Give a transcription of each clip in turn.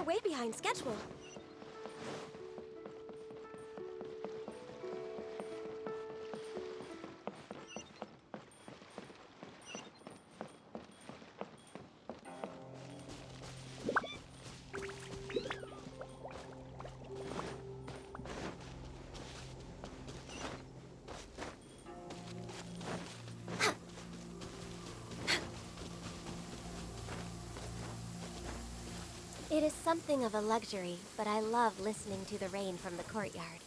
way behind schedule. It is something of a luxury, but I love listening to the rain from the courtyard.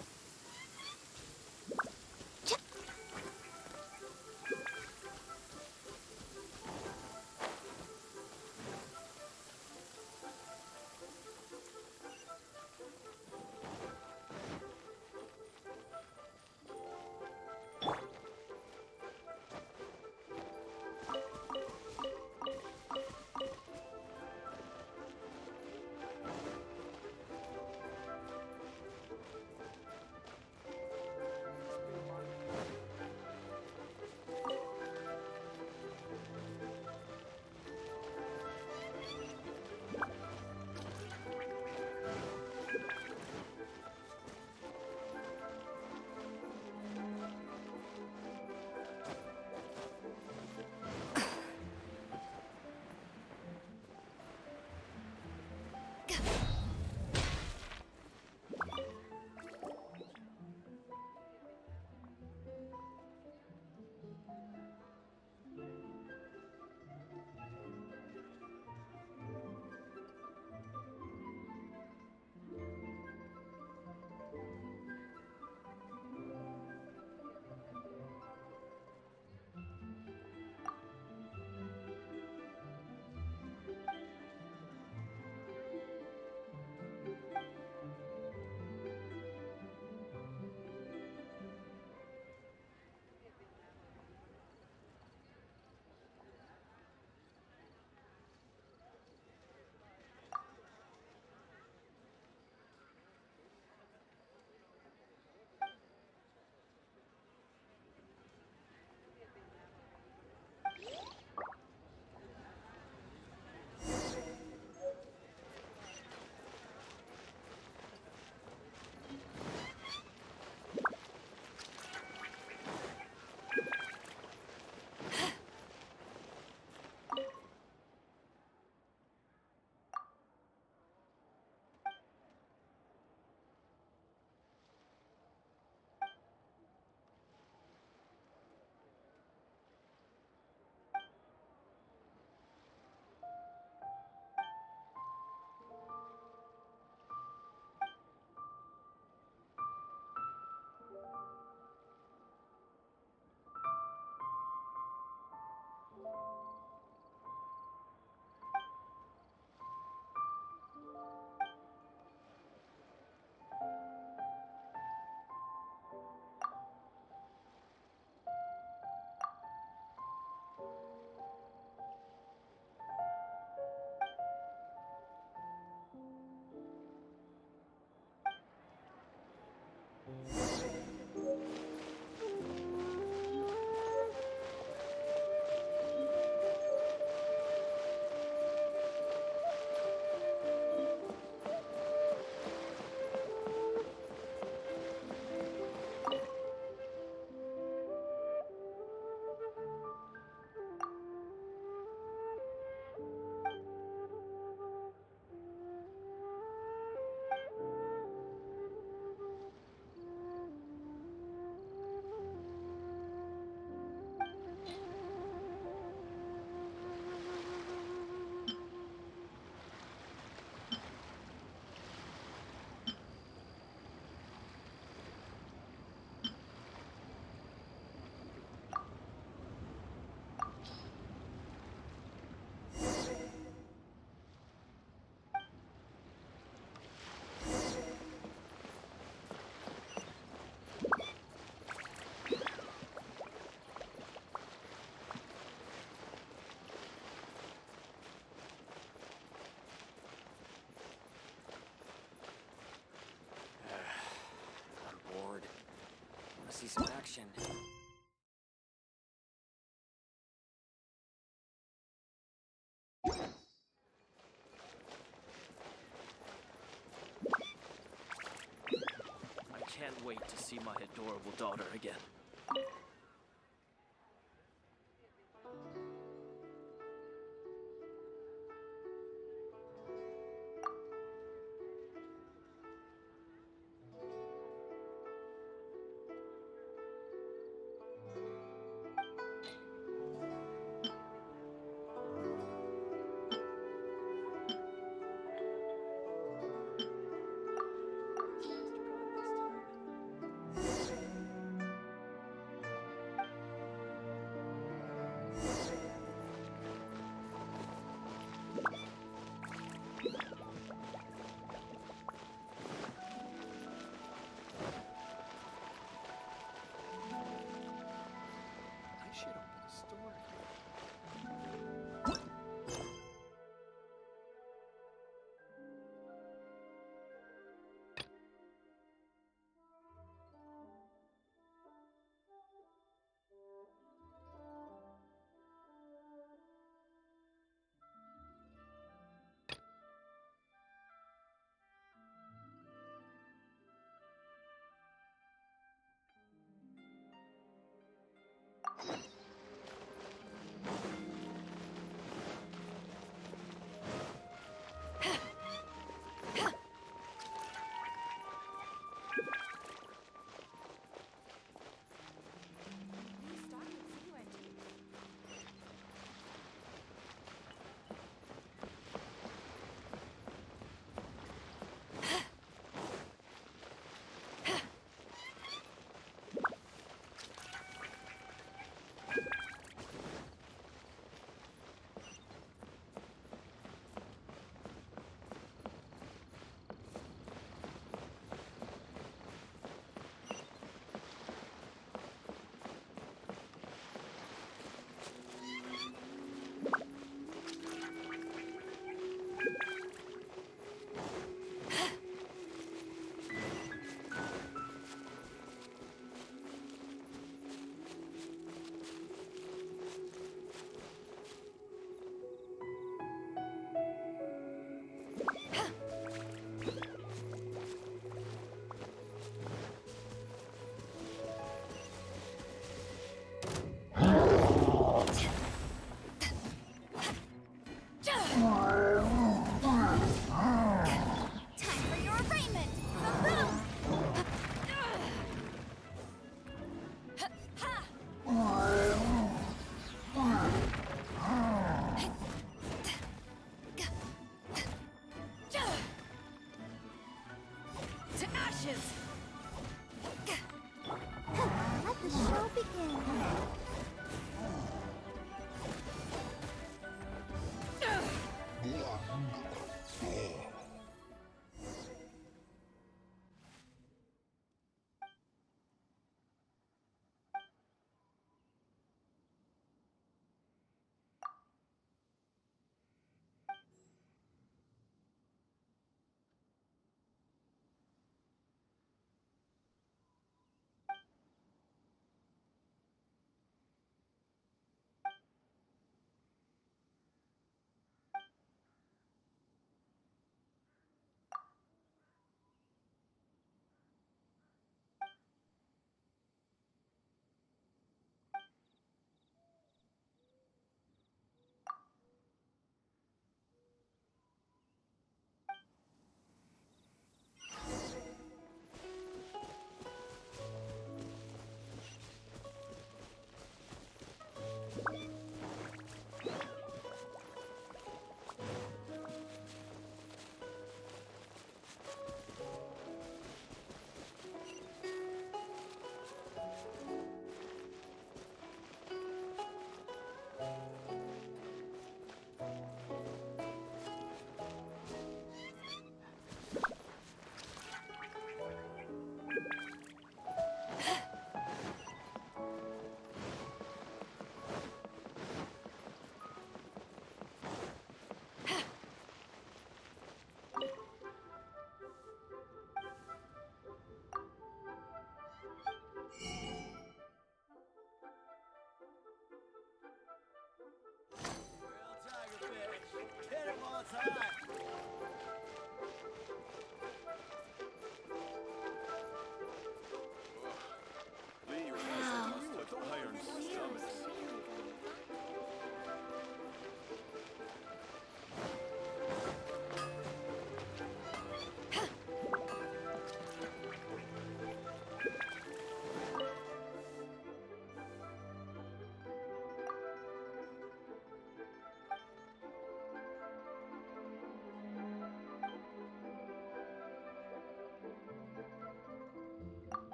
See some action. can't wait to see my adorable daughter again. I should open a store here. Time for your arraignment! Boom! To ashes! Let the show begin.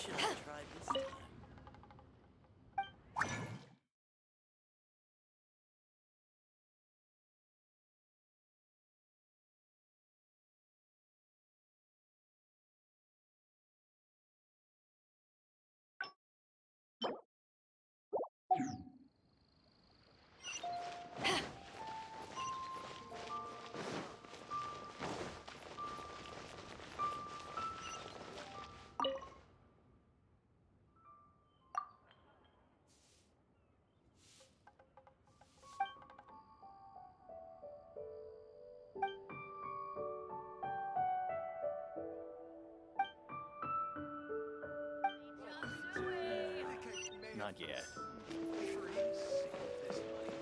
should have tried this time. Not yet. Please save this money.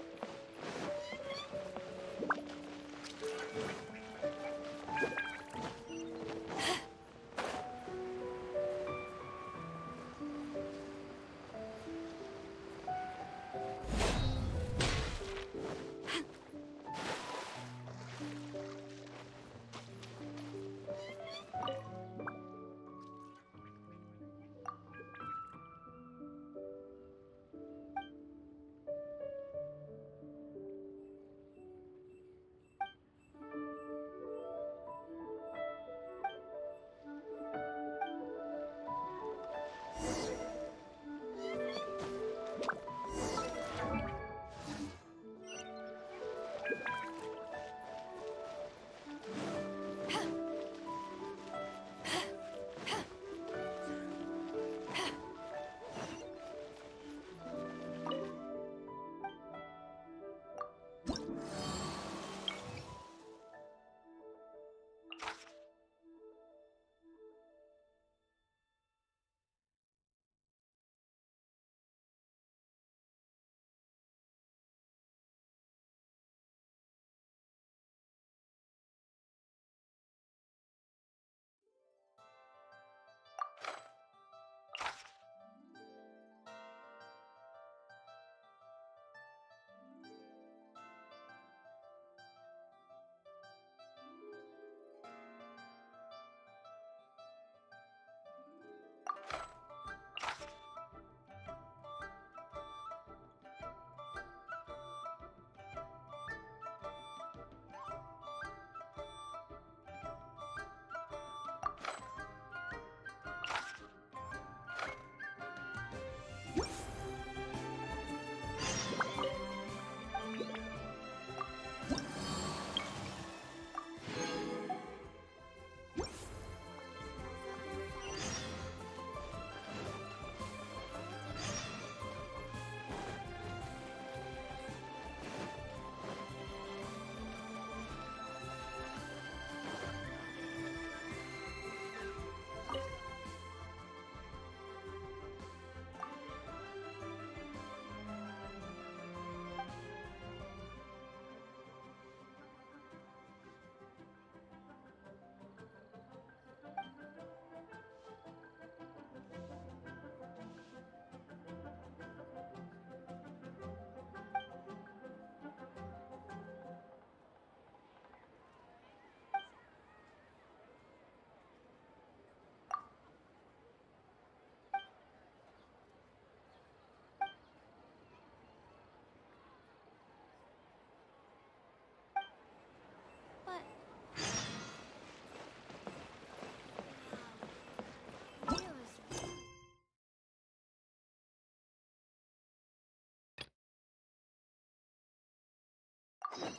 But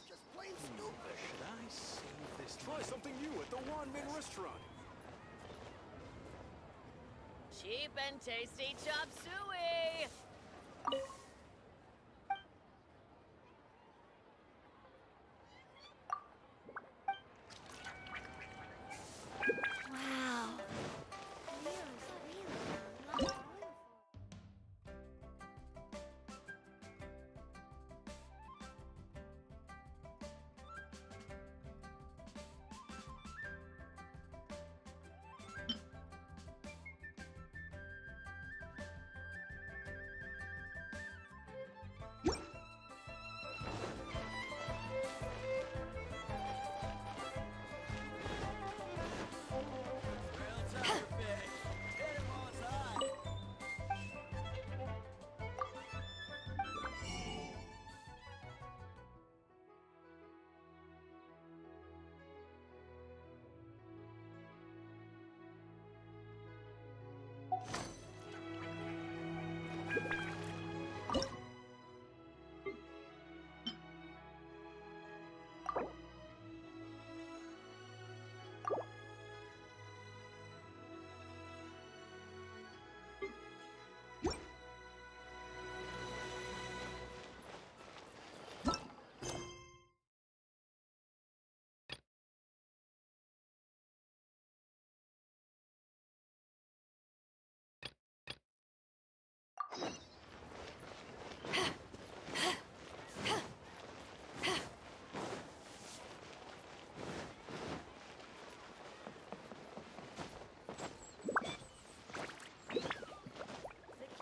Just plain stupid. Should I save this money? Try something new at the Wanmin restaurant. Cheap and tasty chop suey! wow. Leo's really got a lot going for The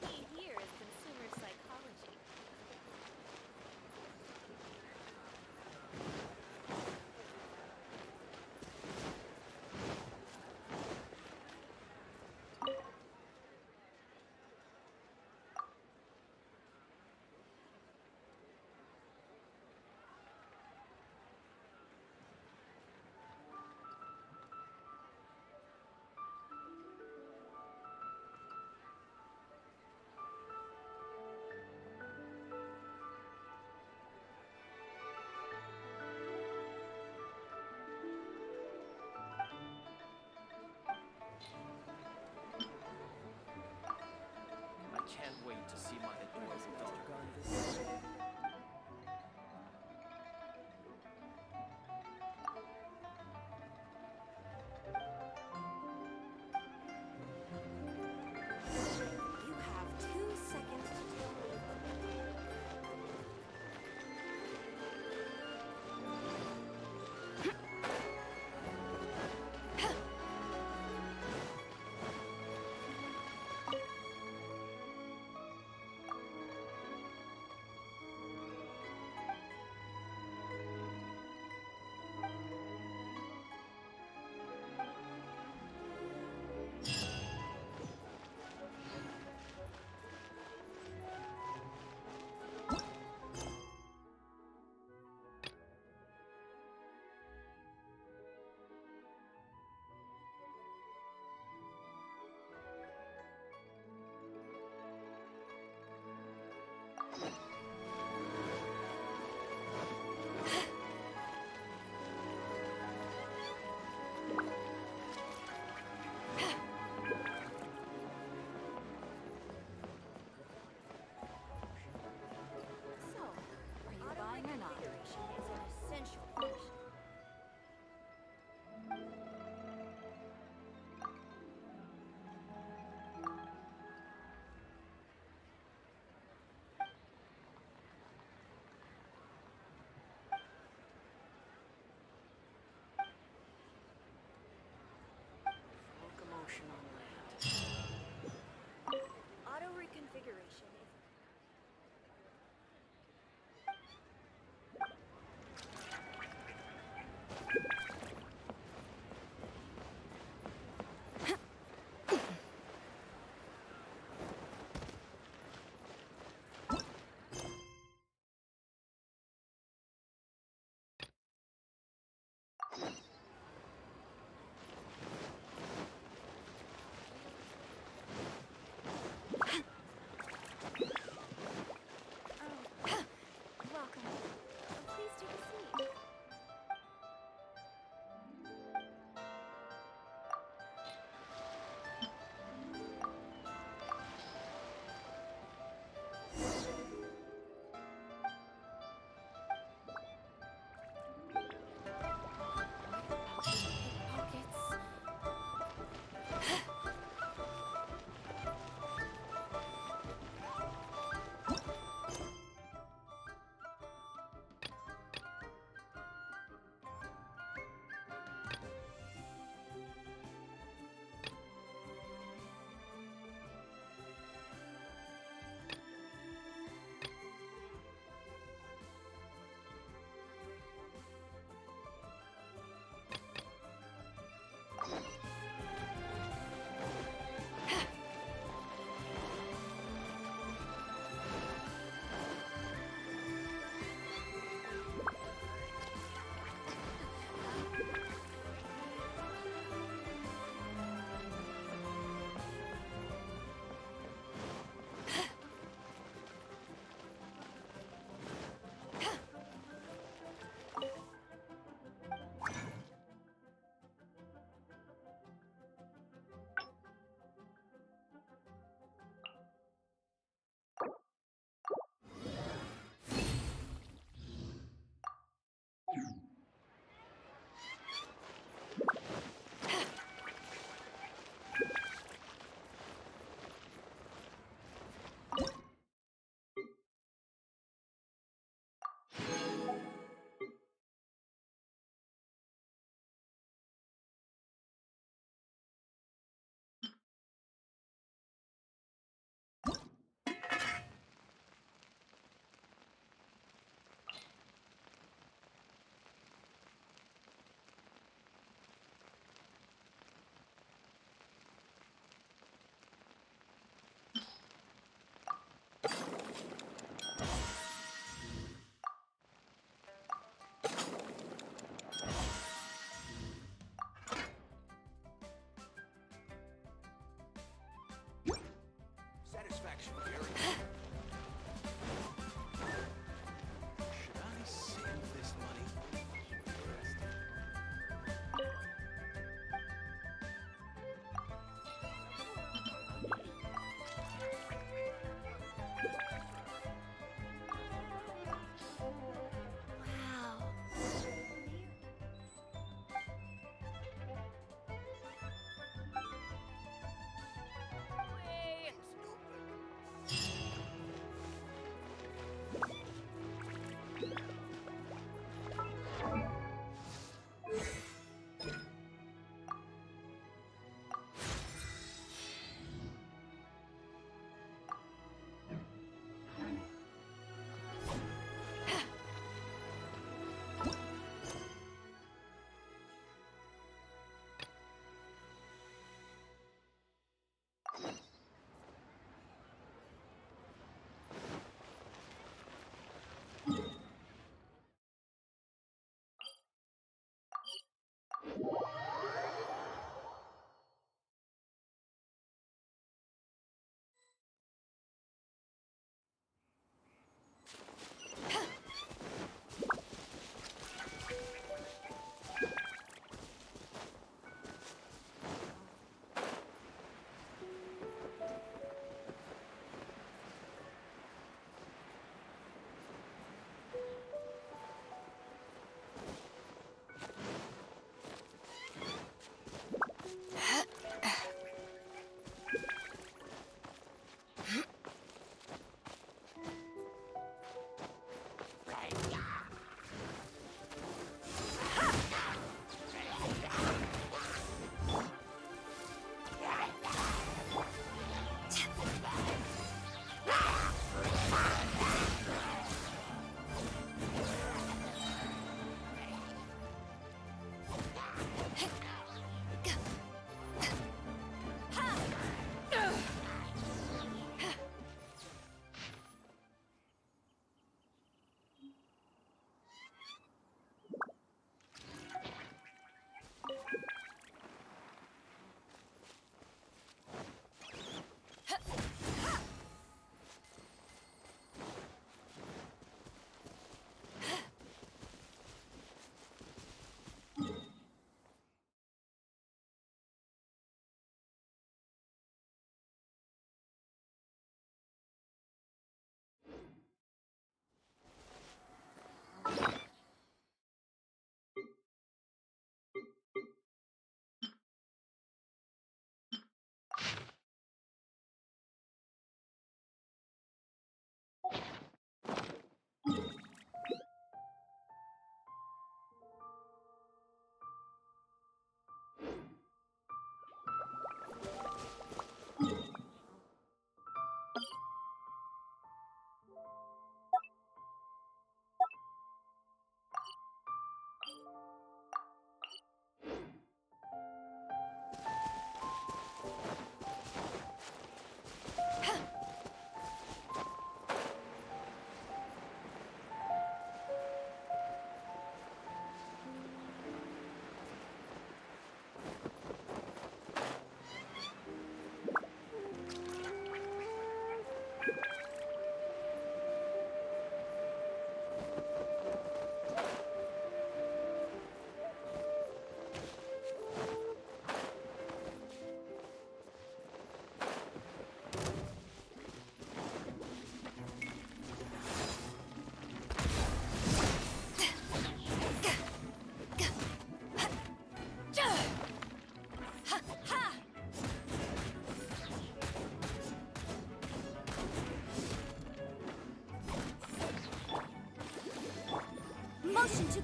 key here is consumer psychology. I can't wait to see my adorable daughter. You have 2 seconds to tell me.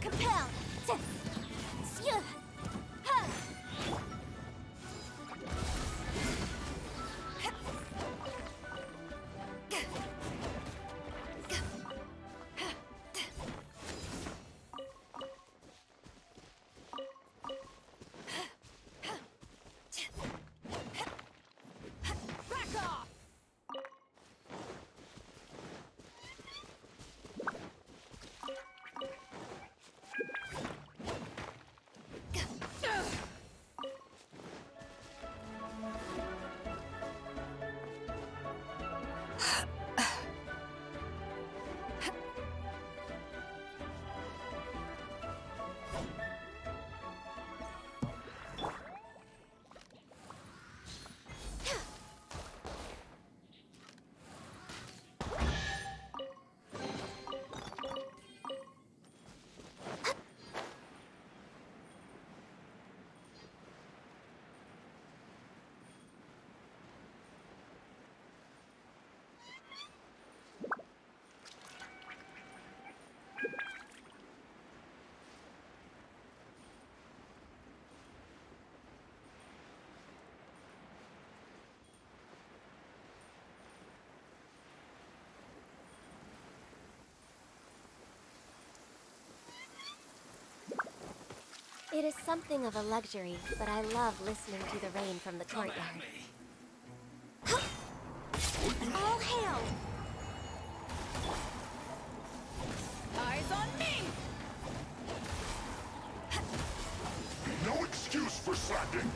Compel! Back off! It is something of a luxury, but I love listening to the rain from the courtyard. All hail! Eyes on me! No excuse for slacking!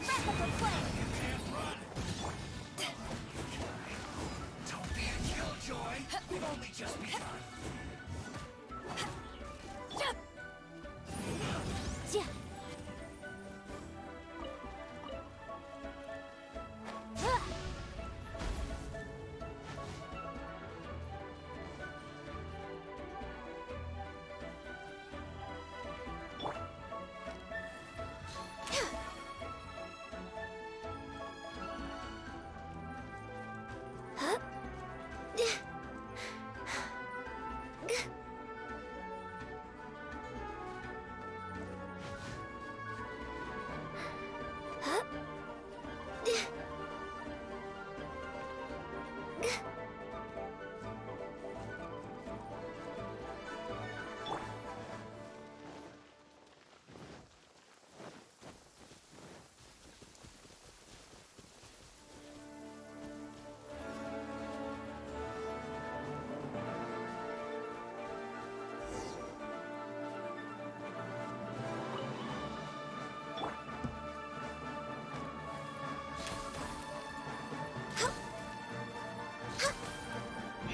Rapid play! Don't be a killjoy. We've only just begun.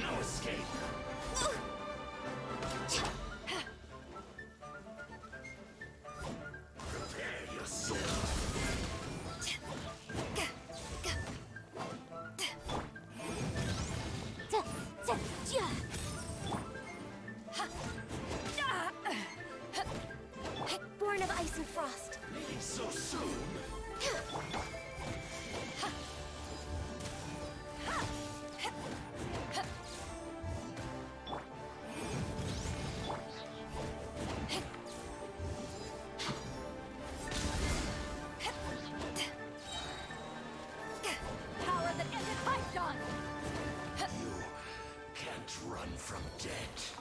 No escape. Prepare yourself. Born of ice and frost. Leaving so soon. Power that ended Python! You can't run from death.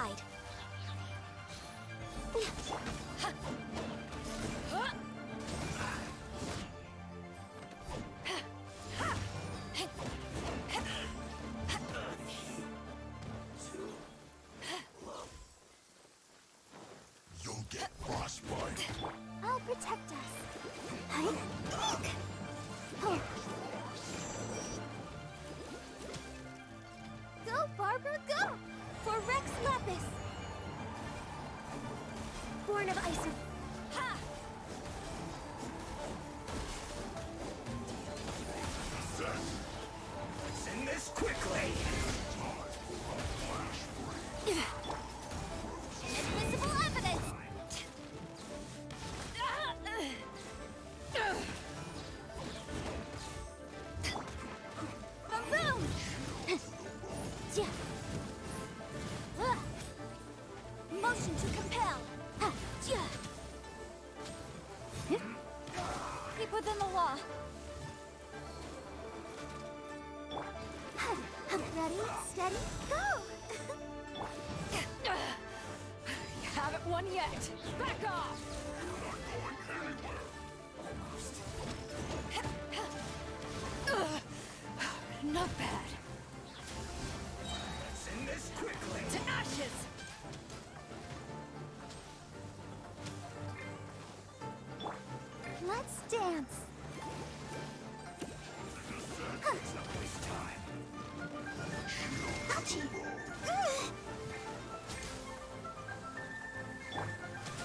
side. You'll get frostbite. I'll protect us. Hi. Oh. Go, Barbara, go! For Rex Lapis! Born of Ice and... Ha! Set. Send this quickly! Invisible evidence! Boom! Yeah. Motion to compel. Yeah. Keep within the law. Ready, steady, go! You haven't won yet. Back off. Not bad. Send this quickly! To ashes. Let's dance. It's not waste time. Ouchie.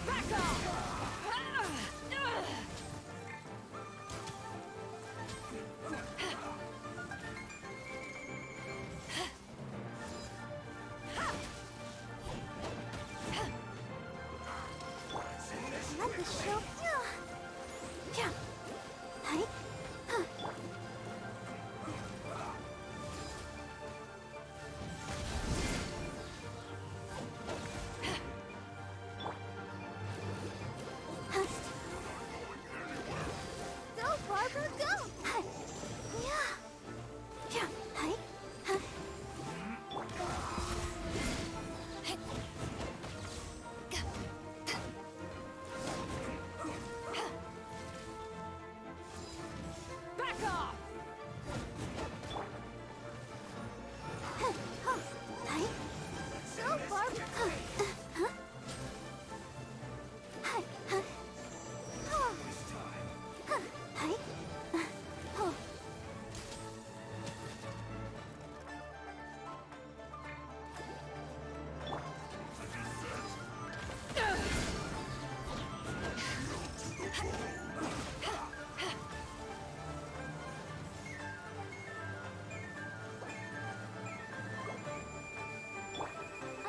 Back off. Send this Let the show. Yeah. Hi. Huh. Huh. Go, Barbara, go! Huh. Yeah. Yeah. Hi. Huh. Back off. Huh. Huh. Hi. Go, Barbara. Huh. Huh. Hi. Huh. Oh. Huh. Hi. Oh.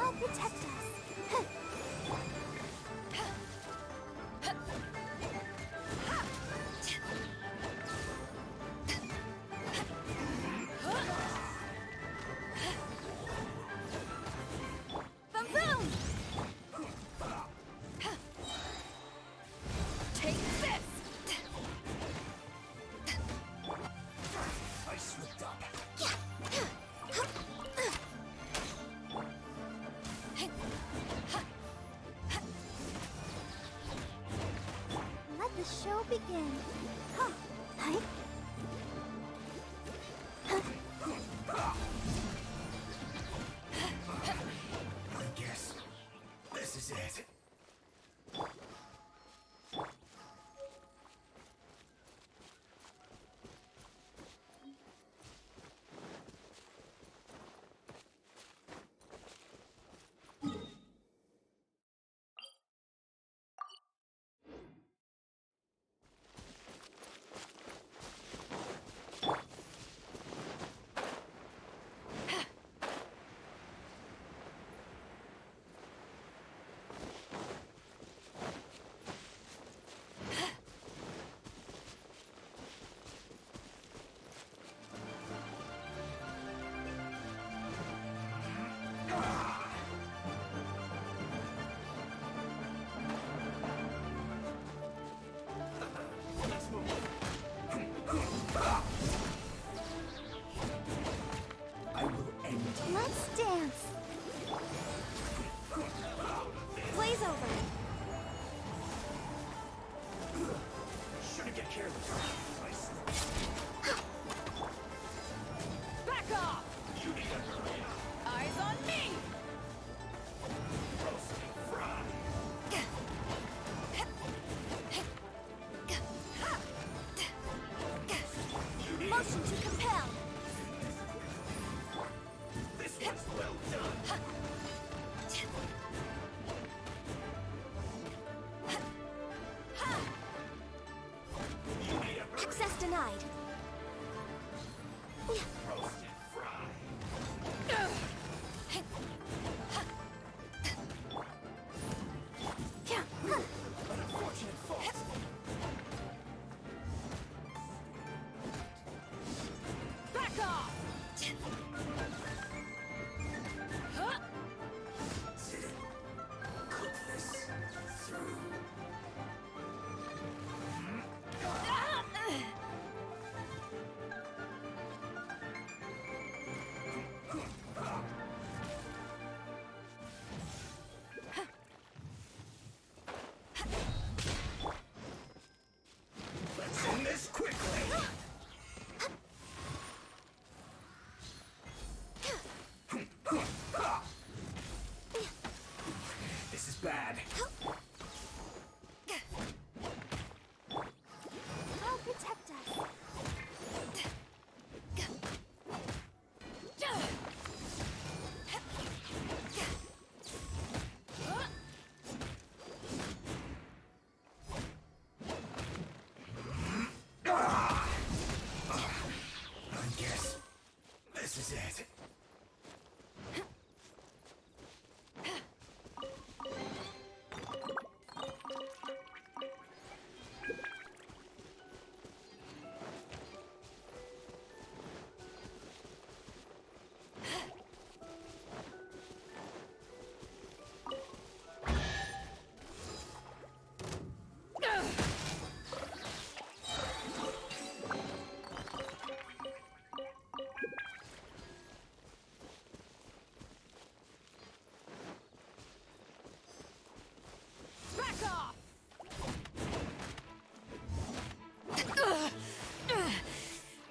I'll protect us. Huh. Boom, boom! Take this. I slipped up. Let the show begin. Huh. Hi. I guess this is it.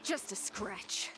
Just a scratch.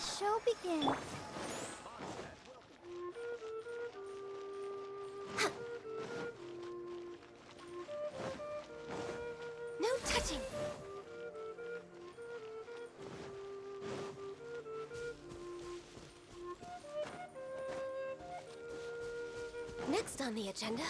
show begin. No touching! Next on the agenda.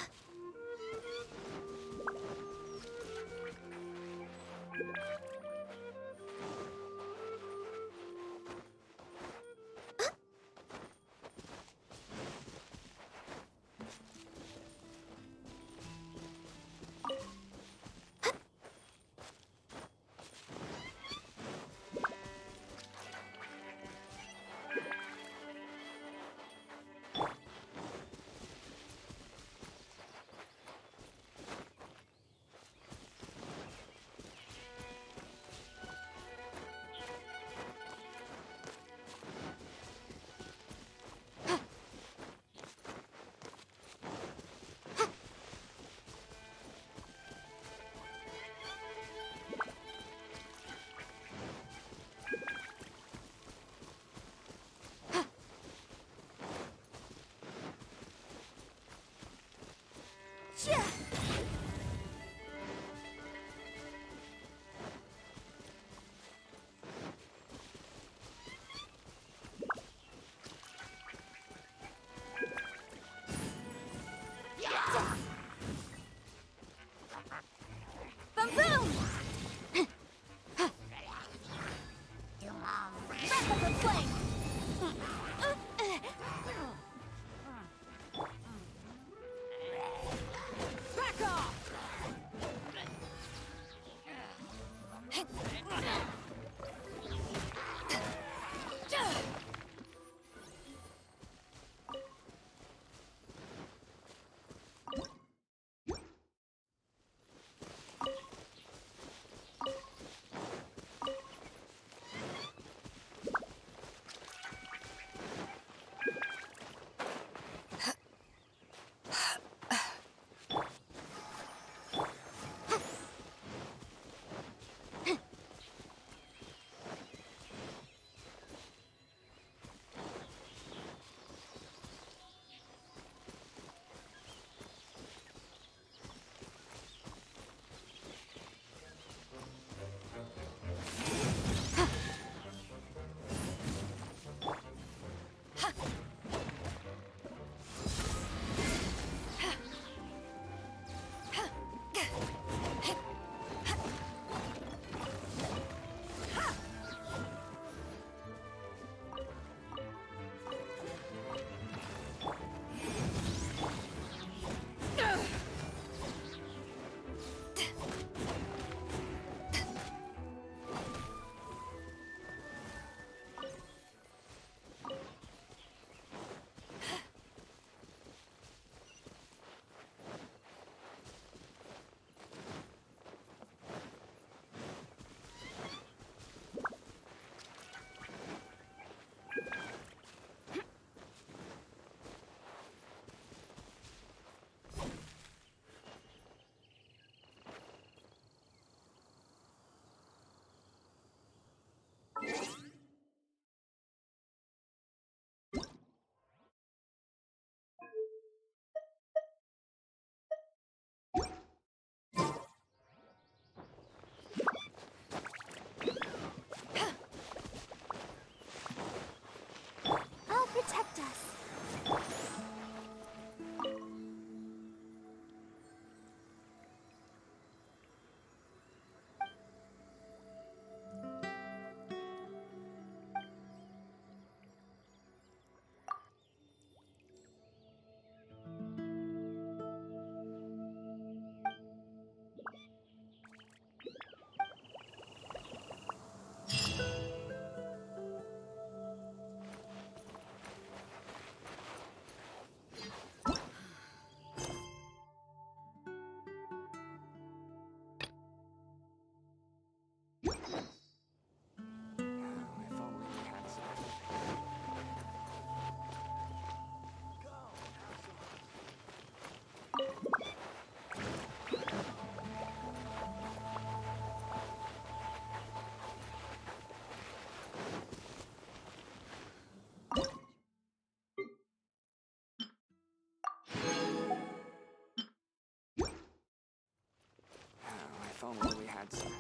need some help.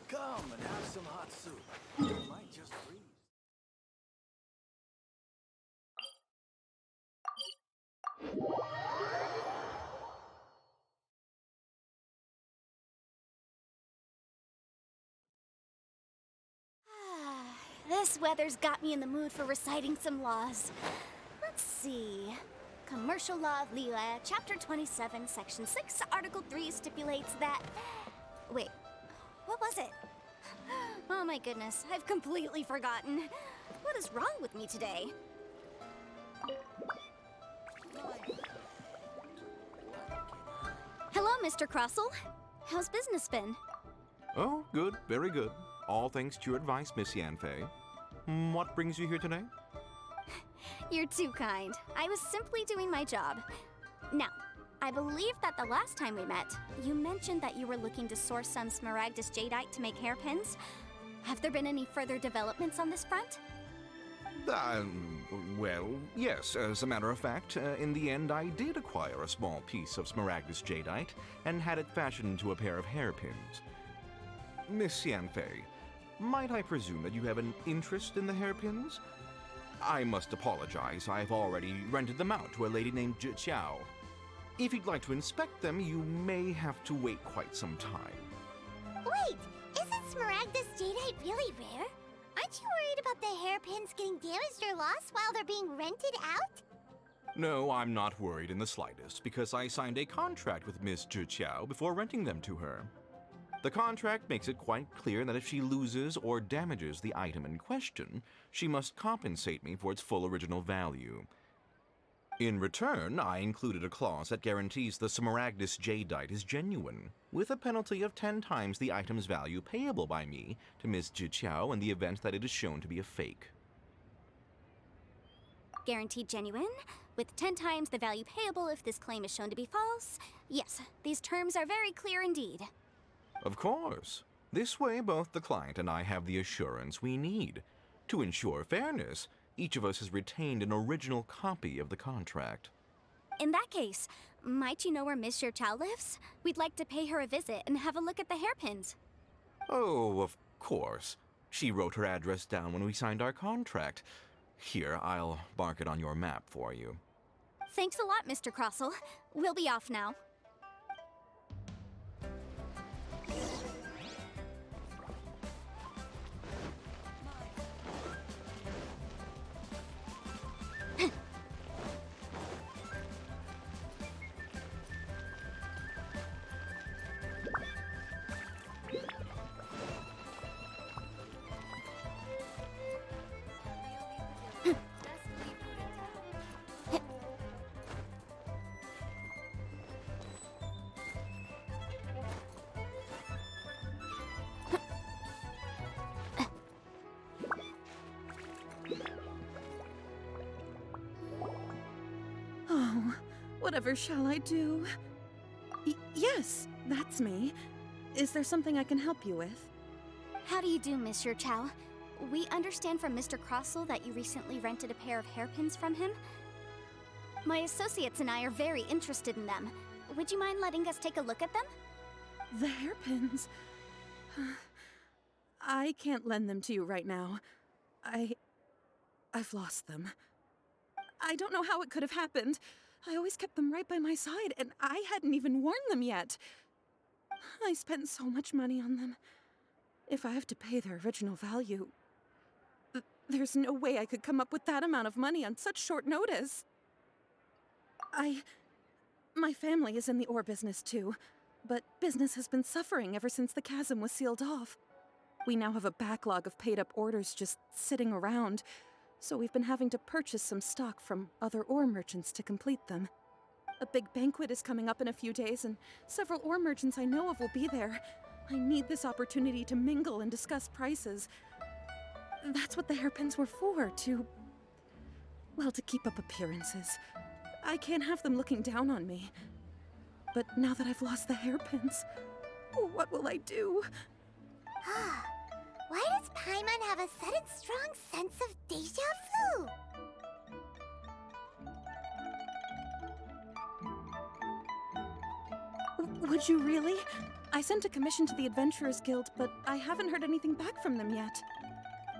Come and have some hot soup. You might just freeze. This weather's got me in the mood for reciting some laws. Let's see. Commercial Law of Lila, Chapter 27, Section 6, Article 3 stipulates that... Wait, what was it? Oh my goodness, I've completely forgotten. What is wrong with me today? Hello, Mr. Crossell. How's business been? Oh, good, very good. All thanks to your advice, Miss Yanfei. What brings you here today? You're too kind. I was simply doing my job. Now, I believe that the last time we met, you mentioned that you were looking to source some smaragdus jadeite to make hairpins. Have there been any further developments on this front? Well, yes. As a matter of fact, in the end, I did acquire a small piece of smaragdus jadeite and had it fashioned into a pair of hairpins. Miss Yanfei, might I presume that you have an interest in the hairpins? I must apologize. I've already rented them out to a lady named Xiao. If you'd like to inspect them, you may have to wait quite some time. Wait, isn't smaragdus jadeite really rare? Aren't you worried about the hairpins getting damaged or lost while they're being rented out? No, I'm not worried in the slightest, because I signed a contract with Miss Xiao before renting them to her. The contract makes it quite clear that if she loses or damages the item in question, she must compensate me for its full original value. In return, I included a clause that guarantees the smaragdus jadeite is genuine, with a penalty of 10 times the item's value payable by me to Miss Xiao in the event that it is shown to be a fake. Guaranteed genuine, with 10 times the value payable if this claim is shown to be false. Yes, these terms are very clear indeed. Of course. This way, both the client and I have the assurance we need. To ensure fairness, each of us has retained an original copy of the contract. In that case, might you know where Miss Xiao lives? We'd like to pay her a visit and have a look at the hairpins. Oh, of course. She wrote her address down when we signed our contract. Here, I'll mark it on your map for you. Thanks a lot, Mr. Crossell. We'll be off now. Oh, whatever shall I do? Yes, that's me. Is there something I can help you with? How do you do, Miss Xiao? We understand from Mr. Crossell that you recently rented a pair of hairpins from him. My associates and I are very interested in them. Would you mind letting us take a look at them? The hairpins? I can't lend them to you right now. I've lost them. I don't know how it could have happened. I always kept them right by my side, and I hadn't even worn them yet. I spent so much money on them. If I have to pay their original value, there's no way I could come up with that amount of money on such short notice. My family is in the ore business too, but business has been suffering ever since the chasm was sealed off. We now have a backlog of paid-up orders just sitting around. So we've been having to purchase some stock from other ore merchants to complete them. A big banquet is coming up in a few days, and several ore merchants I know of will be there. I need this opportunity to mingle and discuss prices. That's what the hairpins were for, well, to keep up appearances. I can't have them looking down on me. But now that I've lost the hairpins, what will I do? Why does Paimon have a sudden strong sense of deja vu? Would you really? I sent a commission to the Adventurers Guild, but I haven't heard anything back from them yet.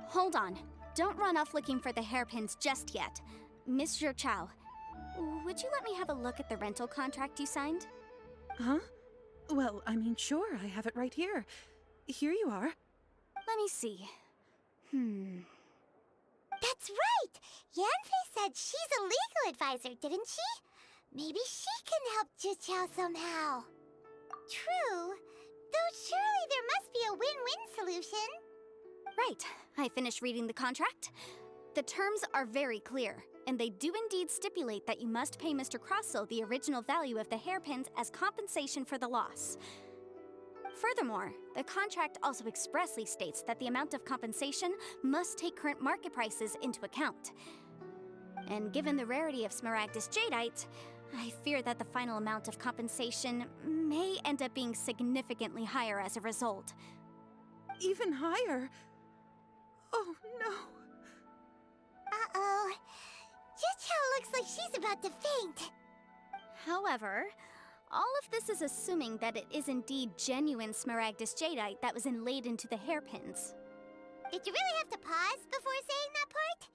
Hold on. Don't run off looking for the hairpins just yet. Miss Chow, would you let me have a look at the rental contract you signed? Huh? Well, I mean, sure, I have it right here. Here you are. Let me see. That's right! Yanfei said she's a legal advisor, didn't she? Maybe she can help Juqiao somehow. True. Though surely there must be a win-win solution. Right. I finished reading the contract. The terms are very clear, and they do indeed stipulate that you must pay Mr. Crossell the original value of the hairpins as compensation for the loss. Furthermore, the contract also expressly states that the amount of compensation must take current market prices into account. And given the rarity of Smaragdus Jadeite, I fear that the final amount of compensation may end up being significantly higher as a result. Even higher? Oh, no. Uh-oh. Juqiao looks like she's about to faint. However, all of this is assuming that it is indeed genuine Smaragdus Jadeite that was inlaid into the hairpins. Did you really have to pause before saying that part?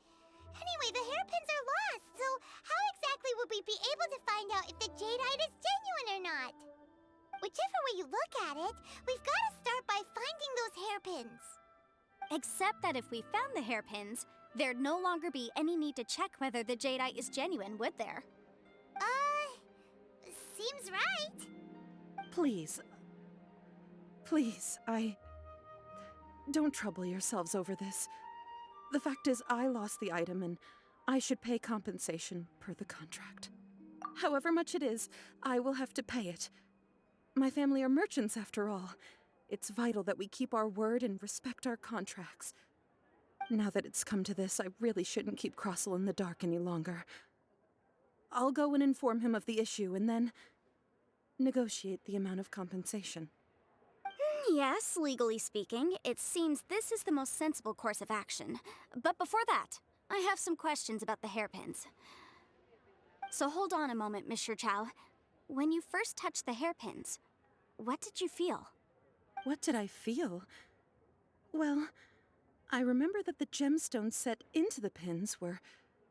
Anyway, the hairpins are lost, so how exactly would we be able to find out if the jadeite is genuine or not? Whichever way you look at it, we've got to start by finding those hairpins. Except that if we found the hairpins, there'd no longer be any need to check whether the jadeite is genuine, would there? Seems right. Please, don't trouble yourselves over this. The fact is, I lost the item and I should pay compensation per the contract. However much it is, I will have to pay it. My family are merchants after all. It's vital that we keep our word and respect our contracts. Now that it's come to this, I really shouldn't keep Crossell in the dark any longer. I'll go and inform him of the issue and then negotiate the amount of compensation. Yes, legally speaking, it seems this is the most sensible course of action. But before that, I have some questions about the hairpins. So hold on a moment, Mr. Chow. When you first touched the hairpins, what did you feel? What did I feel? Well, I remember that the gemstones set into the pins were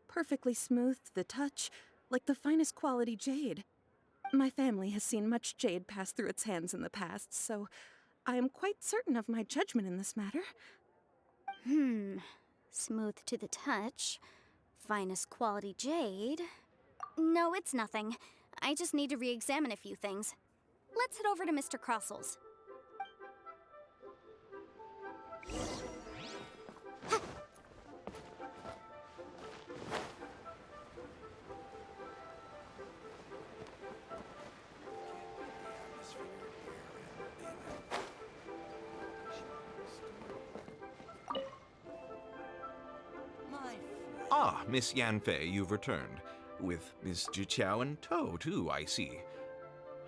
perfectly smooth to the touch, like the finest quality jade. My family has seen much jade pass through its hands in the past, so I am quite certain of my judgment in this matter. Smooth to the touch. Finest quality jade. No, it's nothing. I just need to re-examine a few things. Let's head over to Mr. Crossell's. Ah, Miss Yanfei, you've returned. With Miss Juqiao in tow, too, I see.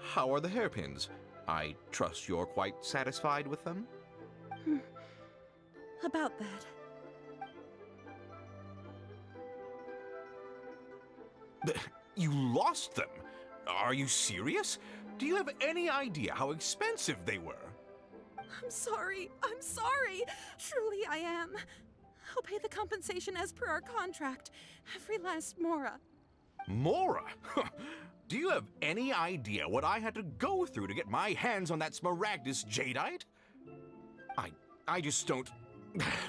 How are the hairpins? I trust you're quite satisfied with them? About that. You lost them? Are you serious? Do you have any idea how expensive they were? I'm sorry. Truly I am. I'll pay the compensation as per our contract. Every last mora. Mora? Do you have any idea what I had to go through to get my hands on that Smaragdus Jadeite? I just don't...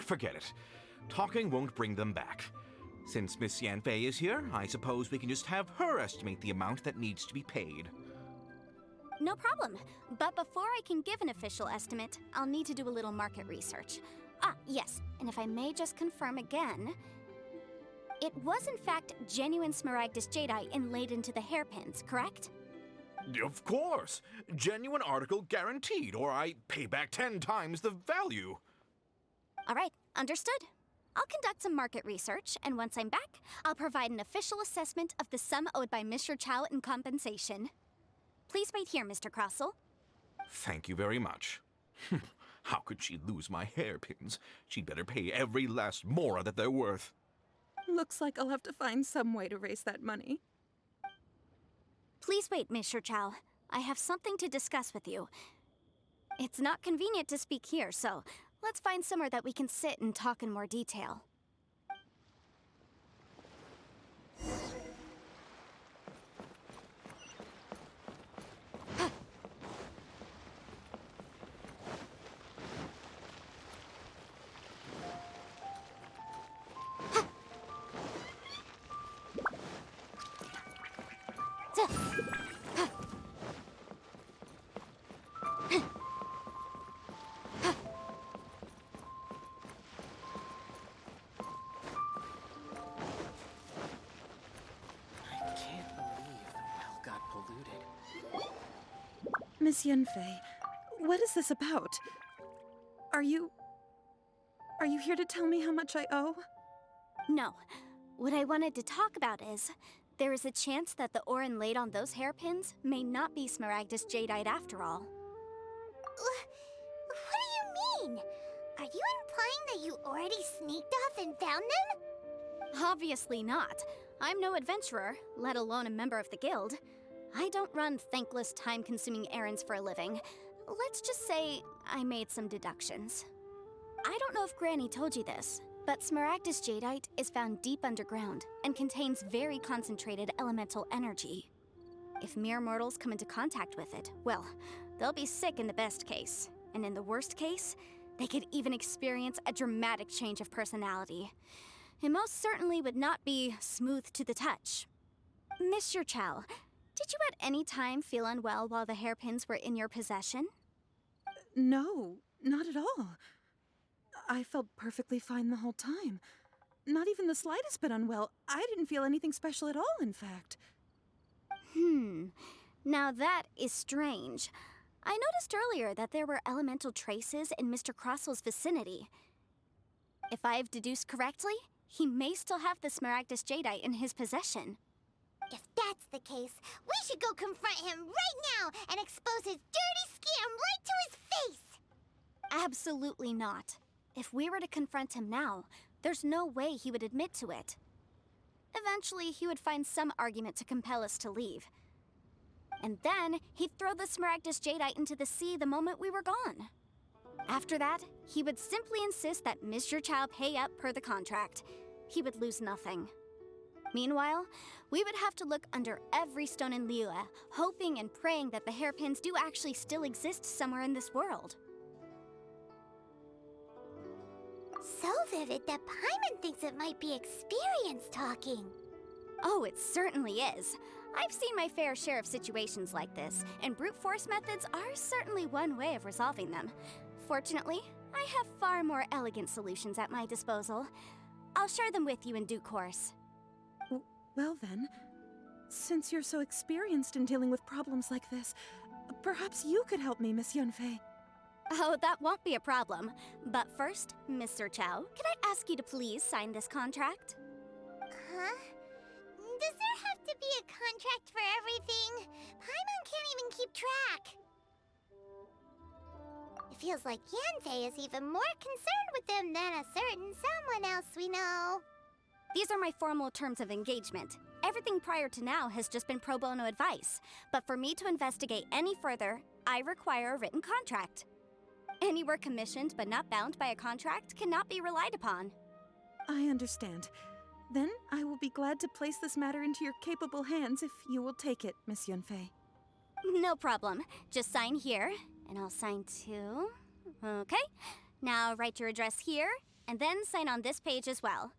Forget it. Talking won't bring them back. Since Miss Yanfei is here, I suppose we can just have her estimate the amount that needs to be paid. No problem. But before I can give an official estimate, I'll need to do a little market research. Ah, yes, and if I may just confirm again, it was in fact genuine Smaragdus jadeite inlaid into the hairpins, correct? Of course. Genuine article guaranteed, or I pay back 10 times the value. All right, understood. I'll conduct some market research, and once I'm back, I'll provide an official assessment of the sum owed by Mr. Chow in compensation. Please wait here, Mr. Crossell. Thank you very much. How could she lose my hairpins? She'd better pay every last mora that they're worth. Looks like I'll have to find some way to raise that money. Please wait, Mr. Chow. I have something to discuss with you. It's not convenient to speak here, so let's find somewhere that we can sit and talk in more detail. I can't believe the well got polluted. Miss Yunfei, what is this about? Are you here to tell me how much I owe? No. What I wanted to talk about is, there is a chance that the ore inlaid on those hairpins may not be Smaragdus jadeite after all. What do you mean? Are you implying that you already sneaked off and found them? Obviously not. I'm no adventurer, let alone a member of the guild. I don't run thankless, time-consuming errands for a living. Let's just say I made some deductions. I don't know if Granny told you this, but Smaragdus jadeite is found deep underground and contains very concentrated elemental energy. If mere mortals come into contact with it, well, they'll be sick in the best case. And in the worst case, they could even experience a dramatic change of personality. It most certainly would not be smooth to the touch. Mr. Chow, did you at any time feel unwell while the hairpins were in your possession? No, not at all. I felt perfectly fine the whole time. Not even the slightest bit unwell. I didn't feel anything special at all, in fact. Now that is strange. I noticed earlier that there were elemental traces in Mr. Crossell's vicinity. If I've deduced correctly, he may still have the Smaragdus jadeite in his possession. If that's the case, we should go confront him right now and expose his dirty scam right to his face! Absolutely not. If we were to confront him now, there's no way he would admit to it. Eventually, he would find some argument to compel us to leave. And then, he'd throw the Smaragdus jadeite into the sea the moment we were gone. After that, he would simply insist that Mr. Chow pay up per the contract. He would lose nothing. Meanwhile, we would have to look under every stone in Liyue, hoping and praying that the hairpins do actually still exist somewhere in this world. So vivid that Paimon thinks it might be experience talking. Oh, it certainly is. I've seen my fair share of situations like this, and brute force methods are certainly one way of resolving them. Fortunately, I have far more elegant solutions at my disposal. I'll share them with you in due course. Well then, since you're so experienced in dealing with problems like this, perhaps you could help me, Miss Yunfei. Oh, that won't be a problem. But first, Mr. Chow, can I ask you to please sign this contract? Huh? Does there have to be a contract for everything? Paimon can't even keep track. It feels like Yanfei is even more concerned with them than a certain someone else we know. These are my formal terms of engagement. Everything prior to now has just been pro bono advice. But for me to investigate any further, I require a written contract. Any work commissioned but not bound by a contract cannot be relied upon. I understand. Then I will be glad to place this matter into your capable hands if you will take it, Miss Yunfei. No problem. Just sign here, and I'll sign too. Okay. Now write your address here, and then sign on this page as well.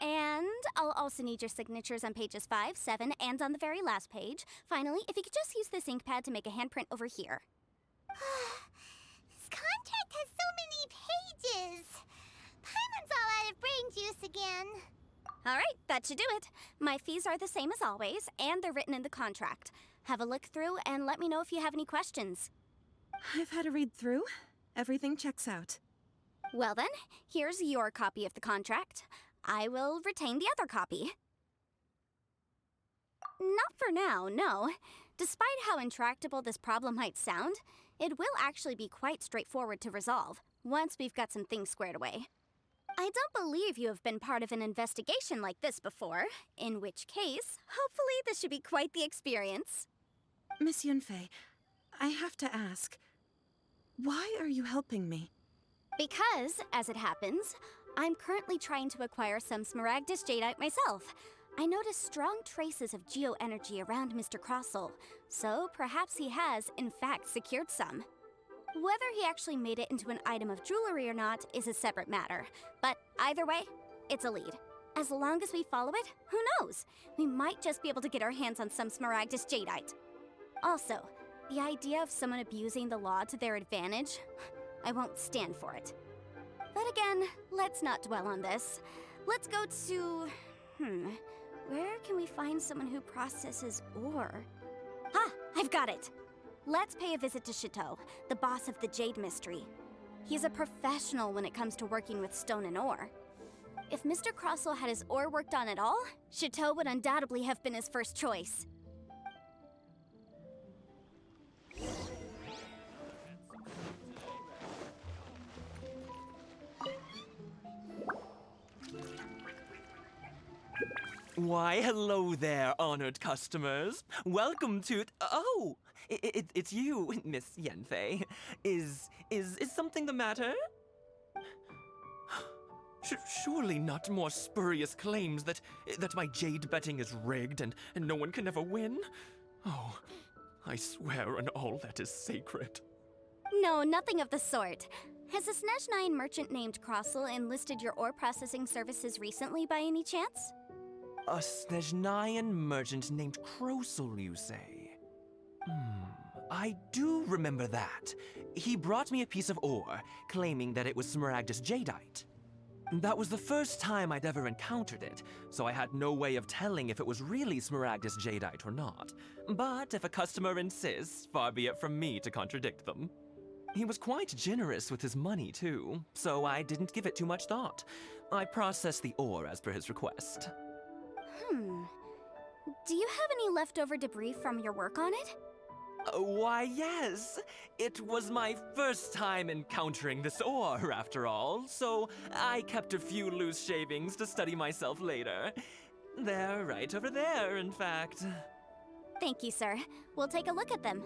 And I'll also need your signatures on pages 5, 7, and on the very last page. Finally, if you could just use this ink pad to make a handprint over here. This contract has so many pages. Paimon's all out of brain juice again. All right, that should do it. My fees are the same as always, and they're written in the contract. Have a look through and let me know if you have any questions. I've had a read through. Everything checks out. Well then, here's your copy of the contract. I will retain the other copy. Not for now, no. Despite how intractable this problem might sound, it will actually be quite straightforward to resolve, once we've got some things squared away. I don't believe you have been part of an investigation like this before, in which case, hopefully this should be quite the experience. Miss Yunfei, I have to ask, why are you helping me? Because, as it happens, I'm currently trying to acquire some Smaragdus Jadeite myself. I noticed strong traces of geoenergy around Mr. Crossel, so perhaps he has, in fact, secured some. Whether he actually made it into an item of jewelry or not is a separate matter, but either way, it's a lead. As long as we follow it, who knows? We might just be able to get our hands on some Smaragdus Jadeite. Also, the idea of someone abusing the law to their advantage, I won't stand for it. But again, let's not dwell on this. Let's go to... where can we find someone who processes ore? Ah, I've got it! Let's pay a visit to Chateau, the boss of the Jade Mystery. He's a professional when it comes to working with stone and ore. If Mr. Crossel had his ore worked on at all, Chateau would undoubtedly have been his first choice. Why, hello there, honored customers. Welcome to... Oh, it's you, Miss Yenfei. Is something the matter? Surely not more spurious claims that my jade betting is rigged and no one can ever win? Oh, I swear on all that is sacred. No, nothing of the sort. Has a Snezhnine merchant named Crossel enlisted your ore processing services recently by any chance? A Snezhnayan merchant named Crossel, you say? I do remember that. He brought me a piece of ore, claiming that it was Smaragdus Jadeite. That was the first time I'd ever encountered it, so I had no way of telling if it was really Smaragdus Jadeite or not. But if a customer insists, far be it from me to contradict them. He was quite generous with his money, too, so I didn't give it too much thought. I processed the ore as per his request. Do you have any leftover debris from your work on it? Why, yes. It was my first time encountering this ore, after all, so I kept a few loose shavings to study myself later. They're right over there, in fact. Thank you, sir. We'll take a look at them.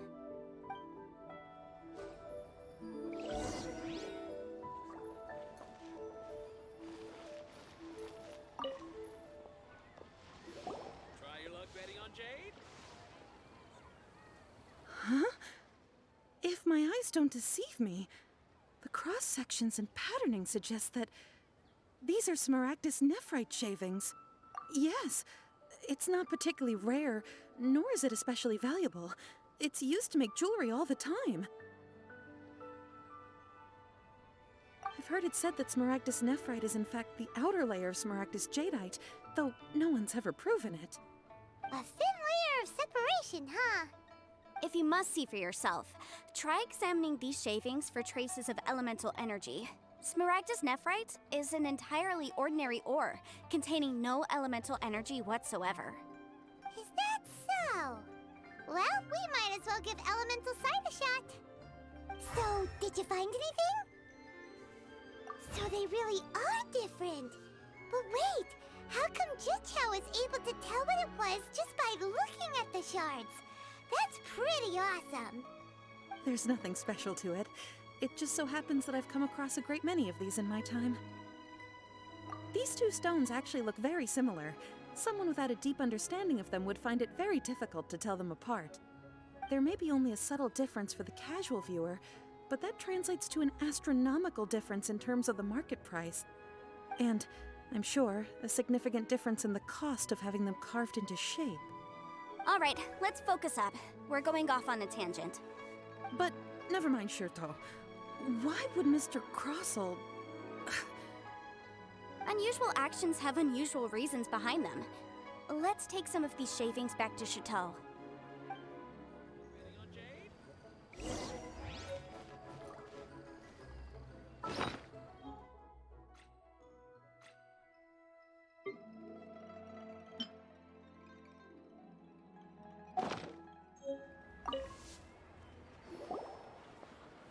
Try your luck betting on Jade? Huh? If my eyes don't deceive me, the cross-sections and patterning suggest that these are Smaragdus nephrite shavings. Yes, it's not particularly rare, nor is it especially valuable. It's used to make jewelry all the time. I've heard it said that Smaragdus nephrite is in fact the outer layer of Smaragdus jadeite, though no one's ever proven it. A thin layer of separation, huh? If you must see for yourself, try examining these shavings for traces of elemental energy. Smaragdus nephrite is an entirely ordinary ore, containing no elemental energy whatsoever. Is that so? Well, we might as well give elemental side a shot. So, did you find anything? So they really are different. But wait, how come Juchao was able to tell what it was just by looking at the shards? That's pretty awesome. There's nothing special to it. It just so happens that I've come across a great many of these in my time. These two stones actually look very similar. Someone without a deep understanding of them would find it very difficult to tell them apart. There may be only a subtle difference for the casual viewer, but that translates to an astronomical difference in terms of the market price. And, I'm sure, a significant difference in the cost of having them carved into shape. All right, let's focus up. We're going off on a tangent. But never mind, Shirto. Why would Mr. Crossel... Unusual actions have unusual reasons behind them. Let's take some of these shavings back to Chateau. Ready on Jade?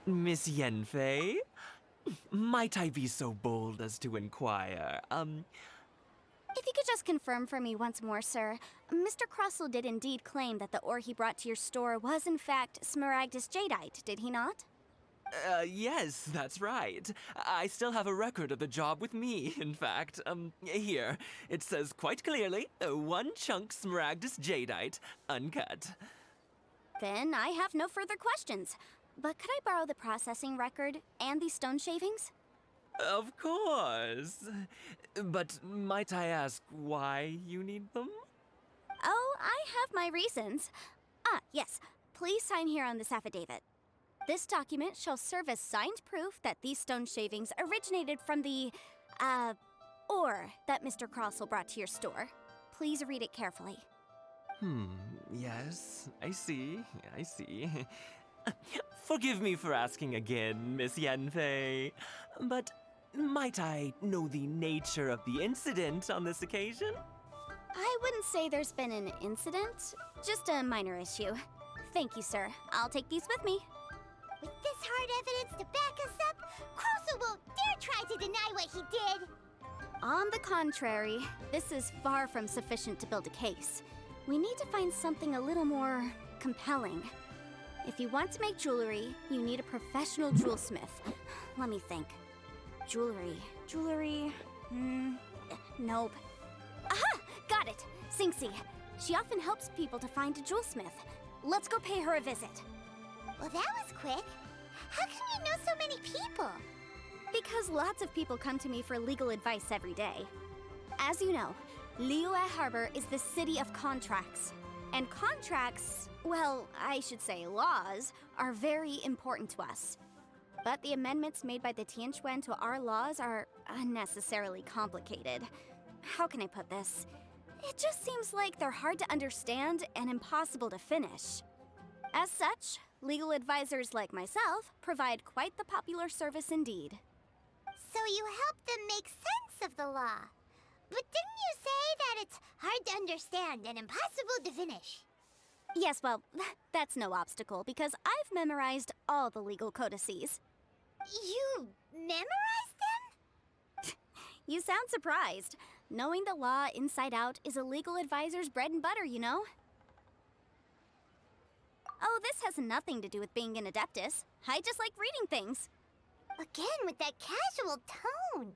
Miss Yenfei? Might I be so bold as to inquire, If you could just confirm for me once more, sir, Mr. Crossell did indeed claim that the ore he brought to your store was in fact Smaragdus Jadeite, did he not? Yes, that's right. I still have a record of the job with me, in fact. Here. It says quite clearly, 1 chunk Smaragdus Jadeite, uncut. Then I have no further questions. But could I borrow the processing record and these stone shavings? Of course. But might I ask why you need them? Oh, I have my reasons. Ah, yes. Please sign here on this affidavit. This document shall serve as signed proof that these stone shavings originated from the, ore that Mr. Crossell brought to your store. Please read it carefully. Yes, I see. Forgive me for asking again, Miss Yenfei, but might I know the nature of the incident on this occasion? I wouldn't say there's been an incident, just a minor issue. Thank you, sir. I'll take these with me. With this hard evidence to back us up, Crossell won't dare try to deny what he did. On the contrary, this is far from sufficient to build a case. We need to find something a little more compelling. If you want to make jewelry, you need a professional jewelsmith. Let me think. Jewelry, nope. Aha! Got it! Singxi. She often helps people to find a jewelsmith. Let's go pay her a visit. Well, that was quick. How can you know so many people? Because lots of people come to me for legal advice every day. As you know, Liyue Harbor is the city of contracts. And contracts, well, I should say laws, are very important to us. But the amendments made by the Tianquan to our laws are unnecessarily complicated. How can I put this? It just seems like they're hard to understand and impossible to finish. As such, legal advisors like myself provide quite the popular service indeed. So you help them make sense of the law. But didn't you say that it's hard to understand and impossible to finish? Yes, well, that's no obstacle because I've memorized all the legal codices. You memorized them? You sound surprised. Knowing the law inside out is a legal advisor's bread and butter, you know? Oh, this has nothing to do with being an adeptus. I just like reading things. Again, with that casual tone.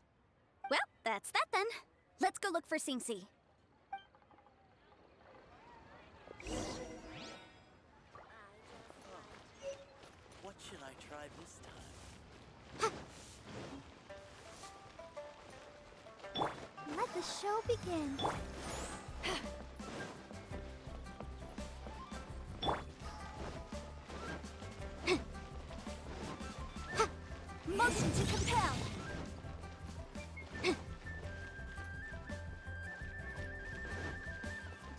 Well, that's that then. Let's go look for Singxi. What should I try this time? Let the show begin. Motion to compel!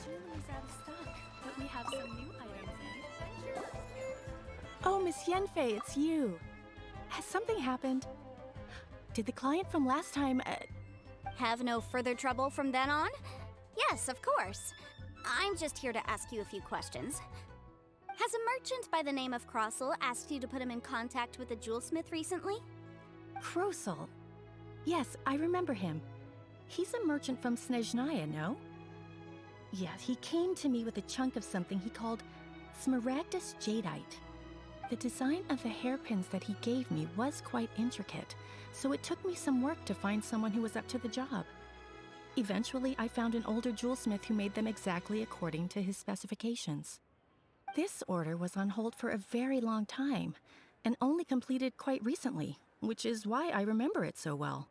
Jewelry's out of stock, but we have some new items in. Oh, Miss Yenfei, it's you. Has something happened? Did the client from last time, Have no further trouble from then on? Yes, of course. I'm just here to ask you a few questions. Has a merchant by the name of Crossell asked you to put him in contact with a jewelsmith recently? Crossell? Yes, I remember him. He's a merchant from Snezhnaya, no? Yes, he came to me with a chunk of something he called Smaragdus Jadeite. The design of the hairpins that he gave me was quite intricate, so it took me some work to find someone who was up to the job. Eventually, I found an older jewelsmith who made them exactly according to his specifications. This order was on hold for a very long time, and only completed quite recently, which is why I remember it so well.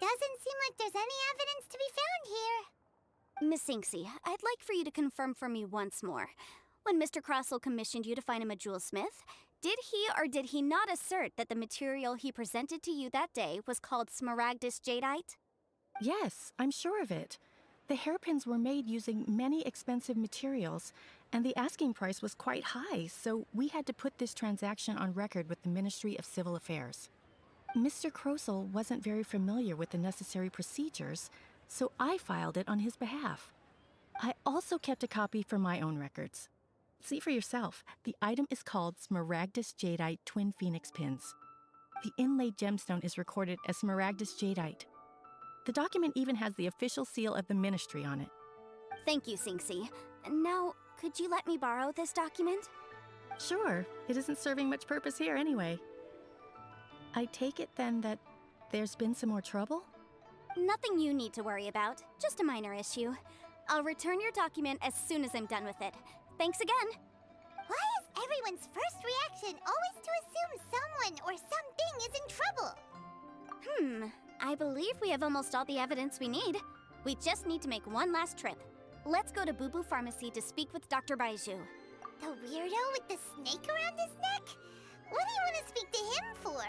Doesn't seem like there's any evidence to be found here. Miss Singxi, I'd like for you to confirm for me once more. When Mr. Crossell commissioned you to find him a jewelsmith, did he or did he not assert that the material he presented to you that day was called Smaragdus Jadeite? Yes, I'm sure of it. The hairpins were made using many expensive materials, and the asking price was quite high, so we had to put this transaction on record with the Ministry of Civil Affairs. Mr. Krosel wasn't very familiar with the necessary procedures, so I filed it on his behalf. I also kept a copy for my own records. See for yourself, the item is called Smaragdus Jadeite Twin Phoenix Pins. The inlaid gemstone is recorded as Smaragdus Jadeite. The document even has the official seal of the ministry on it. Thank you, Sinxi. Now, could you let me borrow this document? Sure, it isn't serving much purpose here anyway. I take it then that there's been some more trouble? Nothing you need to worry about, just a minor issue. I'll return your document as soon as I'm done with it. Thanks again! Why is everyone's first reaction always to assume someone or something is in trouble? I believe we have almost all the evidence we need. We just need to make one last trip. Let's go to Boo Boo Pharmacy to speak with Dr. Baiju. The weirdo with the snake around his neck? What do you want to speak to him for?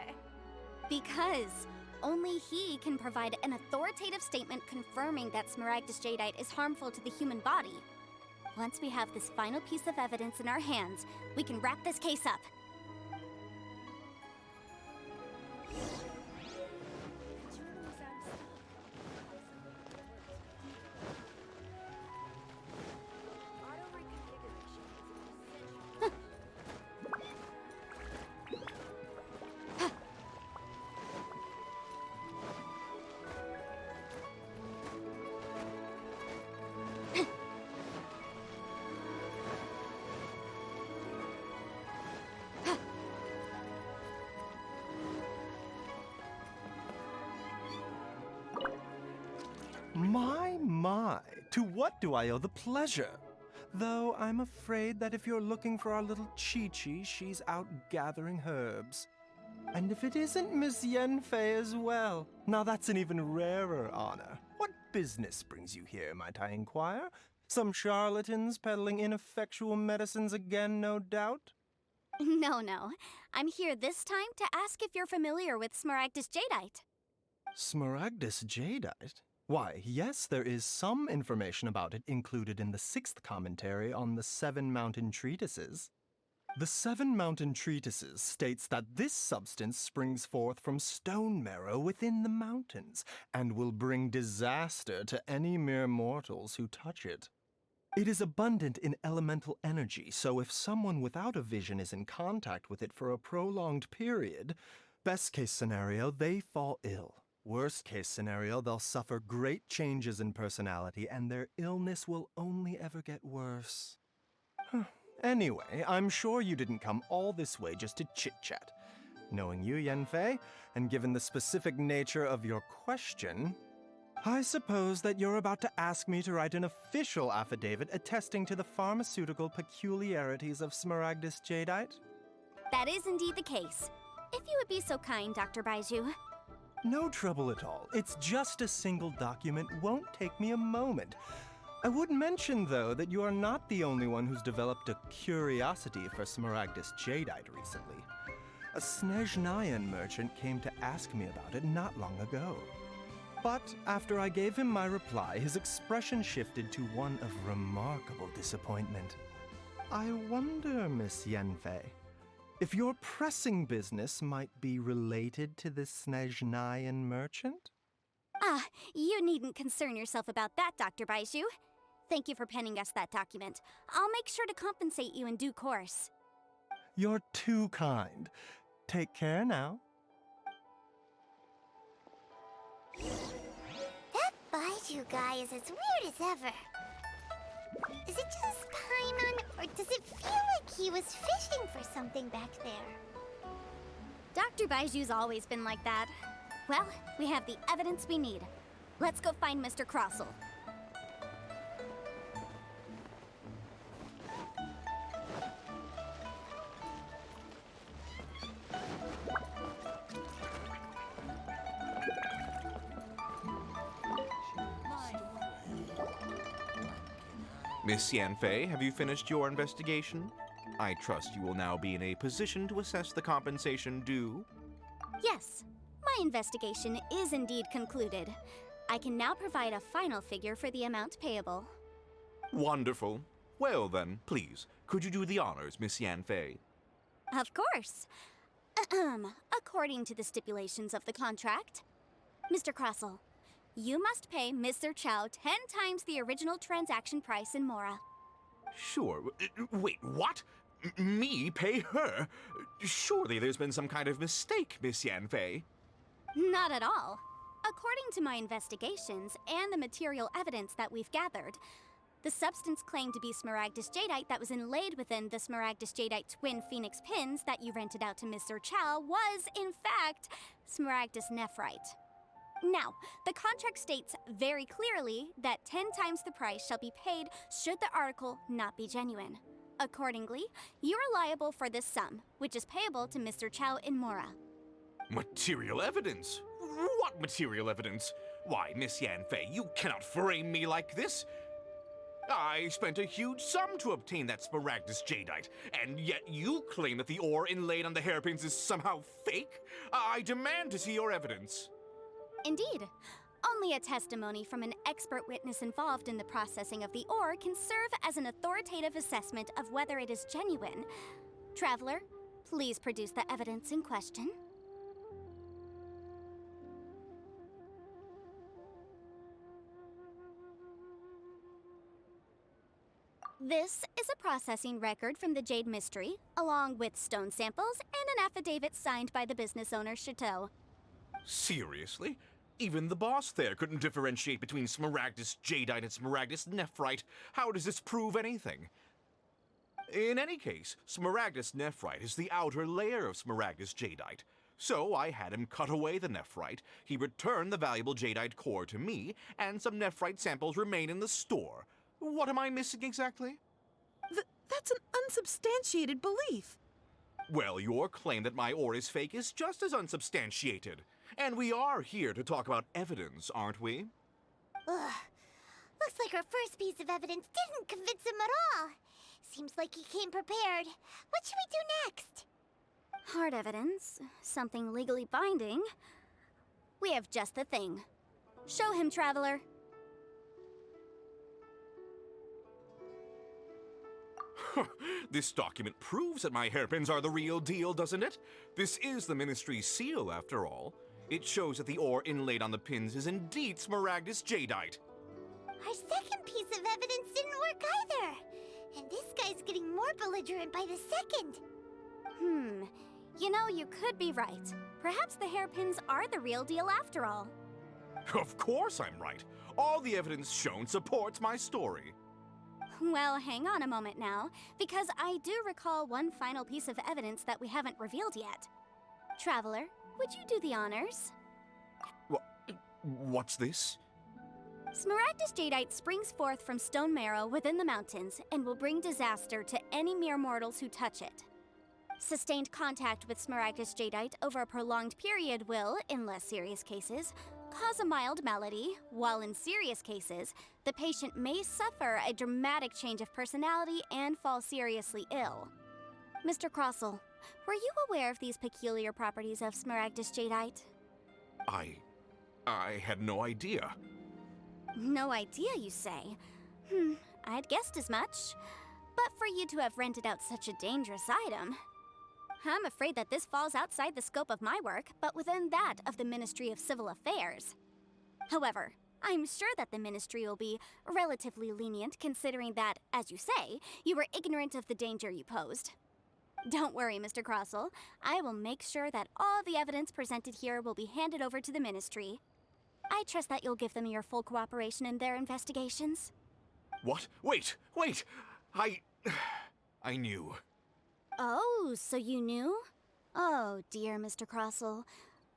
Because only he can provide an authoritative statement confirming that Smaragdus Jadeite is harmful to the human body. Once we have this final piece of evidence in our hands, we can wrap this case up. My, to what do I owe the pleasure? Though I'm afraid that if you're looking for our little Chi-Chi, she's out gathering herbs. And if it isn't Miss Yenfei as well, now that's an even rarer honor. What business brings you here, might I inquire? Some charlatans peddling ineffectual medicines again, no doubt? No. I'm here this time to ask if you're familiar with Smaragdus Jadeite. Smaragdus Jadeite? Why, yes, there is some information about it included in the 6th commentary on the 7 Mountain Treatises. The 7 Mountain Treatises states that this substance springs forth from stone marrow within the mountains, and will bring disaster to any mere mortals who touch it. It is abundant in elemental energy, so if someone without a vision is in contact with it for a prolonged period, best case scenario, they fall ill. Worst case scenario, they'll suffer great changes in personality, and their illness will only ever get worse. Anyway, I'm sure you didn't come all this way just to chit-chat. Knowing you, Yenfei, and given the specific nature of your question, I suppose that you're about to ask me to write an official affidavit attesting to the pharmaceutical peculiarities of Smaragdus Jadeite? That is indeed the case. If you would be so kind, Dr. Baiju. No trouble at all. It's just a single document. Won't take me a moment. I would mention, though, that you are not the only one who's developed a curiosity for Smaragdus Jadeite recently. A Snezhnayan merchant came to ask me about it not long ago. But after I gave him my reply, his expression shifted to one of remarkable disappointment. I wonder, Miss Yenfei, if your pressing business might be related to this Snezhnayan merchant? You needn't concern yourself about that, Dr. Baiju. Thank you for penning us that document. I'll make sure to compensate you in due course. You're too kind. Take care now. That Baiju guy is as weird as ever. Is it just Paimon, or does it feel like he was fishing for something back there? Dr. Baiju's always been like that. Well, we have the evidence we need. Let's go find Mr. Crossel. Miss Yanfei, have you finished your investigation? I trust you will now be in a position to assess the compensation due. Yes, my investigation is indeed concluded. I can now provide a final figure for the amount payable. Wonderful. Well then, please, could you do the honors, Miss Yanfei? Of course. According to the stipulations of the contract, Mr. Crossell, you must pay Mr. Chow 10 times the original transaction price in Mora. Sure. Wait, what? Me pay her? Surely there's been some kind of mistake, Miss Yanfei. Not at all. According to my investigations and the material evidence that we've gathered, the substance claimed to be Smaragdus Jadeite that was inlaid within the Smaragdus Jadeite twin phoenix pins that you rented out to Mr. Chow was, in fact, Smaragdus Nephrite. Now, the contract states very clearly that 10 times the price shall be paid should the article not be genuine. Accordingly, you are liable for this sum, which is payable to Mr. Chow in Mora. Material evidence? What material evidence? Why, Miss Yanfei, you cannot frame me like this. I spent a huge sum to obtain that Smaragdus Jadeite, and yet you claim that the ore inlaid on the hairpins is somehow fake? I demand to see your evidence. Indeed. Only a testimony from an expert witness involved in the processing of the ore can serve as an authoritative assessment of whether it is genuine. Traveler, please produce the evidence in question. This is a processing record from the Jade Mystery, along with stone samples and an affidavit signed by the business owner, Chateau. Seriously? Even the boss there couldn't differentiate between Smaragdus Jadeite and Smaragdus Nephrite. How does this prove anything? In any case, Smaragdus Nephrite is the outer layer of Smaragdus Jadeite. So I had him cut away the Nephrite, he returned the valuable Jadeite core to me, and some Nephrite samples remain in the store. What am I missing exactly? That's an unsubstantiated belief. Well, your claim that my ore is fake is just as unsubstantiated. And we are here to talk about evidence, aren't we? Ugh. Looks like our first piece of evidence didn't convince him at all. Seems like he came prepared. What should we do next? Hard evidence, something legally binding. We have just the thing. Show him, Traveler. This document proves that my hairpins are the real deal, doesn't it? This is the Ministry's seal, after all. It shows that the ore inlaid on the pins is indeed Smaragdus Jadeite. Our second piece of evidence didn't work either. And this guy's getting more belligerent by the second. You know, you could be right. Perhaps the hairpins are the real deal after all. Of course I'm right. All the evidence shown supports my story. Well, hang on a moment now, because I do recall one final piece of evidence that we haven't revealed yet. Traveler, would you do the honors? What's this? Smaragdus Jadeite springs forth from stone marrow within the mountains and will bring disaster to any mere mortals who touch it. Sustained contact with Smaragdus Jadeite over a prolonged period will, in less serious cases, cause a mild malady, while in serious cases, the patient may suffer a dramatic change of personality and fall seriously ill. Mr. Crossell, were you aware of these peculiar properties of Smaragdus Jadeite? I had no idea. No idea, you say? I'd guessed as much. But for you to have rented out such a dangerous item... I'm afraid that this falls outside the scope of my work, but within that of the Ministry of Civil Affairs. However, I'm sure that the Ministry will be relatively lenient considering that, as you say, you were ignorant of the danger you posed. Don't worry, Mr. Crossell. I will make sure that all the evidence presented here will be handed over to the Ministry. I trust that you'll give them your full cooperation in their investigations. What? Wait! I knew. Oh, so you knew? Oh, dear, Mr. Crossell.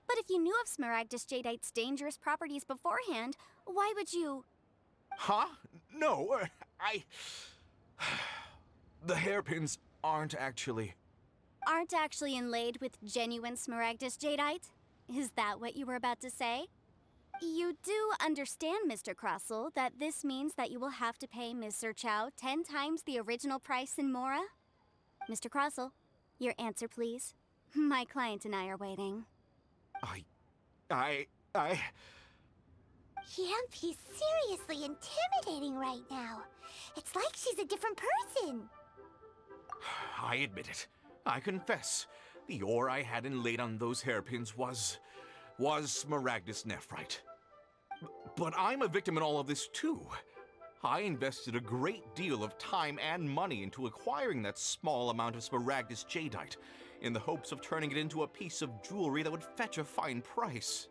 But if you knew of Smaragdus Jadeite's dangerous properties beforehand, why would you... Huh? No, The hairpins aren't actually inlaid with genuine Smaragdus Jadeite? Is that what you were about to say? You do understand, Mr. Crossell, that this means that you will have to pay Mr. Chow 10 times the original price in Mora? Mr. Crossell, your answer, please. My client and I are waiting. Yampy's seriously intimidating right now. It's like she's a different person. I admit it. I confess. The ore I had inlaid on those hairpins was Smaragdus nephrite. But I'm a victim in all of this too. I invested a great deal of time and money into acquiring that small amount of Smaragdus jadeite, in the hopes of turning it into a piece of jewelry that would fetch a fine price.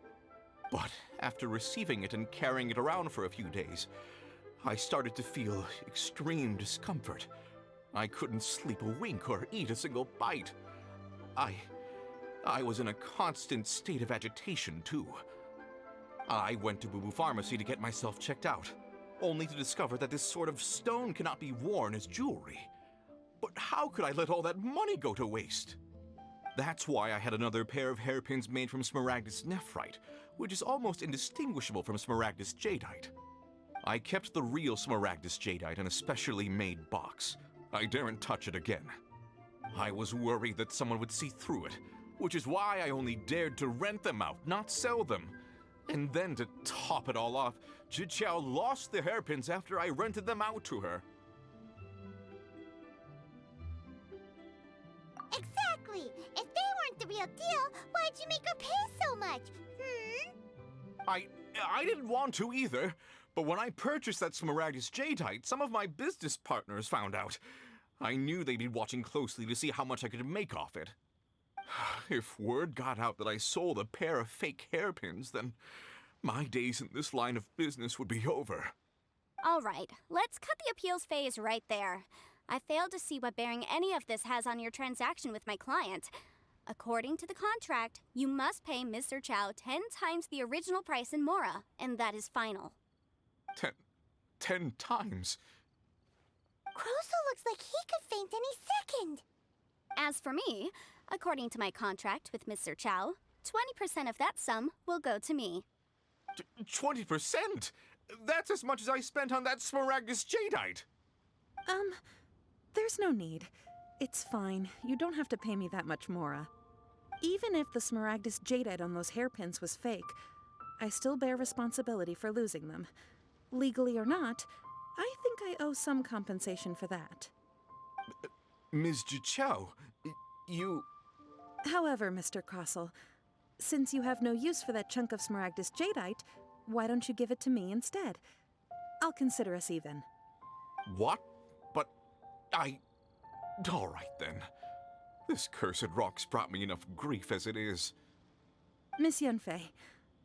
But after receiving it and carrying it around for a few days, I started to feel extreme discomfort. I couldn't sleep a wink or eat a single bite. I was in a constant state of agitation, too. I went to Boo Boo Pharmacy to get myself checked out, only to discover that this sort of stone cannot be worn as jewelry. But how could I let all that money go to waste? That's why I had another pair of hairpins made from Smaragdus nephrite, which is almost indistinguishable from Smaragdus jadeite. I kept the real Smaragdus jadeite in a specially made box. I daren't touch it again. I was worried that someone would see through it, which is why I only dared to rent them out, not sell them. And then to top it all off, Zhiqiao lost the hairpins after I rented them out to her. Exactly! If they weren't the real deal, why'd you make her pay so much? I didn't want to either, but when I purchased that Smaragdus jadeite, some of my business partners found out. I knew they'd be watching closely to see how much I could make off it. If word got out that I sold a pair of fake hairpins, then my days in this line of business would be over. All right, let's cut the appeals phase right there. I failed to see what bearing any of this has on your transaction with my client. According to the contract, you must pay Mr. Chow 10 times the original price in Mora, and that is final. 10 times? Croso looks like he could faint any second. As for me, according to my contract with Mr. Chow, 20% of that sum will go to me. 20%? That's as much as I spent on that Smaragdus jadeite. There's no need. It's fine. You don't have to pay me that much, Mora. Even if the Smaragdus jadeite on those hairpins was fake, I still bear responsibility for losing them. Legally or not, I think I owe some compensation for that. Ms. Zhiqiao, you... However, Mr. Crossel, since you have no use for that chunk of Smaragdus jadeite, why don't you give it to me instead? I'll consider us even. What? But all right then. This cursed rock's brought me enough grief as it is. Miss Yunfei,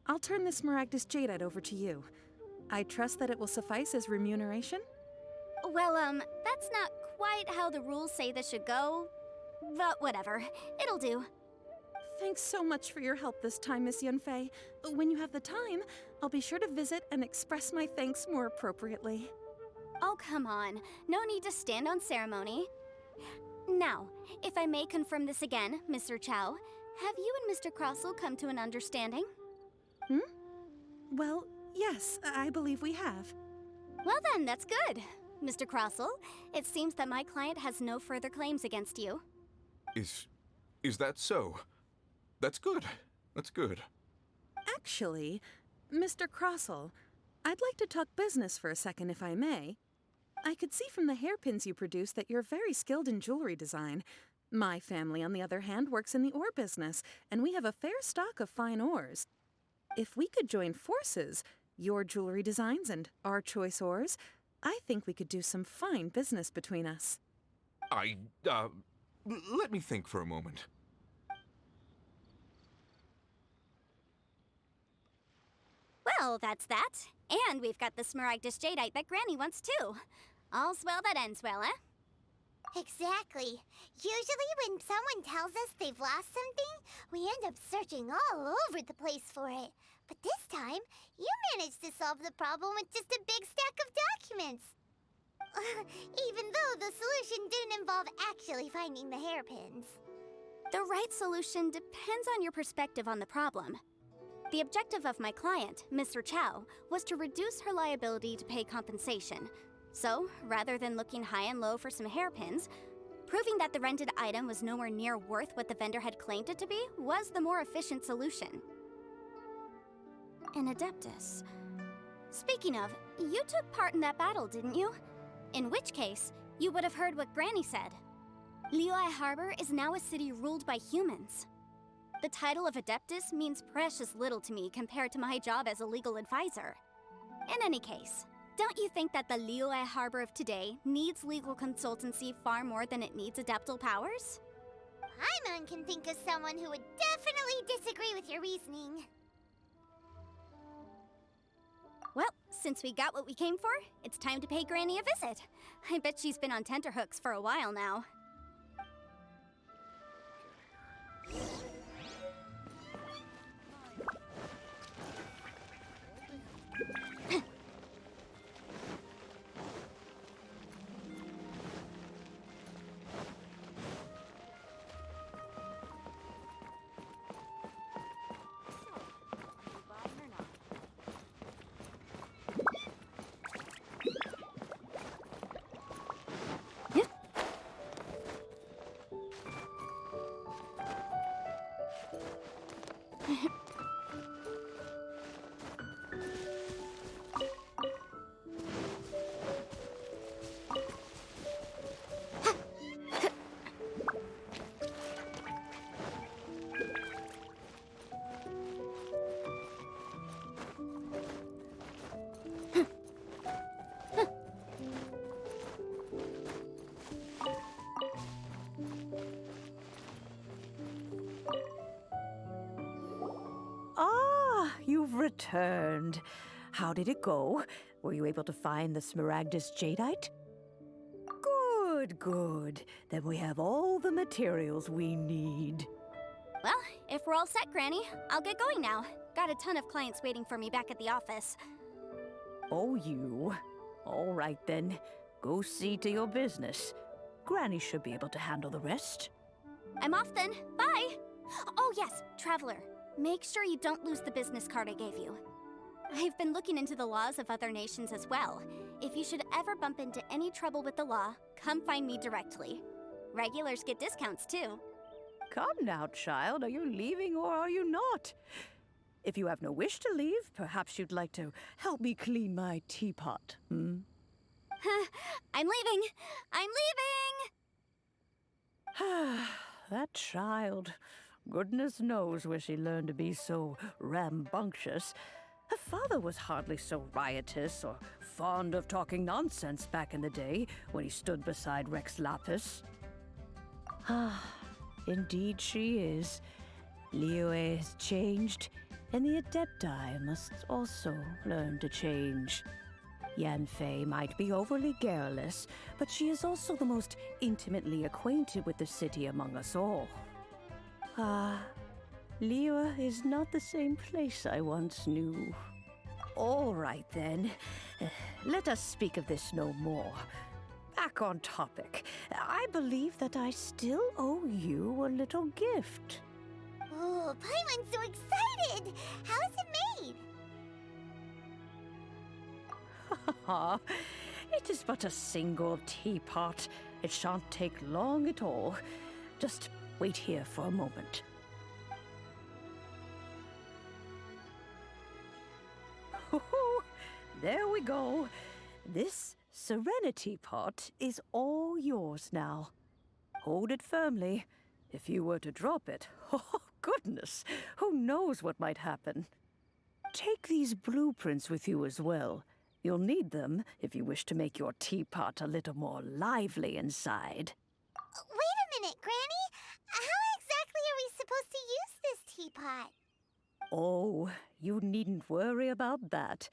I'll turn this Smaragdus jadeite over to you. I trust that it will suffice as remuneration? Well, that's not quite how the rules say this should go. But whatever, it'll do. Thanks so much for your help this time, Miss Yunfei. When you have the time, I'll be sure to visit and express my thanks more appropriately. Oh, come on. No need to stand on ceremony. Now, if I may confirm this again, Mr. Chow, have you and Mr. Crossel come to an understanding? Well, yes, I believe we have. Well then, that's good. Mr. Crossel, it seems that my client has no further claims against you. Is that so? That's good. That's good. Actually, Mr. Crossel, I'd like to talk business for a second, if I may. I could see from the hairpins you produce that you're very skilled in jewelry design. My family, on the other hand, works in the ore business, and we have a fair stock of fine ores. If we could join forces, your jewelry designs and our choice ores, I think we could do some fine business between us. Let me think for a moment. Well, that's that. And we've got the Smaragdus jadeite that Granny wants too. All's well that ends well, eh? Exactly. Usually when someone tells us they've lost something, we end up searching all over the place for it. But this time, you managed to solve the problem with just a big stack of documents. Even though the solution didn't involve actually finding the hairpins. The right solution depends on your perspective on the problem. The objective of my client, Mr. Chow, was to reduce her liability to pay compensation. So, rather than looking high and low for some hairpins, proving that the rented item was nowhere near worth what the vendor had claimed it to be was the more efficient solution. An Adeptus. Speaking of, you took part in that battle, didn't you? In which case, you would have heard what Granny said. Liyue Harbor is now a city ruled by humans. The title of Adeptus means precious little to me compared to my job as a legal advisor. In any case, don't you think that the Liyue Harbor of today needs legal consultancy far more than it needs adeptal powers? Paimon can think of someone who would definitely disagree with your reasoning. Well, since we got what we came for, it's time to pay Granny a visit. I bet she's been on tenterhooks for a while now. You've returned. How did it go? Were you able to find the Smaragdus Jadeite? Good, good. Then we have all the materials we need. Well, if we're all set, Granny, I'll get going now. Got a ton of clients waiting for me back at the office. Oh, you. All right then. Go see to your business. Granny should be able to handle the rest. I'm off then. Bye! Oh yes, Traveler. Make sure you don't lose the business card I gave you. I've been looking into the laws of other nations as well. If you should ever bump into any trouble with the law, come find me directly. Regulars get discounts too. Come now, child. Are you leaving or are you not? If you have no wish to leave, perhaps you'd like to help me clean my teapot, hmm? I'm leaving! I'm leaving! That child. Goodness knows where she learned to be so rambunctious. Her father was hardly so riotous or fond of talking nonsense back in the day when he stood beside Rex Lapis. Ah, indeed she is. Liyue has changed, and the Adepti must also learn to change. Yanfei might be overly garrulous, but she is also the most intimately acquainted with the city among us all. Ah, Liyue is not the same place I once knew. All right then, let us speak of this no more. Back on topic. I believe that I still owe you a little gift. Oh, Paimon's so excited! How is it made? It is but a single teapot. It shan't take long at all. Just wait here for a moment. There we go. This Serenity pot is all yours now. Hold it firmly. If you were to drop it, oh goodness, who knows what might happen. Take these blueprints with you as well. You'll need them if you wish to make your teapot a little more lively inside. Wait a minute, Granny! How exactly are we supposed to use this teapot? Oh, you needn't worry about that.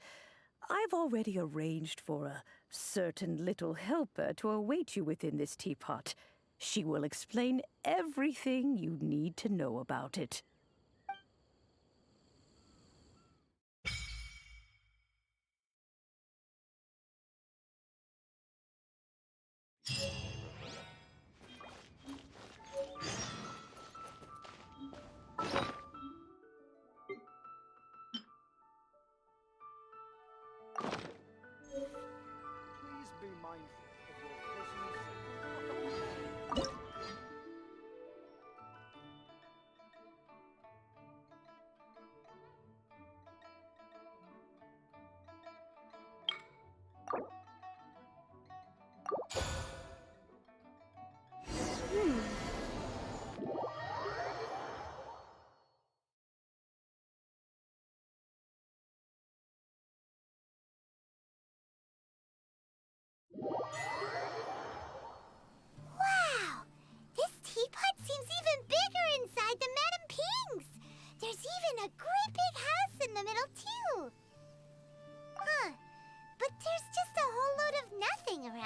I've already arranged for a certain little helper to await you within this teapot. She will explain everything you need to know about it. Please be mindful of your personal safety.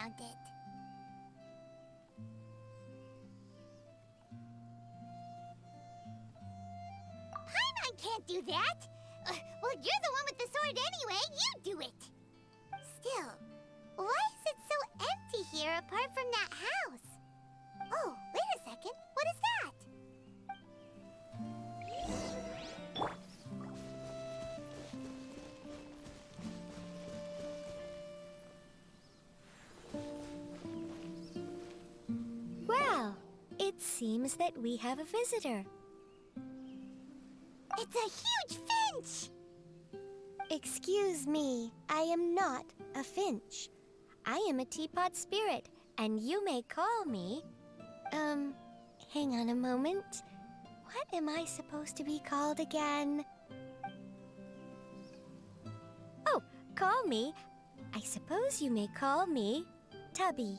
found it. Paimon can't do that! Well, you're the one with the sword anyway, you do it! Still, why is it so empty here apart from that house? Oh, wait a second, what is that? Well, it seems that we have a visitor. It's a huge finch! Excuse me, I am not a finch. I am a teapot spirit, and you may call me... hang on a moment. What am I supposed to be called again? Oh, call me. I suppose you may call me Tubby.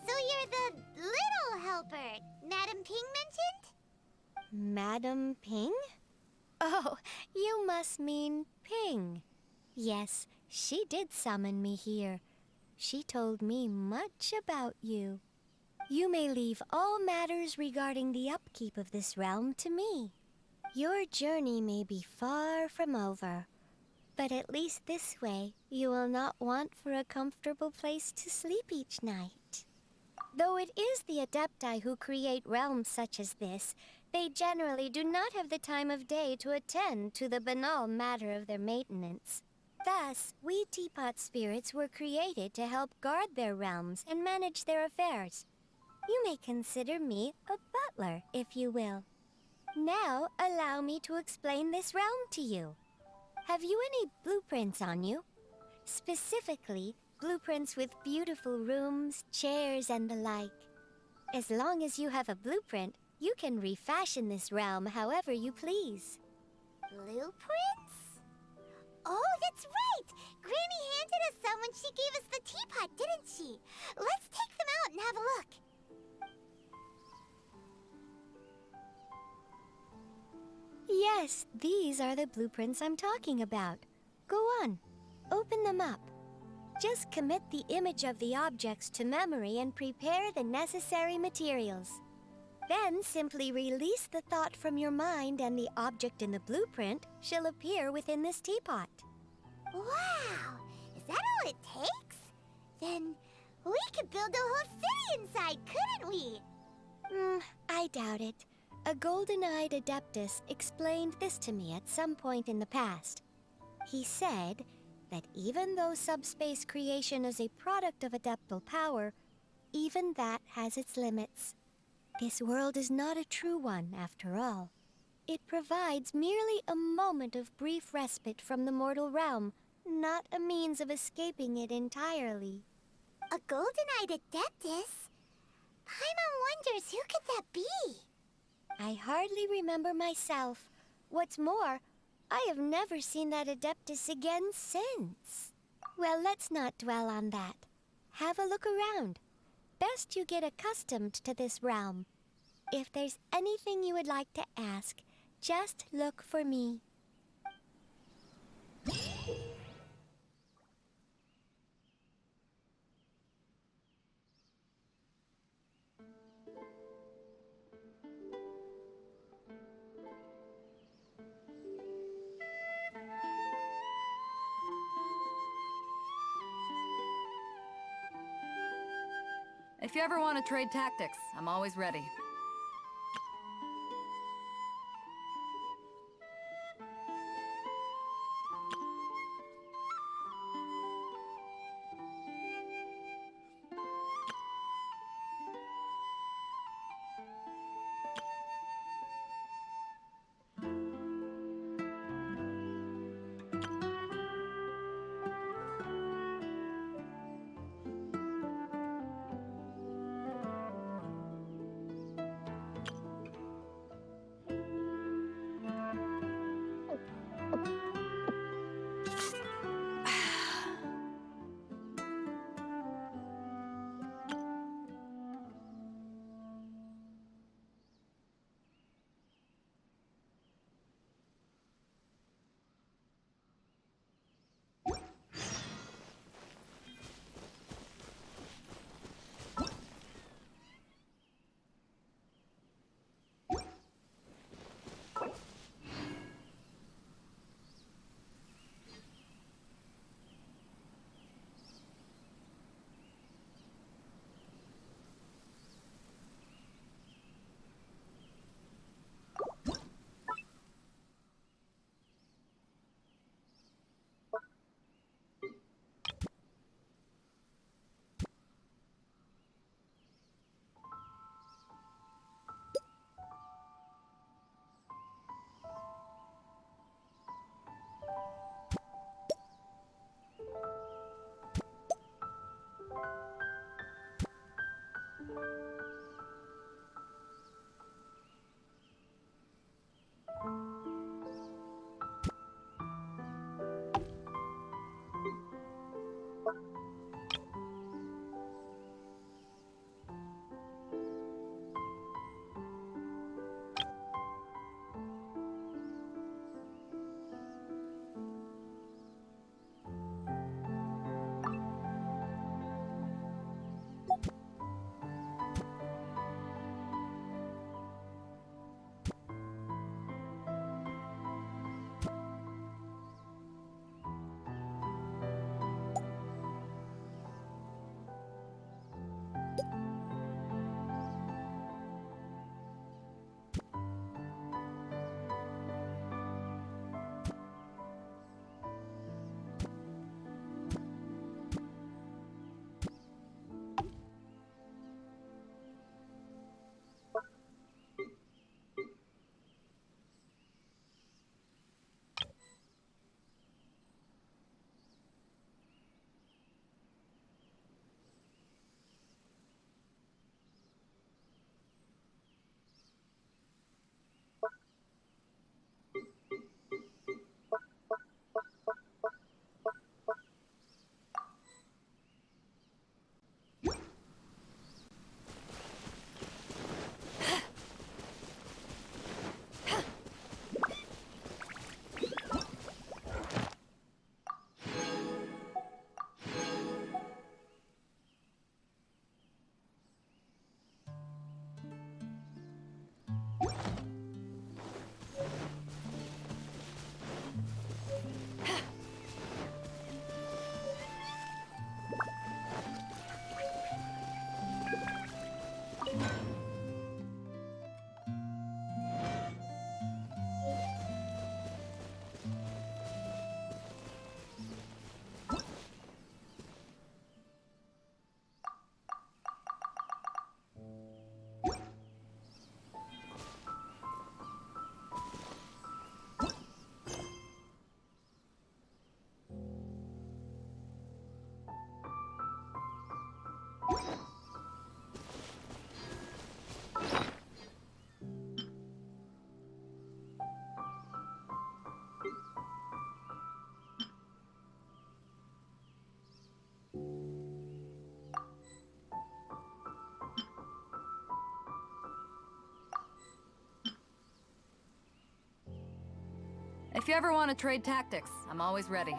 So you're the little helper Madam Ping mentioned? Madam Ping? Oh, you must mean Ping. Yes, she did summon me here. She told me much about you. You may leave all matters regarding the upkeep of this realm to me. Your journey may be far from over, but at least this way you will not want for a comfortable place to sleep each night. Though it is the Adepti who create realms such as this, they generally do not have the time of day to attend to the banal matter of their maintenance. Thus, we teapot spirits were created to help guard their realms and manage their affairs. You may consider me a butler, if you will. Now, allow me to explain this realm to you. Have you any blueprints on you? Specifically, blueprints with beautiful rooms, chairs, and the like. As long as you have a blueprint, you can refashion this realm however you please. Blueprints? Oh, that's right! Granny handed us some when she gave us the teapot, didn't she? Let's take them out and have a look. Yes, these are the blueprints I'm talking about. Go on, open them up. Just commit the image of the objects to memory and prepare the necessary materials. Then simply release the thought from your mind and the object in the blueprint shall appear within this teapot. Wow! Is that all it takes? Then we could build a whole city inside, couldn't we? I doubt it. A golden-eyed adeptus explained this to me at some point in the past. He said that even though subspace creation is a product of adeptal power, even that has its limits. This world is not a true one, after all. It provides merely a moment of brief respite from the mortal realm, not a means of escaping it entirely. A golden-eyed adeptus? Paimon wonders who could that be? I hardly remember myself. What's more, I have never seen that adeptus again since. Well, let's not dwell on that. Have a look around. Best you get accustomed to this realm. If there's anything you would like to ask, just look for me. If you ever want to trade tactics, I'm always ready. If you ever want to trade tactics, I'm always ready.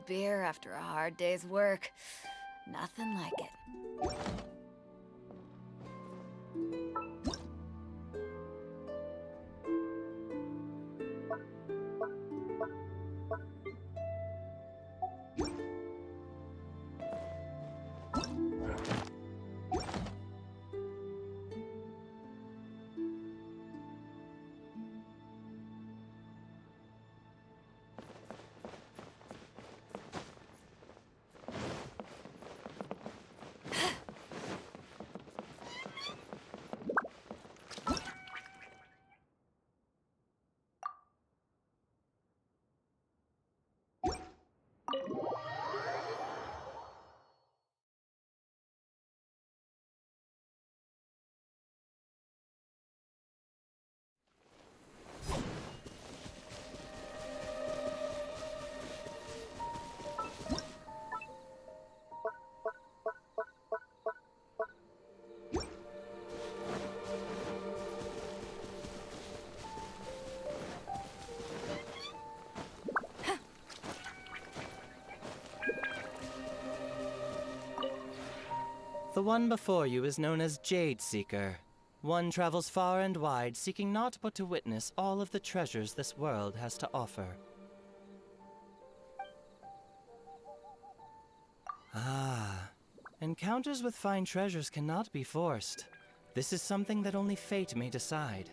cold beer after a hard day's work. Nothing like it. The one before you is known as Jade Seeker. One travels far and wide, seeking naught but to witness all of the treasures this world has to offer. Ah, encounters with fine treasures cannot be forced. This is something that only fate may decide.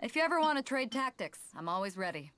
If you ever want to trade tactics, I'm always ready.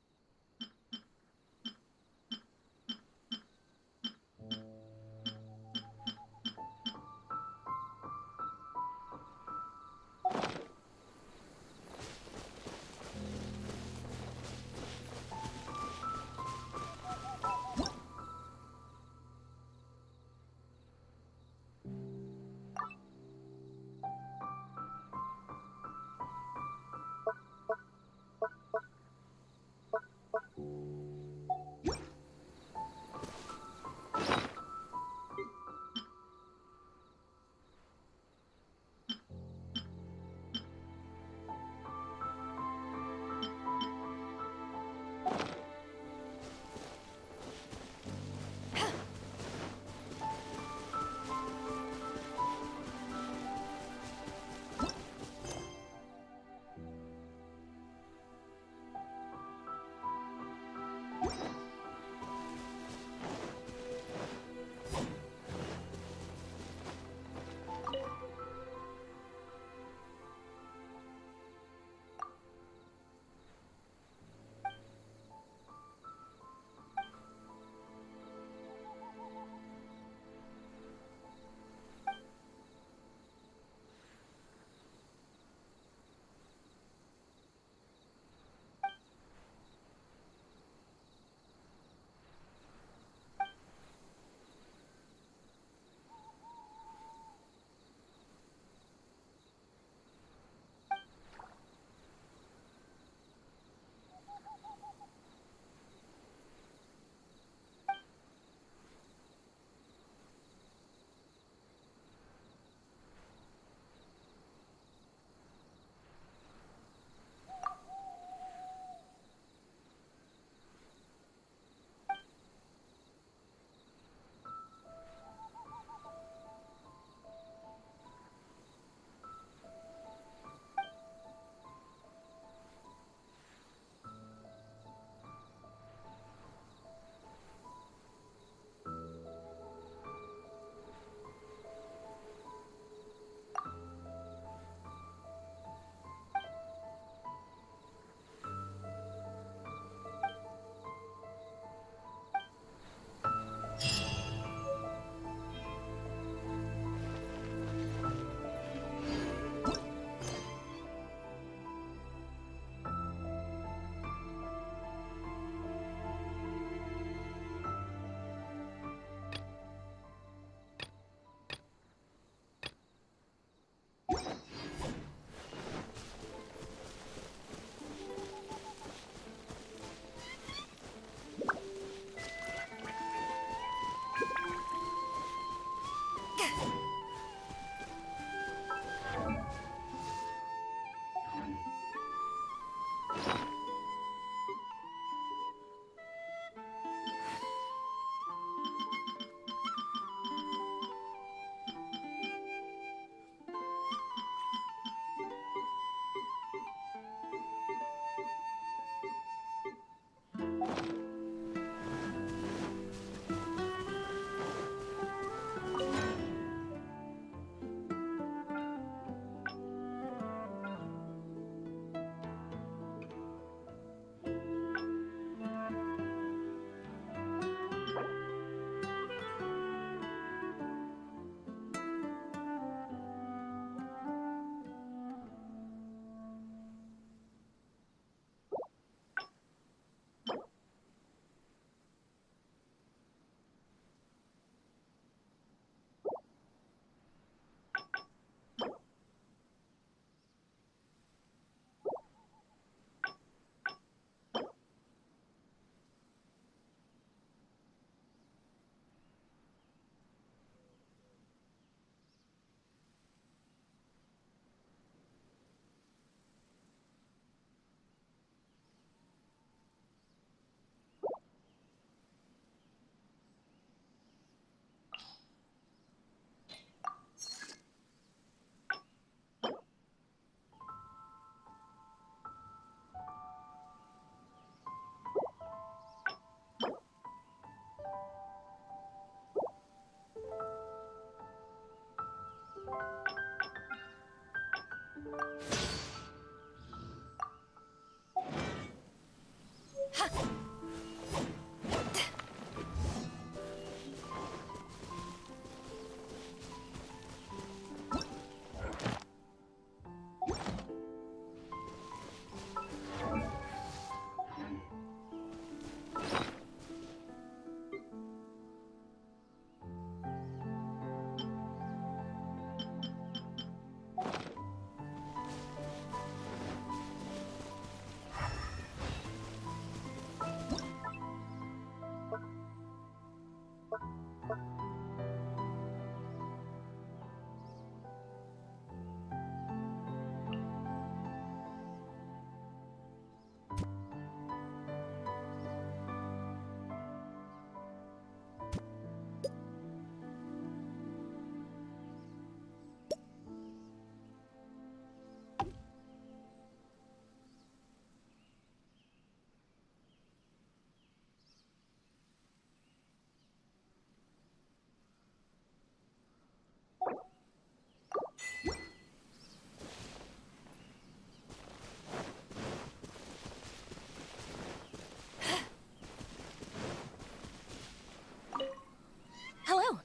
Hello.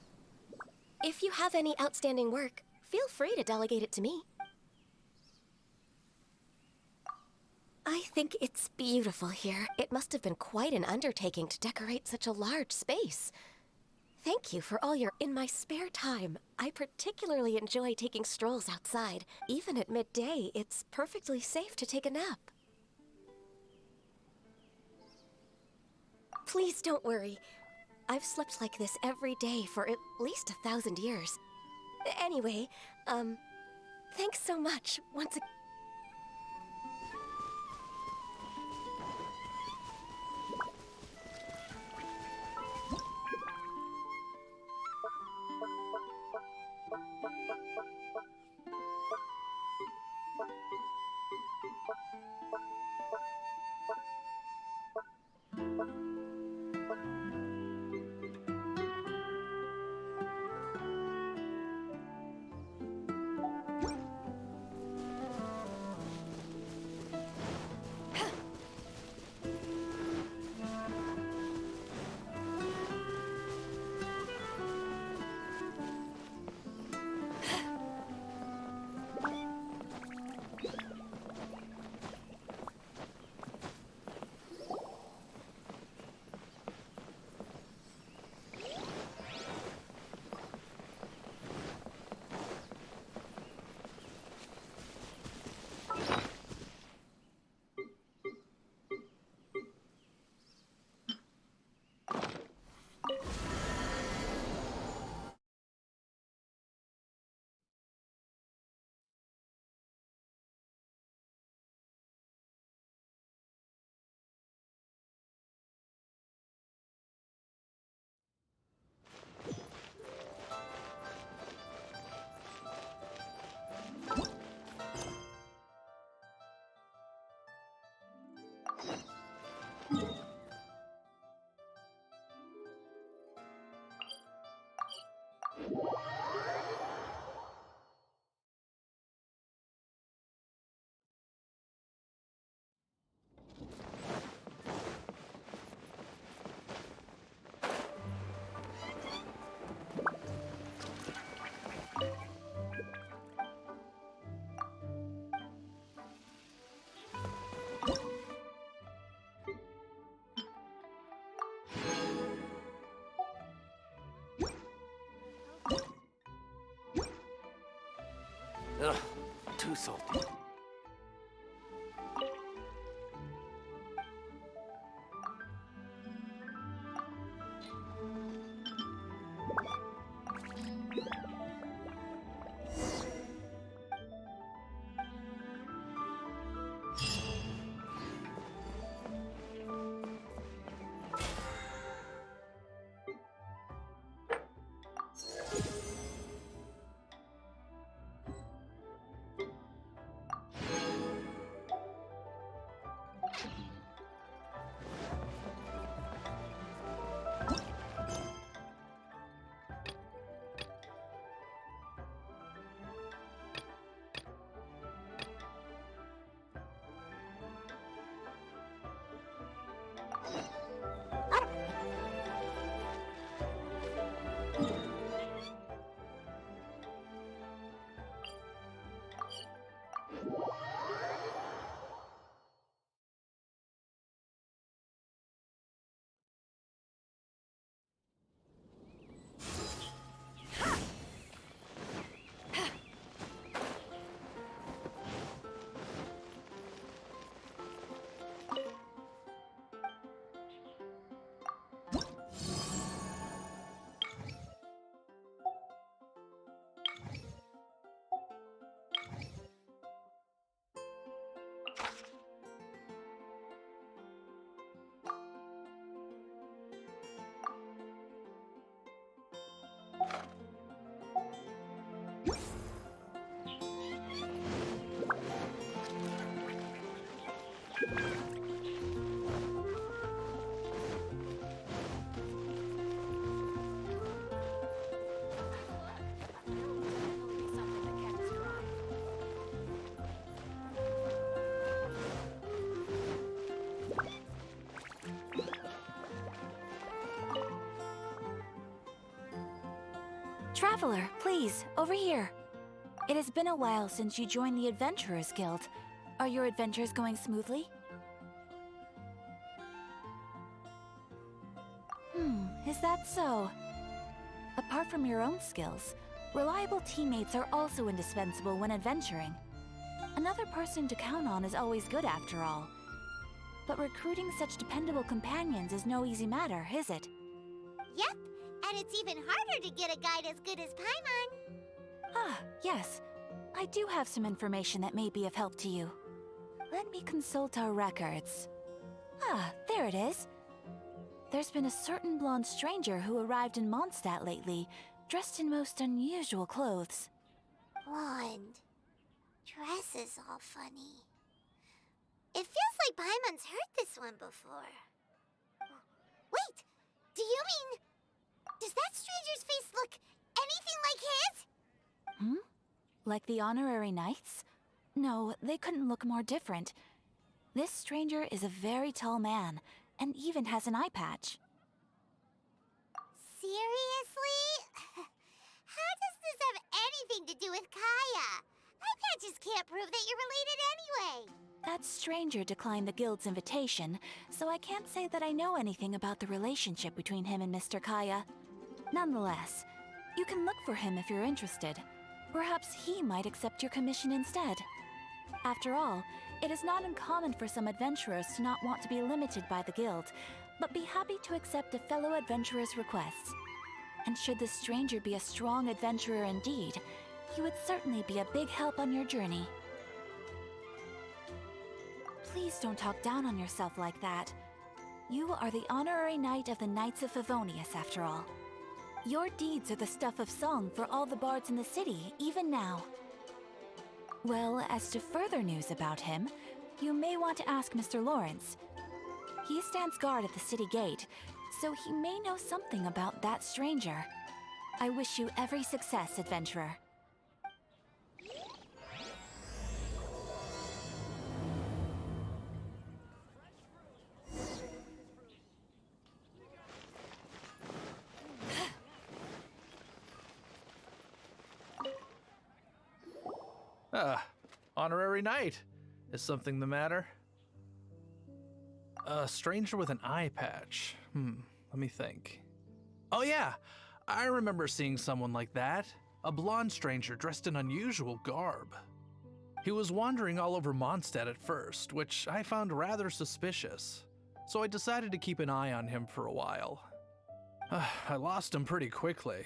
If you have any outstanding work, feel free to delegate it to me. I think it's beautiful here. It must have been quite an undertaking to decorate such a large space. Thank you for all your... In my spare time, I particularly enjoy taking strolls outside. Even at midday, it's perfectly safe to take a nap. Please don't worry. I've slept like this every day for at least 1,000 years. Anyway, thanks so much once again. too salty. Traveler, please, over here. It has been a while since you joined the Adventurers Guild. Are your adventures going smoothly? Is that so? Apart from your own skills, reliable teammates are also indispensable when adventuring. Another person to count on is always good after all. But recruiting such dependable companions is no easy matter, is it? Yep, and it's even harder to get a guide as good as Paimon. Ah, yes. I do have some information that may be of help to you. Let me consult our records. Ah, there it is. There's been a certain blonde stranger who arrived in Mondstadt lately, dressed in most unusual clothes. Blonde. Dress is all funny. It feels like Paimon's heard this one before. Wait! Do you mean... Does that stranger's face look anything like his? Like the honorary knights? No, they couldn't look more different. This stranger is a very tall man, and even has an eye patch. Seriously? How does this have anything to do with Kaya? Eye patches can't prove that you're related anyway. That stranger declined the guild's invitation, so I can't say that I know anything about the relationship between him and Mr. Kaya. Nonetheless, you can look for him if you're interested. Perhaps he might accept your commission instead. After all, it is not uncommon for some adventurers to not want to be limited by the guild, but be happy to accept a fellow adventurer's requests. And should this stranger be a strong adventurer indeed, he would certainly be a big help on your journey. Please don't talk down on yourself like that. You are the honorary knight of the Knights of Favonius, after all. Your deeds are the stuff of song for all the bards in the city, even now. Well, as to further news about him, you may want to ask Mr. Lawrence. He stands guard at the city gate, so he may know something about that stranger. I wish you every success, adventurer. Honorary knight. Is something the matter? A stranger with an eye patch. Let me think. Oh yeah, I remember seeing someone like that. A blonde stranger dressed in unusual garb. He was wandering all over Mondstadt at first, which I found rather suspicious, so I decided to keep an eye on him for a while. I lost him pretty quickly.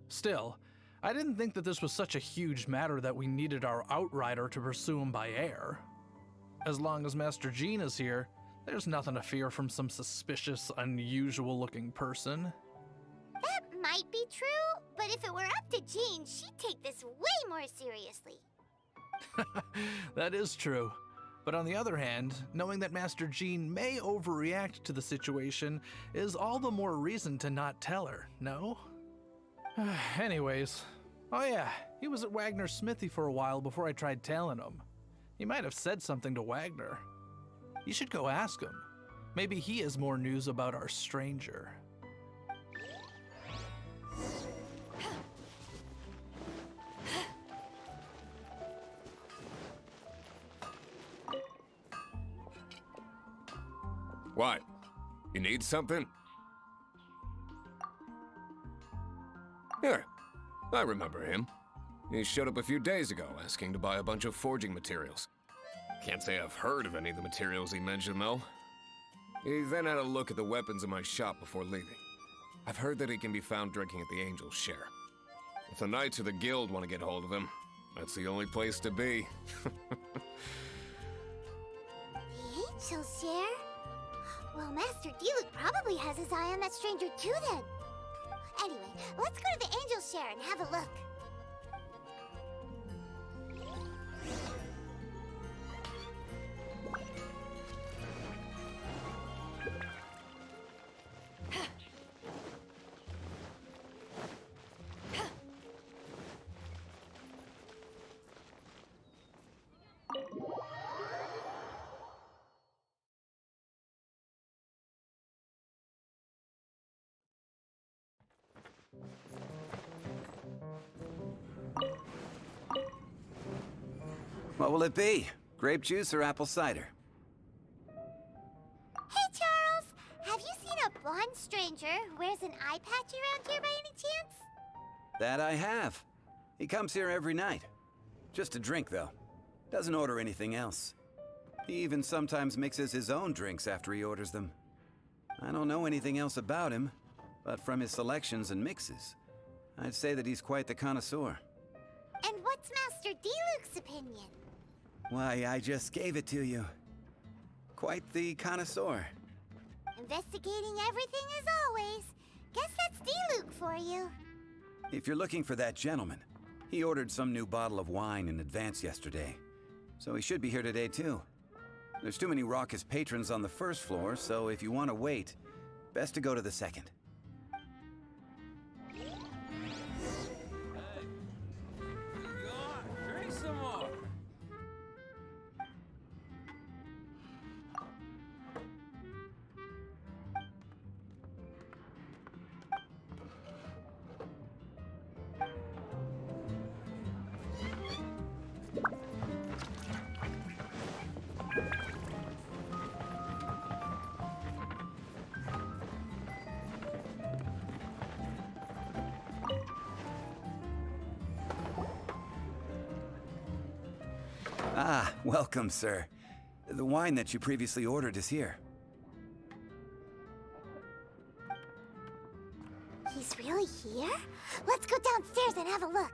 Still, I didn't think that this was such a huge matter that we needed our outrider to pursue him by air. As long as Master Jean is here, there's nothing to fear from some suspicious, unusual-looking person. That might be true, but if it were up to Jean, she'd take this way more seriously. That is true. But on the other hand, knowing that Master Jean may overreact to the situation is all the more reason to not tell her, no? Anyways, oh yeah, he was at Wagner's smithy for a while before I tried telling him. He might have said something to Wagner. You should go ask him. Maybe he has more news about our stranger. What? You need something? Here, I remember him. He showed up a few days ago asking to buy a bunch of forging materials. Can't say I've heard of any of the materials he mentioned, though. He then had a look at the weapons in my shop before leaving. I've heard that he can be found drinking at the Angel's Share. If the Knights or the Guild want to get hold of him, that's the only place to be. The Angel's Share? Well, Master Diluc probably has his eye on that stranger too then. Anyway, let's go to the Angel's Share and have a look. What will it be? Grape juice or apple cider? Hey, Charles! Have you seen a blonde stranger who wears an eye patch around here by any chance? That I have. He comes here every night. Just to drink, though. Doesn't order anything else. He even sometimes mixes his own drinks after he orders them. I don't know anything else about him, but from his selections and mixes, I'd say that he's quite the connoisseur. And what's Master Diluc's opinion? Why, I just gave it to you. Quite the connoisseur. Investigating everything as always. Guess that's Diluc for you. If you're looking for that gentleman, he ordered some new bottle of wine in advance yesterday. So he should be here today too. There's too many raucous patrons on the first floor, so if you want to wait, best to go to the second. Drink some more. Ah, welcome, sir. The wine that you previously ordered is here. He's really here? Let's go downstairs and have a look.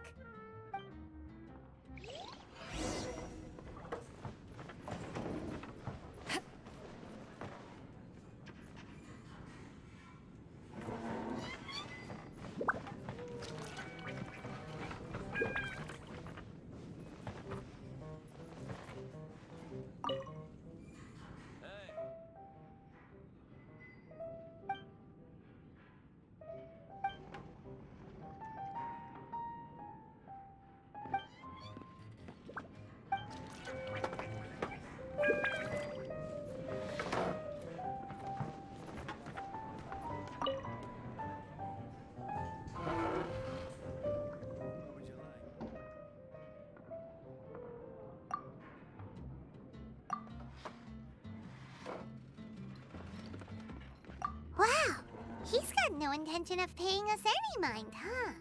Wow, he's got no intention of paying us any mind, huh?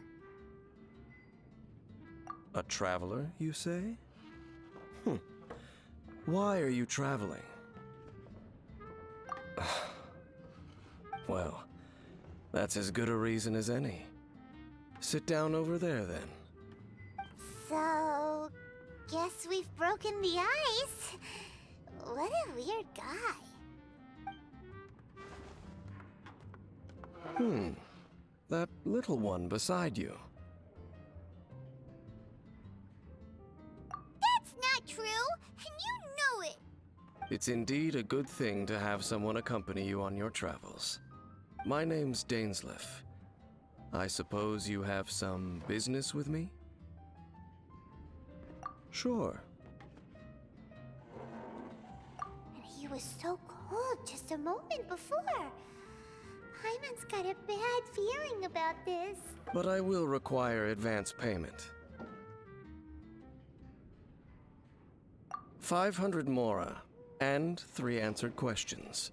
A traveler, you say? Why are you traveling? Well, that's as good a reason as any. Sit down over there, then. So, guess we've broken the ice. What a weird guy. That little one beside you. That's not true, and you know it. It's indeed a good thing to have someone accompany you on your travels. My name's Dainsleif. I suppose you have some business with me? Sure. And he was so cold just a moment before. Paimon's got a bad feeling about this. But I will require advance payment. 500 mora, and 3 answered questions.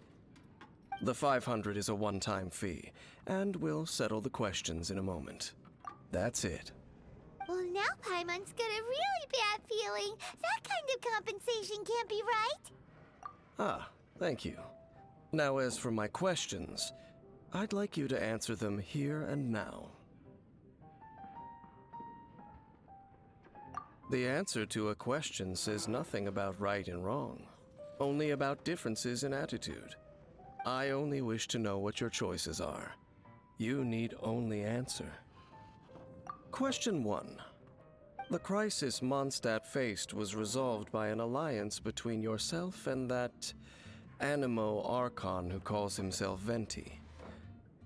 The 500 is a one-time fee, and we'll settle the questions in a moment. That's it. Well, now Paimon's got a really bad feeling. That kind of compensation can't be right. Ah, thank you. Now, as for my questions, I'd like you to answer them here and now. The answer to a question says nothing about right and wrong, only about differences in attitude. I only wish to know what your choices are. You need only answer. Question 1. The crisis Mondstadt faced was resolved by an alliance between yourself and that Animo Archon who calls himself Venti.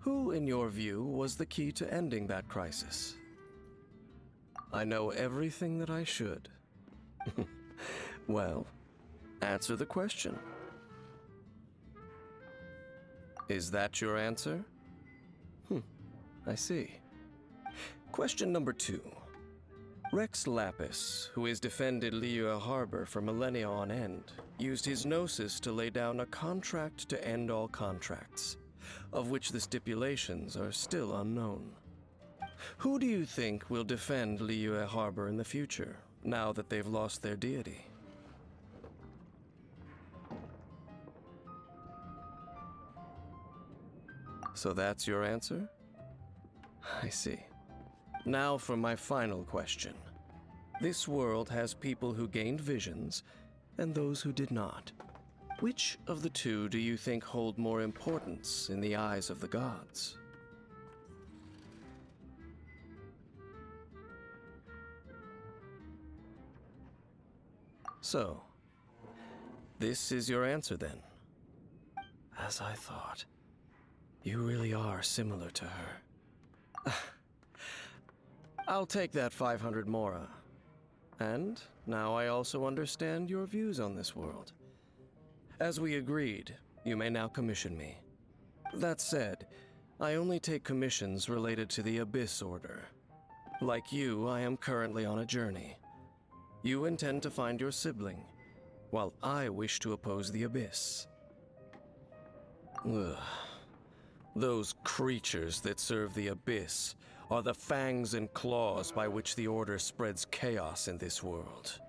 Who, in your view, was the key to ending that crisis? I know everything that I should. Well, answer the question. Is that your answer? I see. Question number 2. Rex Lapis, who has defended Liyue Harbor for millennia on end, used his gnosis to lay down a contract to end all contracts, of which the stipulations are still unknown. Who do you think will defend Liyue Harbor in the future, now that they've lost their deity? So that's your answer? I see. Now for my final question. This world has people who gained visions, and those who did not. Which of the two do you think hold more importance in the eyes of the gods? So, this is your answer then? As I thought. You really are similar to her. I'll take that 500 mora. And now I also understand your views on this world. As we agreed, you may now commission me. That said, I only take commissions related to the Abyss Order. Like you, I am currently on a journey. You intend to find your sibling, while I wish to oppose the Abyss. Ugh. Those creatures that serve the Abyss are the fangs and claws by which the Order spreads chaos in this world.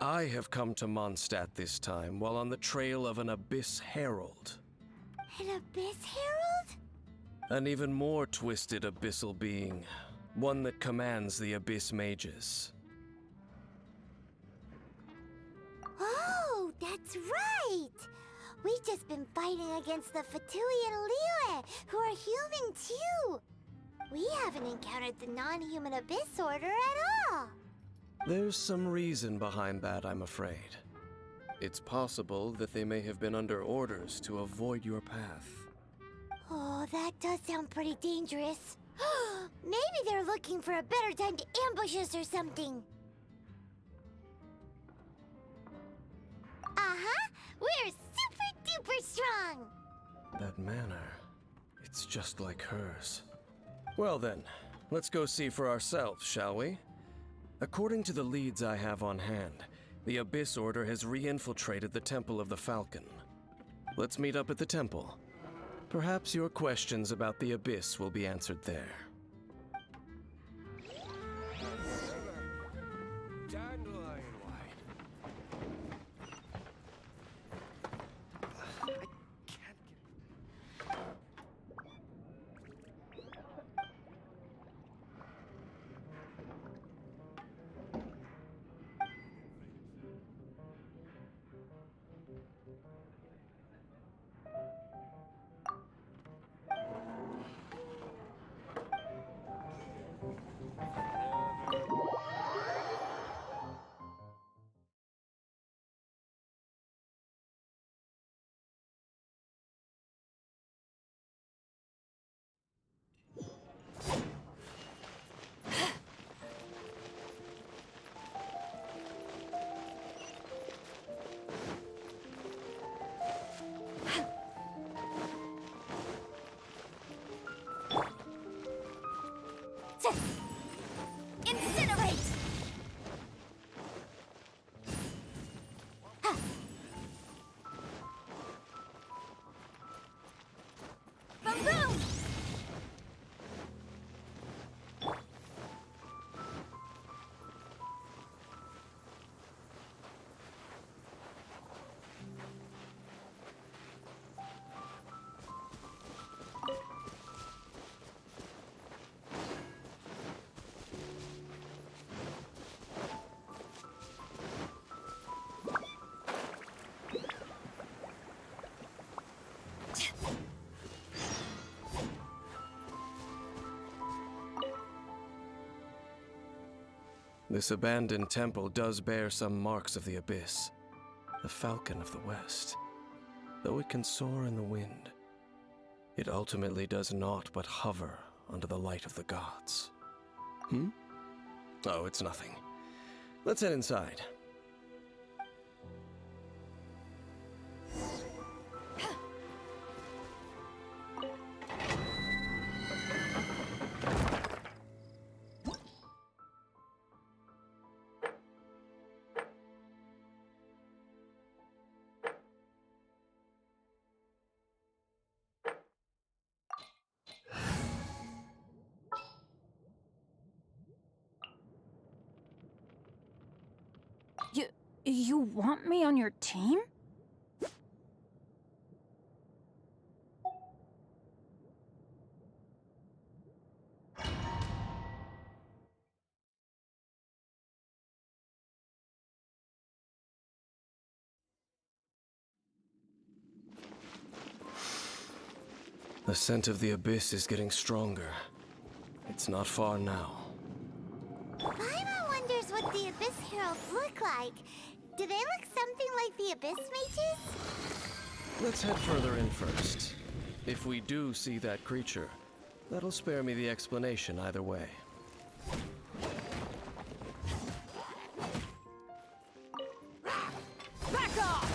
I have come to Mondstadt this time while on the trail of an Abyss Herald. An Abyss Herald? An even more twisted abyssal being, one that commands the Abyss Mages. Oh, that's right! We've just been fighting against the Fatui and Liyue, who are human too! We haven't encountered the non-human Abyss Order at all! There's some reason behind that, I'm afraid. It's possible that they may have been under orders to avoid your path. Oh, that does sound pretty dangerous. Maybe they're looking for a better time to ambush us or something. Uh-huh! We're super-duper strong! That manner, it's just like hers. Well then, let's go see for ourselves, shall we? According to the leads I have on hand, the Abyss Order has re-infiltrated the Temple of the Falcon. Let's meet up at the temple. Perhaps your questions about the Abyss will be answered there. Dandelion white. This abandoned temple does bear some marks of the abyss. The falcon of the west. Though it can soar in the wind, it ultimately does naught but hover under the light of the gods. Oh, it's nothing. Let's head inside. You want me on your team? The scent of the abyss is getting stronger. It's not far now. Paimon wonders what the Abyss Heralds look like. Do they look something like the Abyss Mages? Let's head further in first. If we do see that creature, that'll spare me the explanation either way. Back off!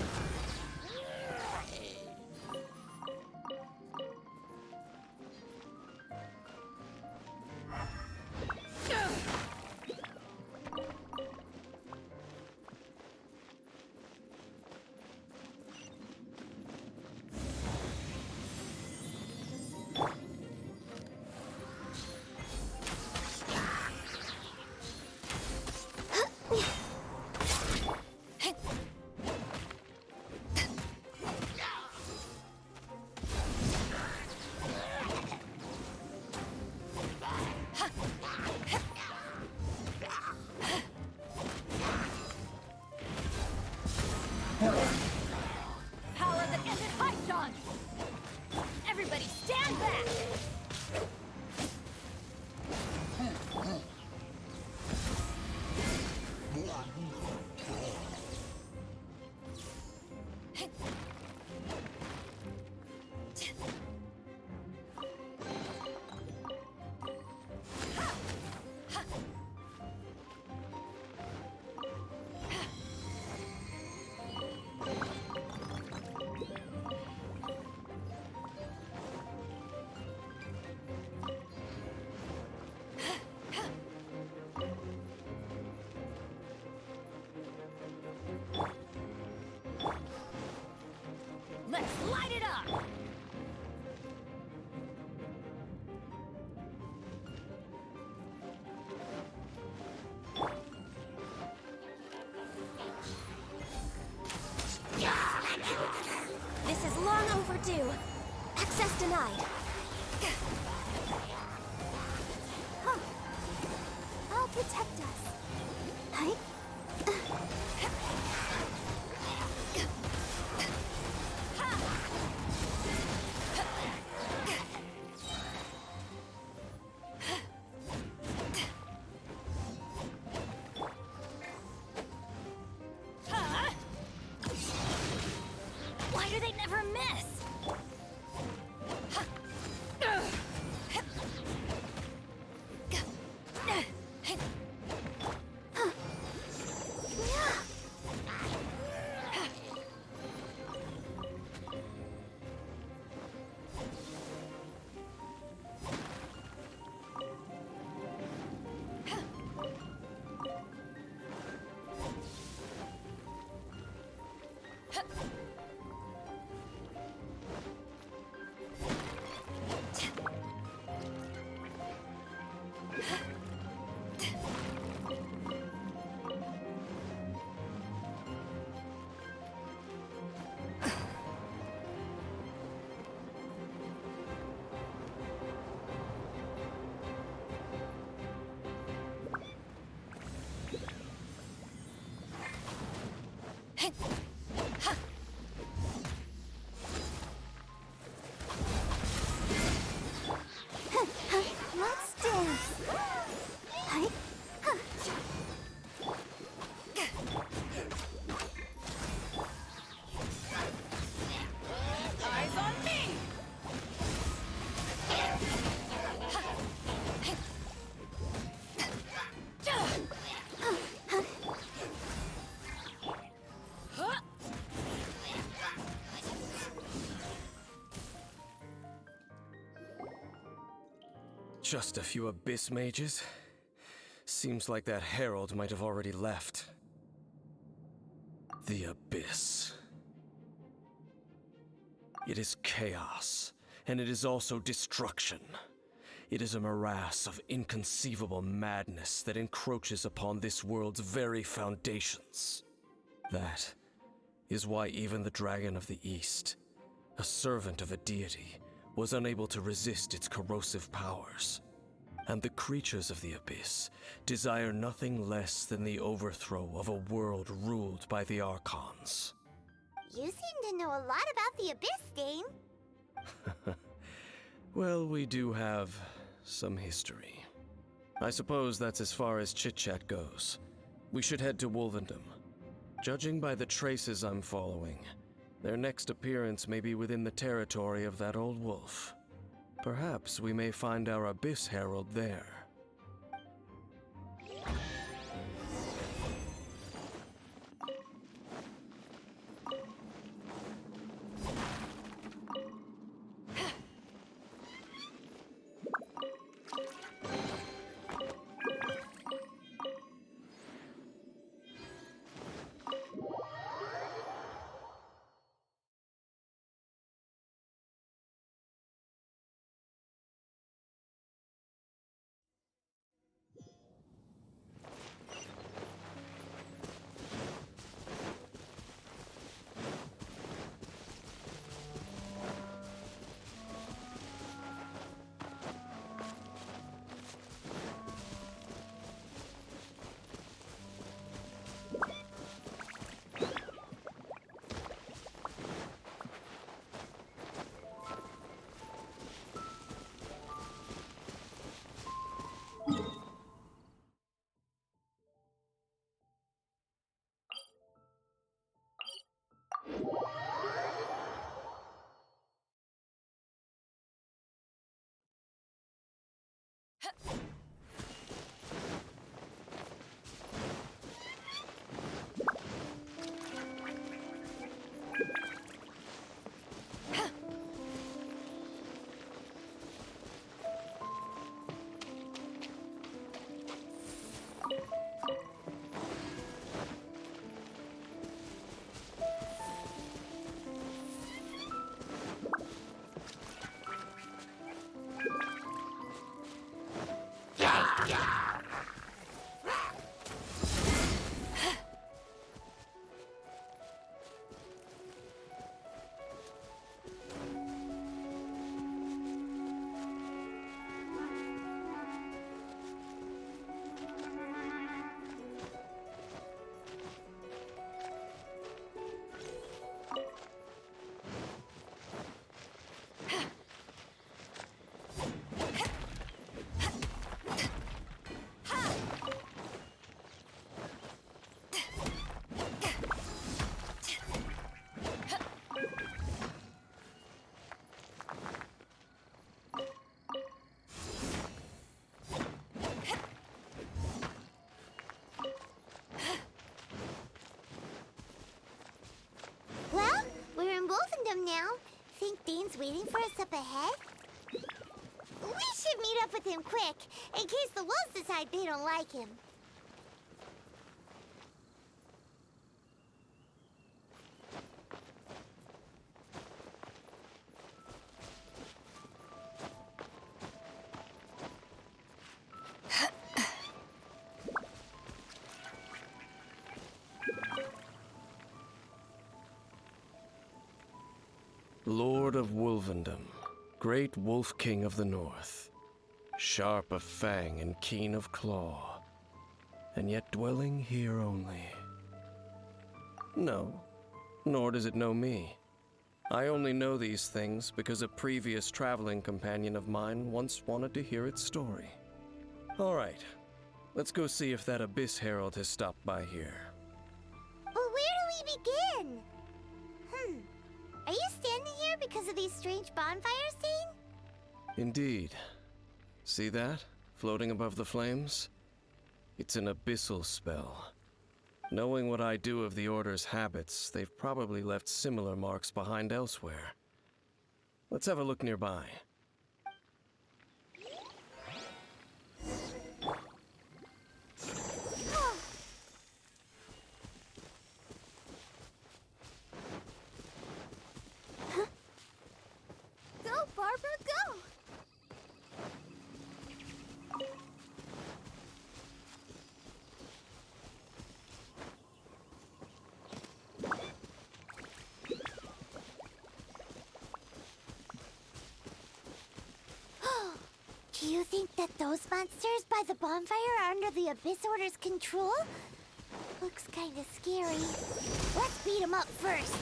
Power that ended Haishan! Everybody stand back! Let's light it up! This is long overdue. Access denied. Huh. I'll protect us. Hi. Why do they never miss? Just a few abyss mages? Seems like that herald might have already left. The abyss. It is chaos, and it is also destruction. It is a morass of inconceivable madness that encroaches upon this world's very foundations. That is why even the Dragon of the East, a servant of a deity, was unable to resist its corrosive powers. And the creatures of the Abyss desire nothing less than the overthrow of a world ruled by the Archons. You seem to know a lot about the Abyss, Dame. Well, we do have some history. I suppose that's as far as chit-chat goes. We should head to Wolvendom. Judging by the traces I'm following, their next appearance may be within the territory of that old wolf. Perhaps we may find our Abyss Herald there. Well, we're in Wolfendom now. Think Dane's waiting for us up ahead? We should meet up with him quick, in case the wolves decide they don't like him. Lord of Wolvendom, great Wolf King of the North, sharp of fang and keen of claw, and yet dwelling here only. No, nor does it know me. I only know these things because a previous traveling companion of mine once wanted to hear its story. All right, let's go see if that Abyss Herald has stopped by here. But where do we begin? Are you standing here because of these strange bonfires, Dane? Indeed. See that, floating above the flames? It's an abyssal spell. Knowing what I do of the Order's habits, they've probably left similar marks behind elsewhere. Let's have a look nearby. Do you think that those monsters by the bonfire are under the Abyss Order's control? Looks kinda scary. Let's beat them up first.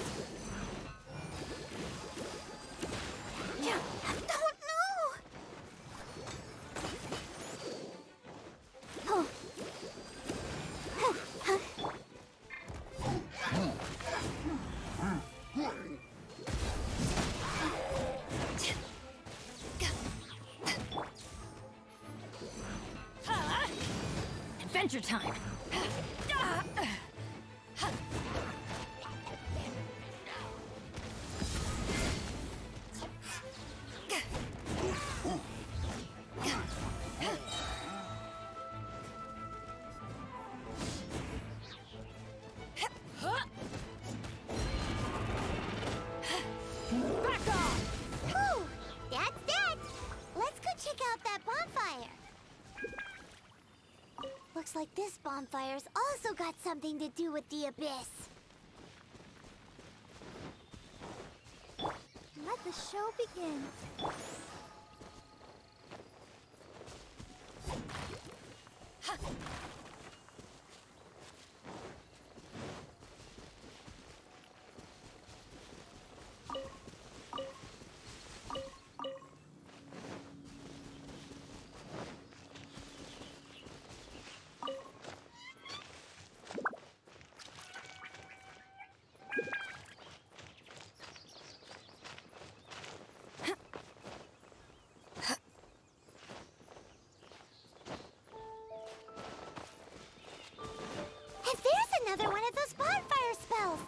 Oh no! Oh. Adventure time! Back off! Whew, that's that! Let's go check out that bonfire. Looks like this bonfire's also got something to do with the Abyss. Let the show begin. And there's another one of those bonfire spells!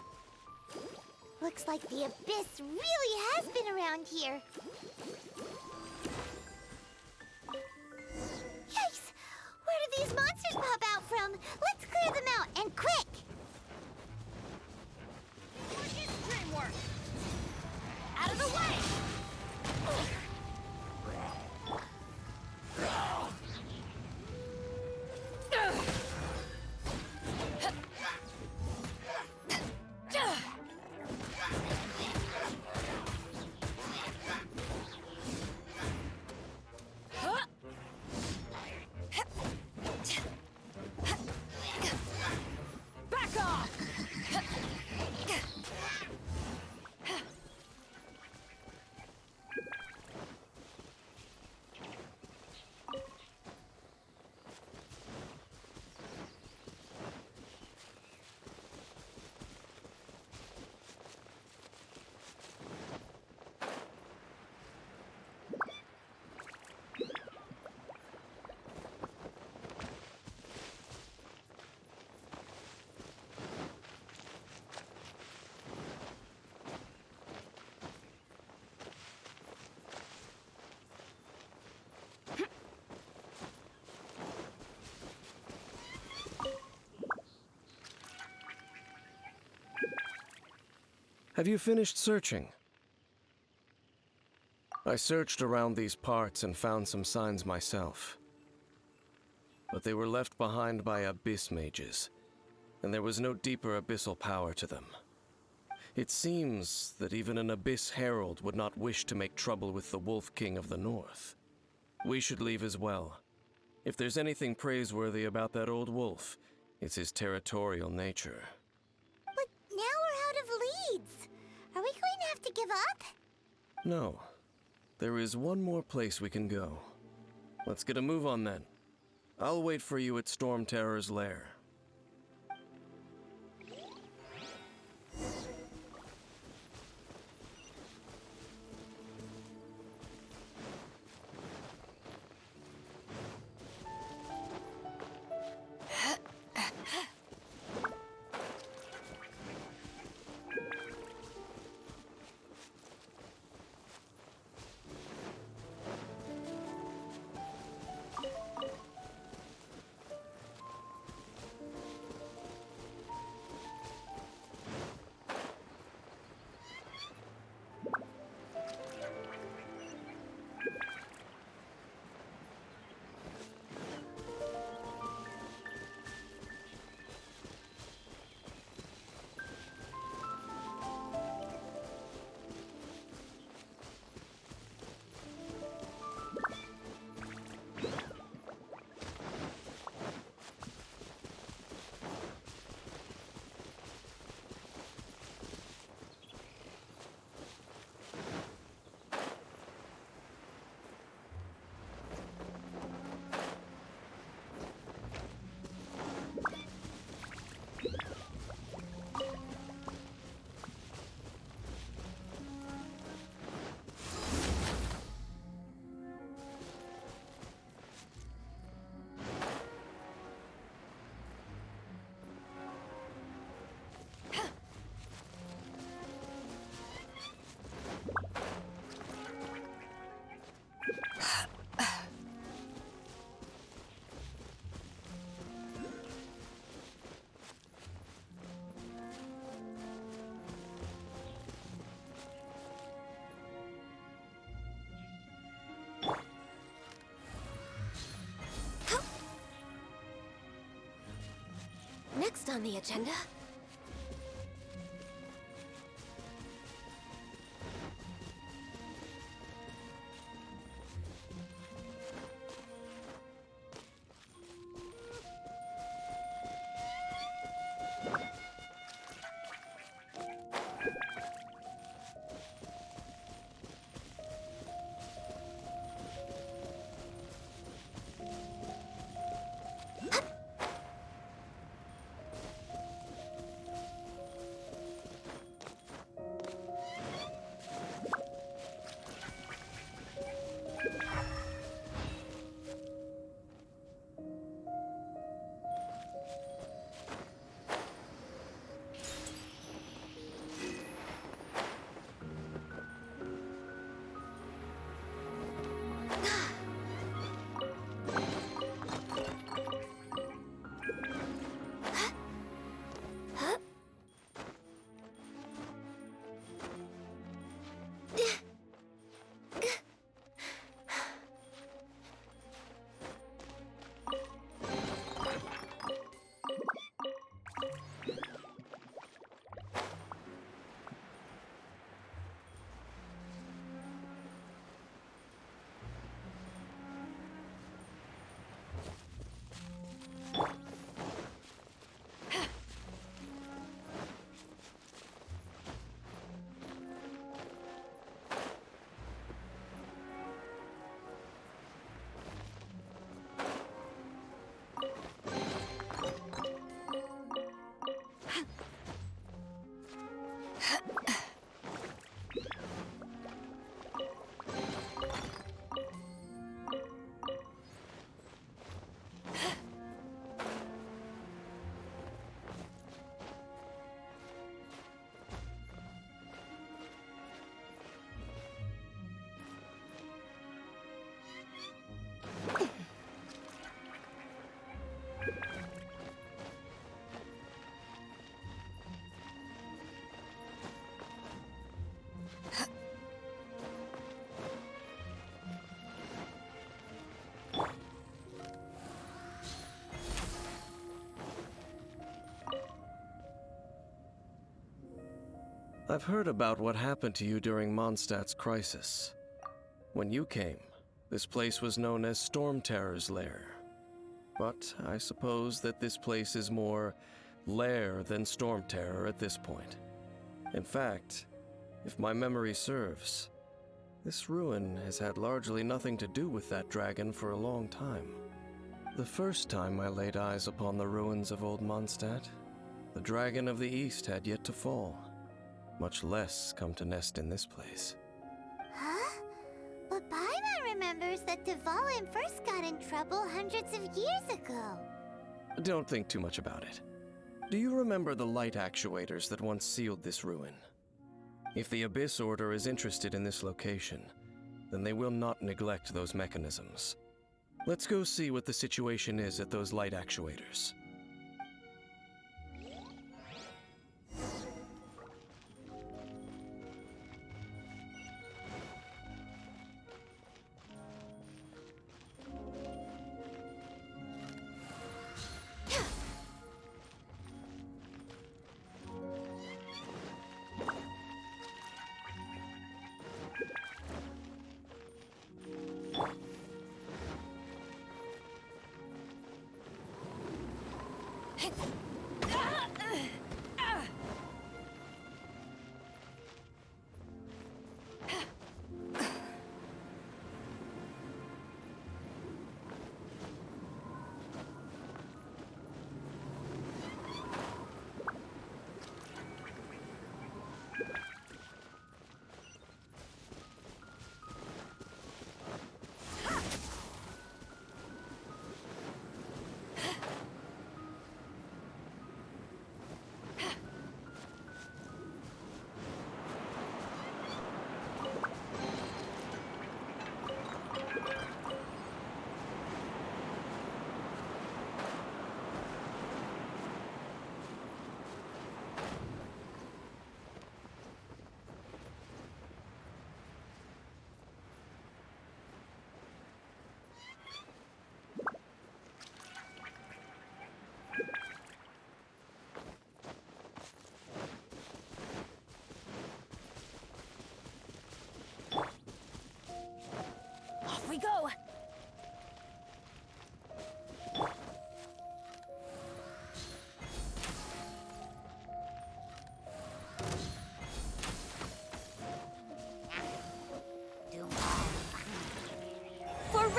Looks like the Abyss really has been around here. Yikes! Where do these monsters pop out from? Let's clear them out, and quick! Dreamwork! Out of the way! Back off! Have you finished searching? I searched around these parts and found some signs myself. But they were left behind by abyss mages, and there was no deeper abyssal power to them. It seems that even an abyss herald would not wish to make trouble with the Wolf King of the North. We should leave as well. If there's anything praiseworthy about that old wolf, it's his territorial nature. But now we're out of leads. Are we going to have to give up? No. There is one more place we can go. Let's get a move on then. I'll wait for you at Storm Terror's lair. Next on the agenda. I've heard about what happened to you during Mondstadt's crisis. When you came, this place was known as Storm Terror's Lair. But I suppose that this place is more lair than Storm Terror at this point. In fact, if my memory serves, this ruin has had largely nothing to do with that dragon for a long time. The first time I laid eyes upon the ruins of Old Mondstadt, the Dragon of the East had yet to fall, much less come to nest in this place. Huh? But Paimon remembers that Dvalin first got in trouble hundreds of years ago. Don't think too much about it. Do you remember the light actuators that once sealed this ruin? If the Abyss Order is interested in this location, then they will not neglect those mechanisms. Let's go see what the situation is at those light actuators.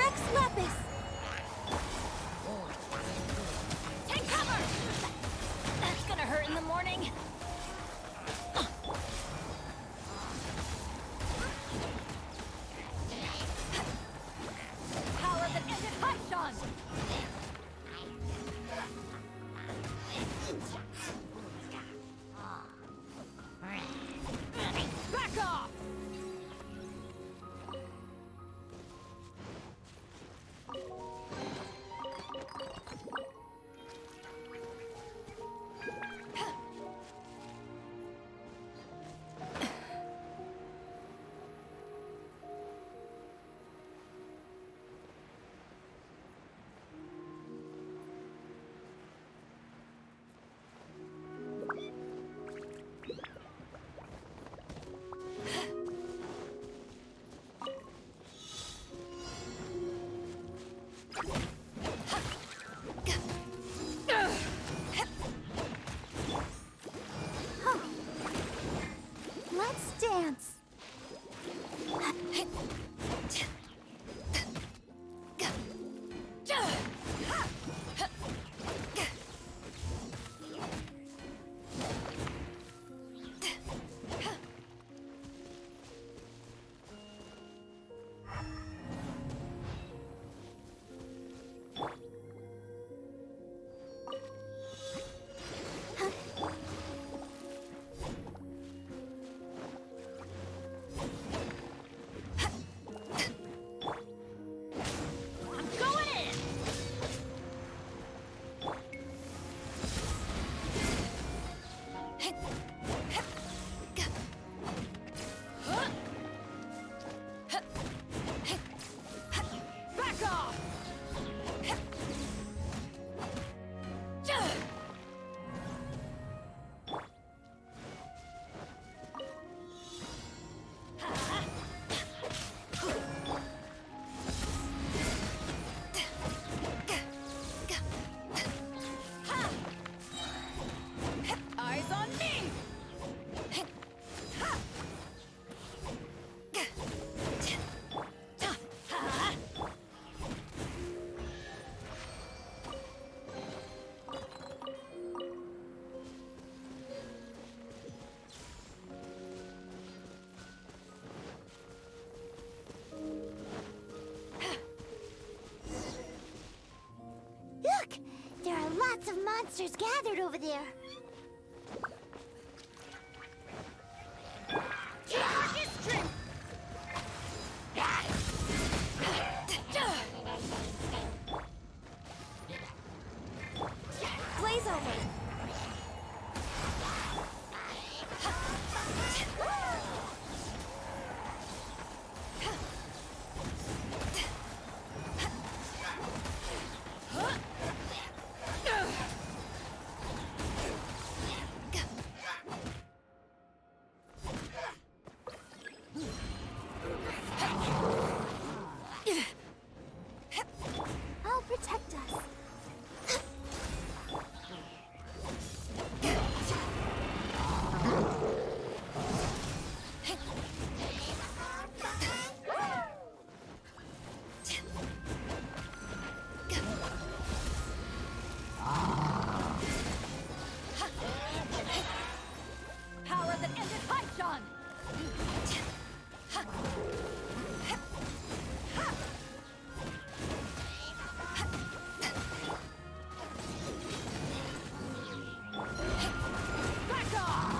Rex Lapis! Take cover! That's gonna hurt in the morning. Power that ended Haishan! Back off! Let's dance. Eyes on me! Look! There are lots of monsters gathered over there. Blaze over. I'll protect us. Power that ended Haishan! Back off!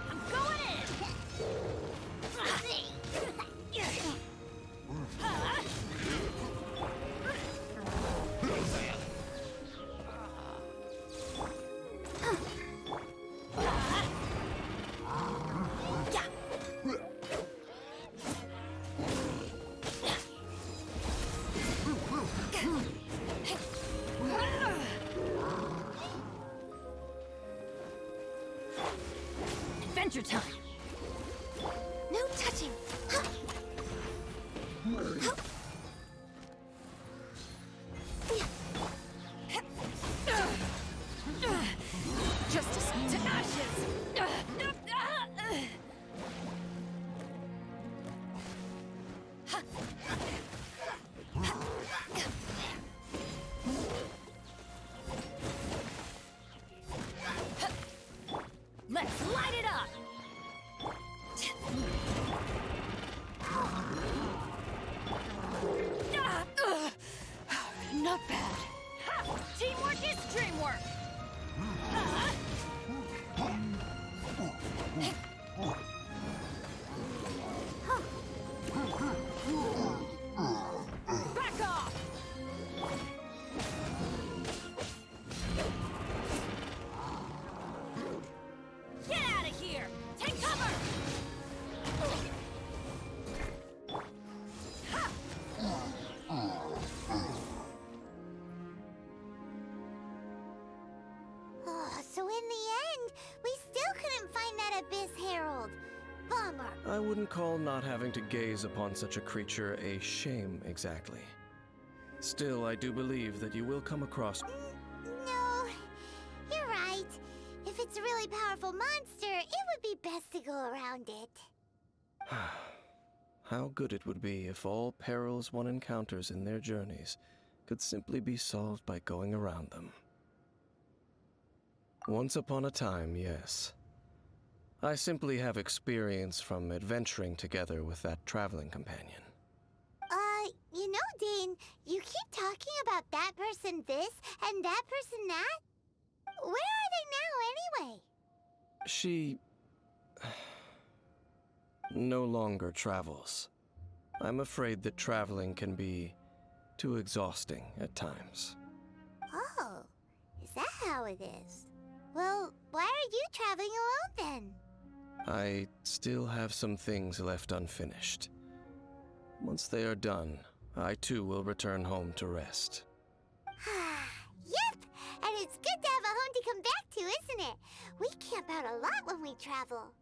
I'm going in! Adventure time! No touching. Justice to ashes! that Abyss Herald. Bummer. I wouldn't call not having to gaze upon such a creature a shame exactly. Still, I do believe that you will come across. No, you're right. If it's a really powerful monster, it would be best to go around it. How good it would be if all perils one encounters in their journeys could simply be solved by going around them. Once upon a time, yes. I simply have experience from adventuring together with that traveling companion. You know, Dane, you keep talking about that person this and that person that. Where are they now, anyway? She no longer travels. I'm afraid that traveling can be too exhausting at times. Oh, is that how it is? Well, why are you traveling alone then? I still have some things left unfinished. Once they are done, I too will return home to rest. Yep, and it's good to have a home to come back to, isn't it? We camp out a lot when we travel.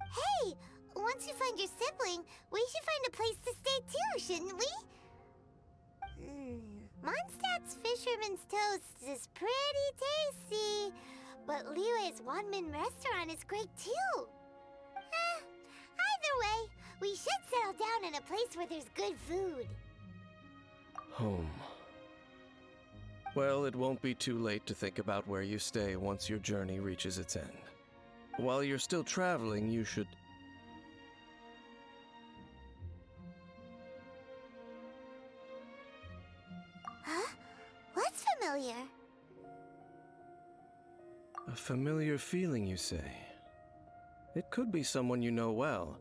Hey, once you find your sibling, we should find a place to stay too, shouldn't we? Mondstadt's Fisherman's Toast is pretty tasty, but Liue's Wanmin restaurant is great too. Either way, we should settle down in a place where there's good food. Home. Well, it won't be too late to think about where you stay once your journey reaches its end. While you're still traveling, you should... Huh? What's familiar? A familiar feeling, you say? It could be someone you know well,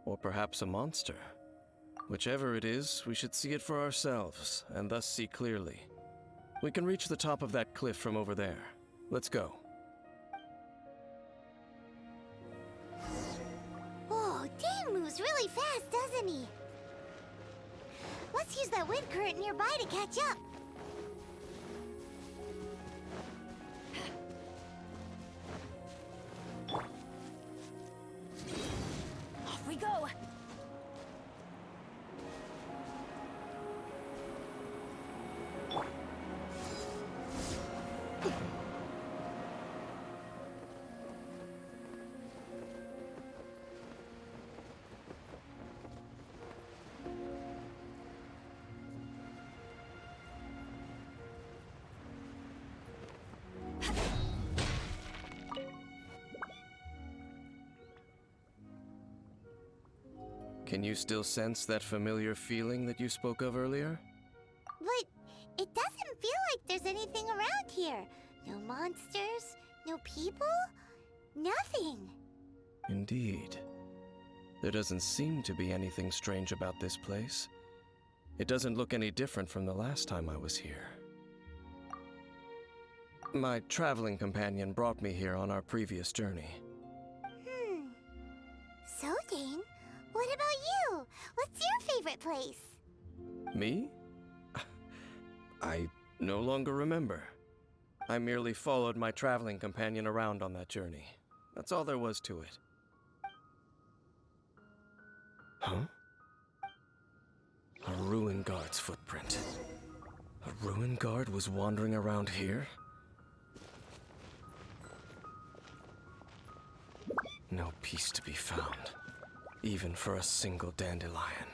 or perhaps a monster. Whichever it is, we should see it for ourselves, and thus see clearly. We can reach the top of that cliff from over there. Let's go. Whoa, Dane moves really fast, doesn't he? Let's use that wind current nearby to catch up. Off we go! Can you still sense that familiar feeling that you spoke of earlier? But it doesn't feel like there's anything around here. No monsters, no people, nothing. Indeed. There doesn't seem to be anything strange about this place. It doesn't look any different from the last time I was here. My traveling companion brought me here on our previous journey. So, Dane, what about you? What's your favorite place? Me? I no longer remember. I merely followed my traveling companion around on that journey. That's all there was to it. Huh? A ruin guard's footprint. A ruin guard was wandering around here? No peace to be found, even for a single dandelion.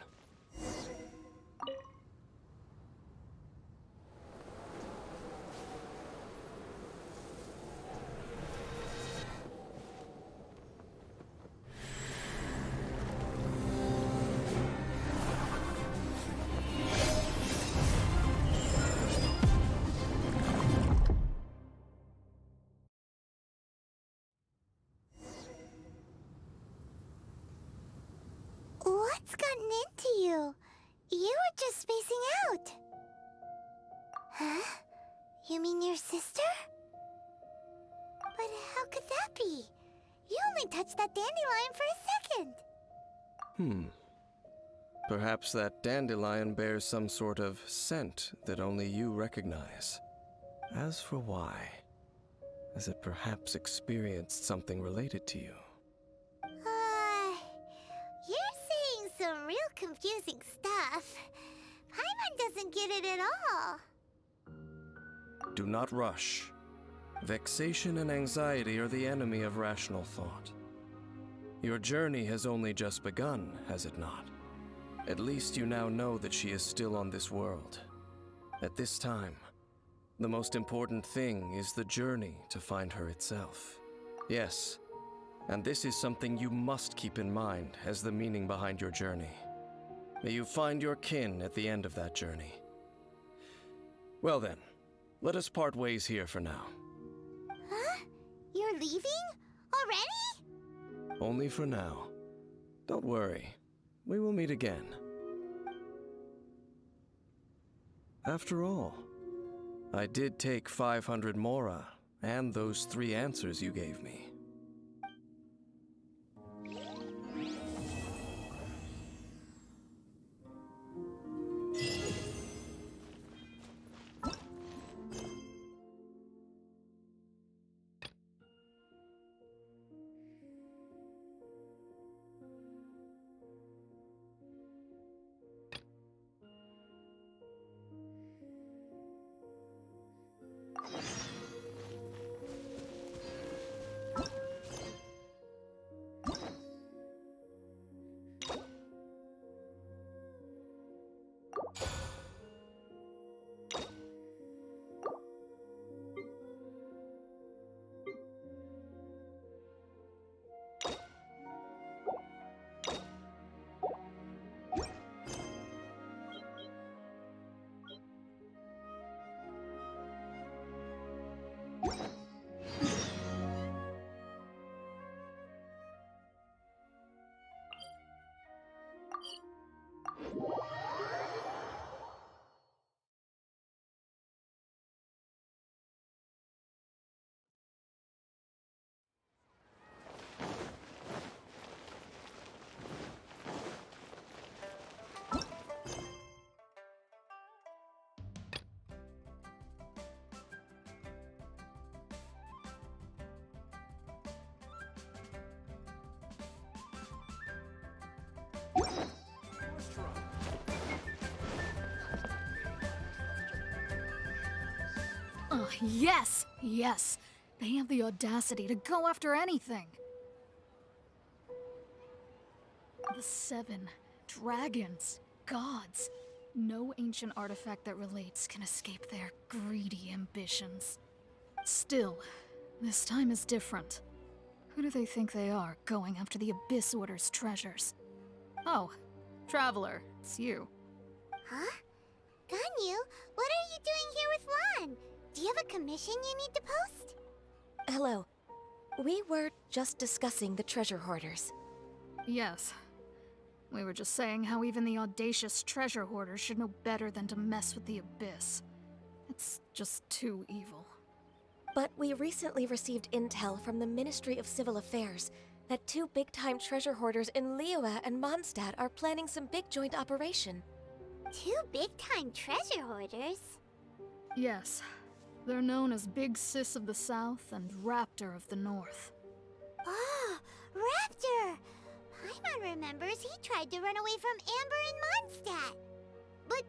What's gotten into you? You were just spacing out. Huh? You mean your sister? But how could that be? You only touched that dandelion for a second. Perhaps that dandelion bears some sort of scent that only you recognize. As for why, has it perhaps experienced something related to you? at all. Do not rush. Vexation and anxiety are the enemy of rational thought. Your journey has only just begun, has it not? At least you now know that she is still on this world. At this time, the most important thing is the journey to find her itself. Yes, and this is something you must keep in mind as the meaning behind your journey. May you find your kin at the end of that journey. Well then, let us part ways here for now. Huh? You're leaving? Already? Only for now. Don't worry. We will meet again. After all, I did take 500 mora and those 3 answers you gave me. Oh, yes! Yes! They have the audacity to go after anything! The 7 dragons, gods. No ancient artifact that relates can escape their greedy ambitions. Still, this time is different. Who do they think they are, going after the Abyss Order's treasures? Oh, Traveler, it's you. Huh? Ganyu, what are you doing here with Lan? Do you have a commission you need to post? Hello. We were just discussing the treasure hoarders. Yes. We were just saying how even the audacious treasure hoarders should know better than to mess with the Abyss. It's just too evil. But we recently received intel from the Ministry of Civil Affairs that 2 big-time treasure hoarders in Liyue and Mondstadt are planning some big joint operation. 2 big-time treasure hoarders? Yes. They're known as Big Sis of the South and Raptor of the North. Oh, Raptor! Paimon remembers he tried to run away from Amber in Mondstadt. But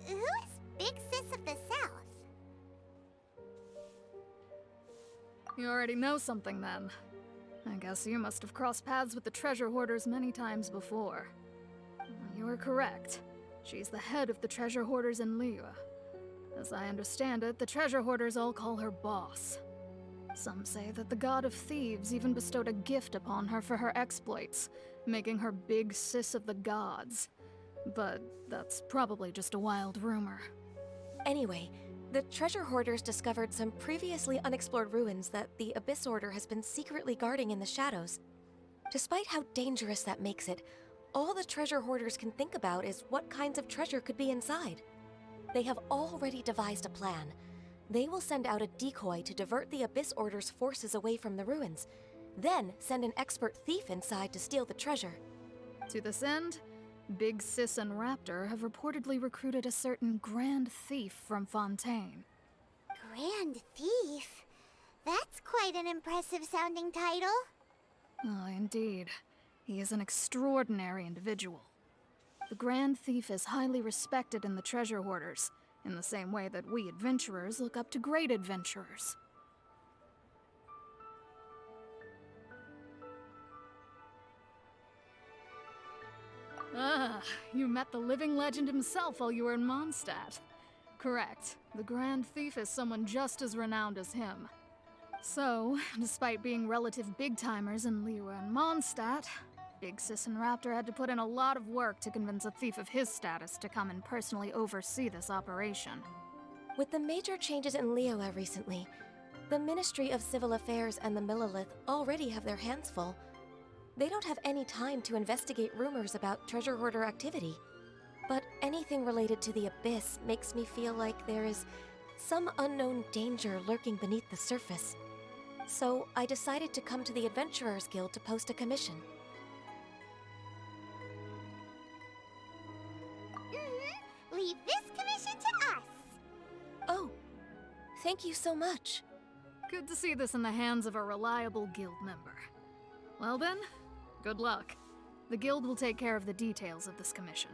who is Big Sis of the South? You already know something then. I guess you must have crossed paths with the treasure hoarders many times before. You are correct. She's the head of the treasure hoarders in Liyue. As I understand it, the treasure hoarders all call her boss. Some say that the god of thieves even bestowed a gift upon her for her exploits, making her Big Sis of the gods. But that's probably just a wild rumor. Anyway, the treasure hoarders discovered some previously unexplored ruins that the Abyss Order has been secretly guarding in the shadows. Despite how dangerous that makes it, all the treasure hoarders can think about is what kinds of treasure could be inside. They have already devised a plan. They will send out a decoy to divert the Abyss Order's forces away from the ruins, then send an expert thief inside to steal the treasure. To this end, Big Sis and Raptor have reportedly recruited a certain Grand Thief from Fontaine. Grand Thief? That's quite an impressive sounding title. Oh, indeed. He is an extraordinary individual. The Grand Thief is highly respected in the treasure hoarders, in the same way that we adventurers look up to great adventurers. Ah, you met the living legend himself while you were in Mondstadt. Correct. The Grand Thief is someone just as renowned as him. So, despite being relative big-timers in Liyue and Mondstadt, Big Sis and Raptor had to put in a lot of work to convince a thief of his status to come and personally oversee this operation. With the major changes in Liyue recently, the Ministry of Civil Affairs and the Millelith already have their hands full. They don't have any time to investigate rumors about treasure hoarder activity. But anything related to the Abyss makes me feel like there is some unknown danger lurking beneath the surface. So I decided to come to the Adventurers Guild to post a commission. Leave this commission to us. Oh, thank you so much. Good to see this in the hands of a reliable guild member. Well then, good luck. The guild will take care of the details of this commission.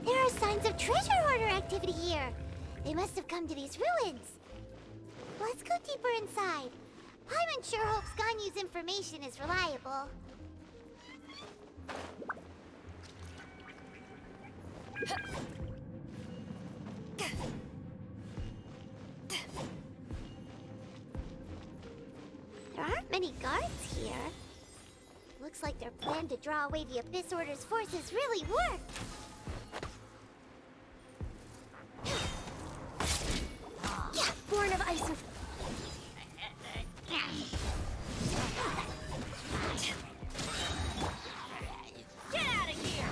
There are signs of treasure hoarder activity here. They must have come to these ruins. Let's go deeper inside. Paimon sure hopes Ganyu's information is reliable. There aren't many guards here. Looks like their plan to draw away the Abyss Order's forces really worked. Yeah, born of ice and... Get out of here!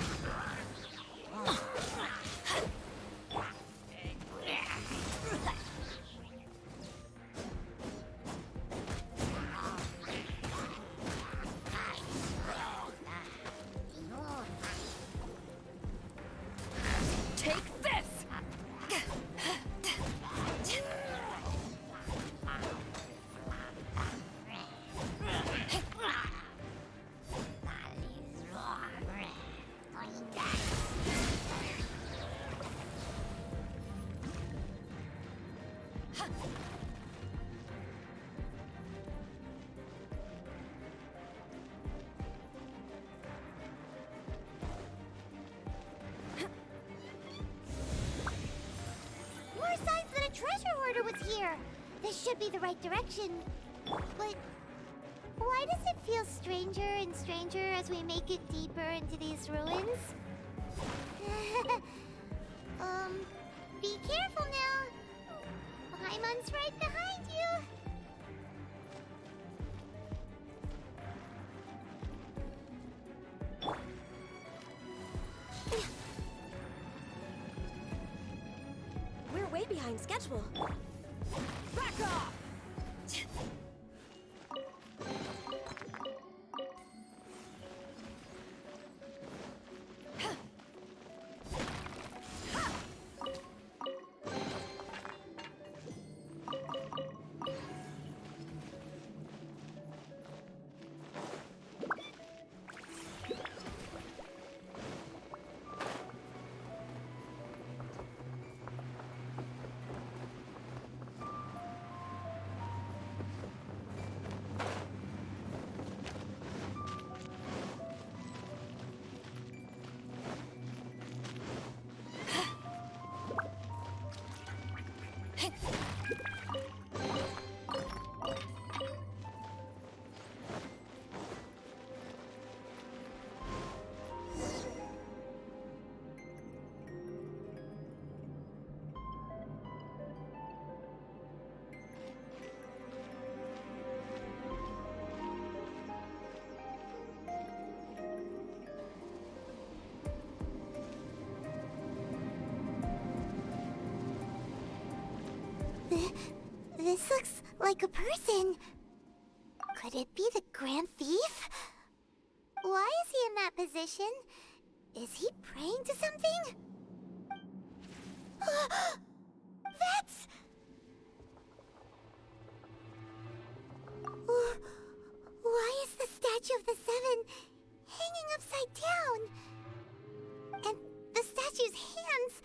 Take this! was here. This should be the right direction. But why does it feel stranger and stranger as we make it deeper into these ruins? Be careful now. Paimon's right behind you. We're way behind schedule. Back off! This looks like a person. Could it be the Grand Thief? Why is he in that position? Is he praying to something? That's... Why is the Statue of the Seven hanging upside down? And the statue's hands...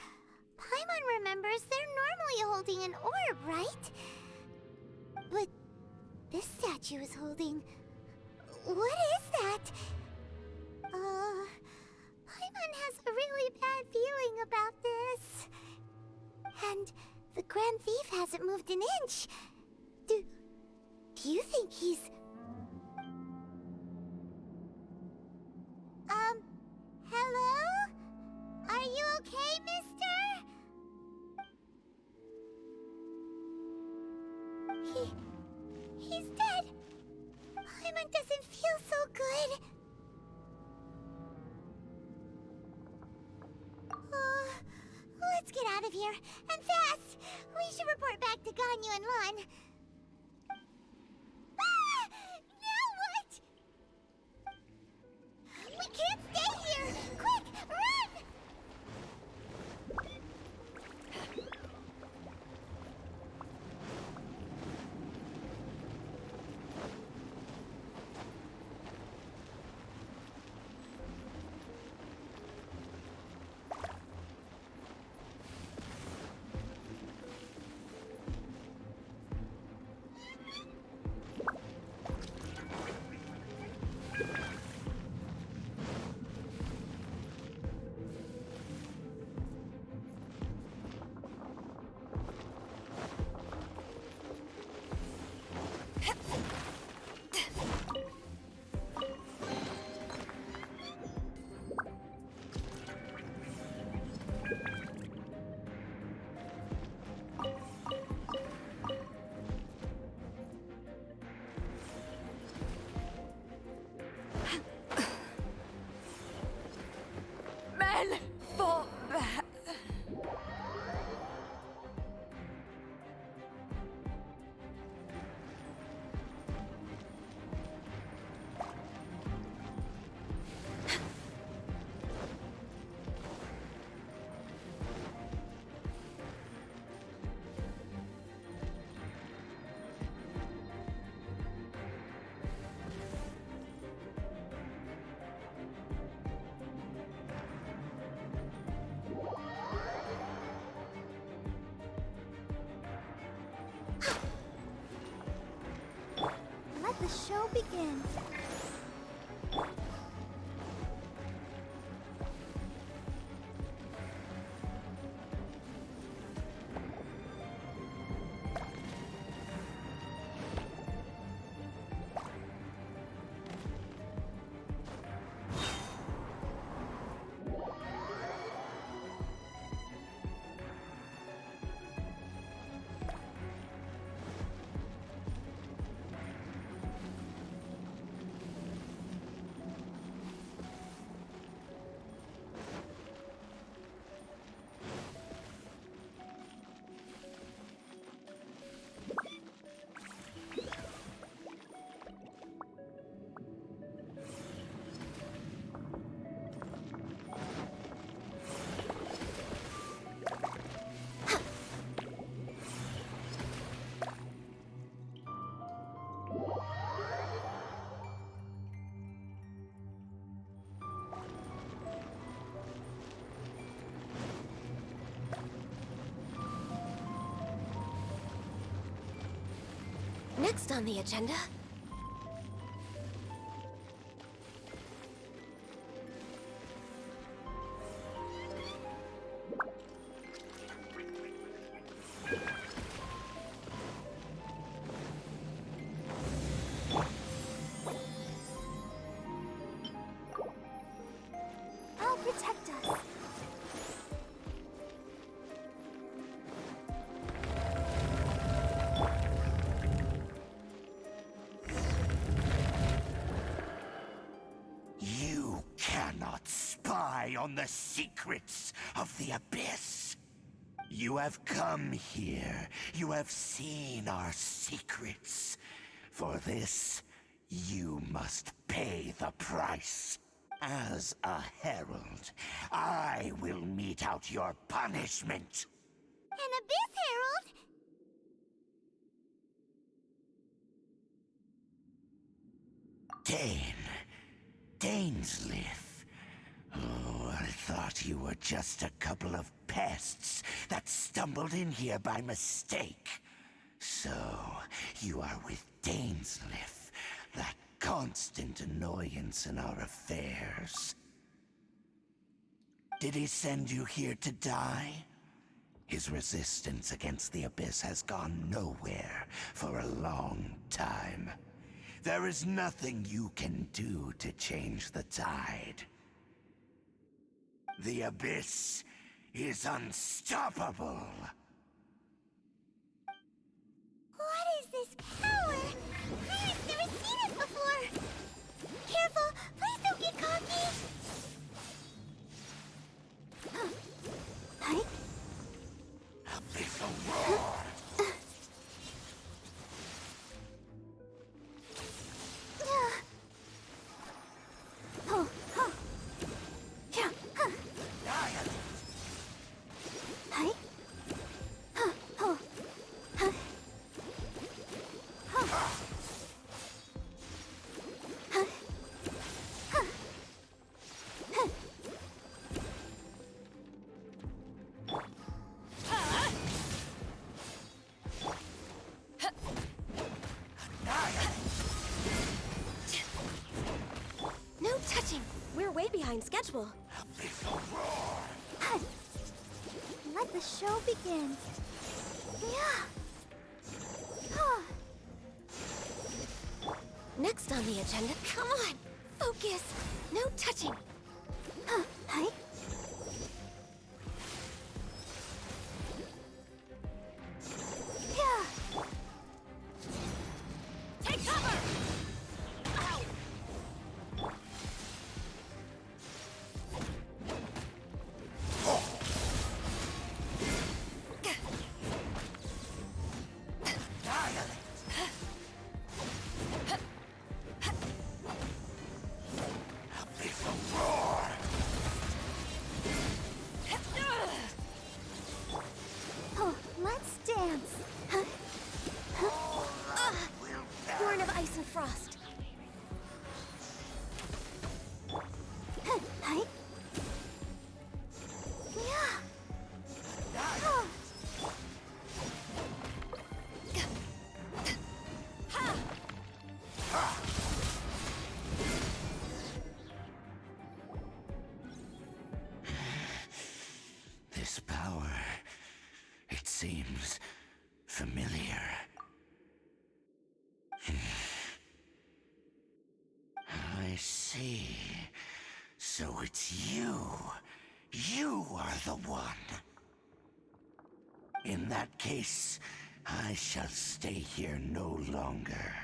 Paimon remembers they're normally holding an orb, right? But this statue is holding... What is that? Paimon has a really bad feeling about this. And the Grand Thief hasn't moved an inch. Do you think he's... Hello? Are you okay, mister? He's dead. Paimon doesn't feel so good. Let's get out of here, and fast! We should report back to Ganyu and Lon. Ah! Now what? We can't stay here! Quick, run! Let the show begin. Next on the agenda... I'll protect us. You cannot spy on the secrets of the Abyss. You have come here. You have seen our secrets. For this, you must pay the price. As a herald, I will mete out your punishment. An Abyss Herald? Dainsleif. Oh, I thought you were just a couple of pests that stumbled in here by mistake. So, you are with Dainsleif, that constant annoyance in our affairs. Did he send you here to die? His resistance against the Abyss has gone nowhere for a long time. There is nothing you can do to change the tide. The Abyss is unstoppable. What is this power? I've never seen it before. Careful, please don't get cocky. Hi. Abyssal roar! No touching! We're way behind schedule. Let the show begin. Yeah. Next on the agenda, come on! Focus! No touching! Hi. Yeah. Take cover! Ow! Oh, let's dance. Born of ice and frost. Hi. Yeah. This power, it seems familiar. I see. So it's you. You are the one. In that case, I shall stay here no longer.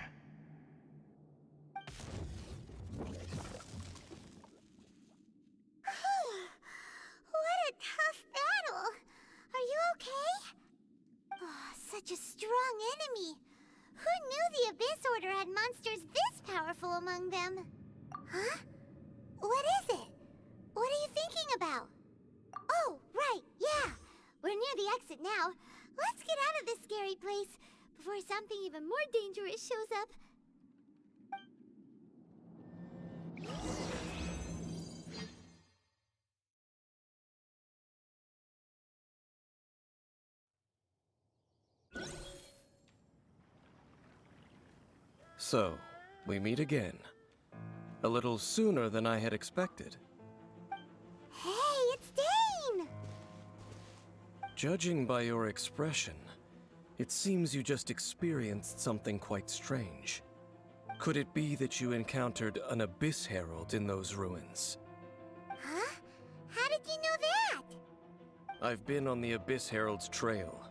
What a tough battle. Are you okay? Oh, such a strong enemy. Who knew the Abyss Order had monsters this powerful among them? Huh? What is it? What are you thinking about? Oh, right, yeah. We're near the exit now. Let's get out of this scary place before something even more dangerous shows up. So, we meet again. A little sooner than I had expected. Hey, it's Dane! Judging by your expression, it seems you just experienced something quite strange. Could it be that you encountered an Abyss Herald in those ruins? Huh? How did you know that? I've been on the Abyss Herald's trail.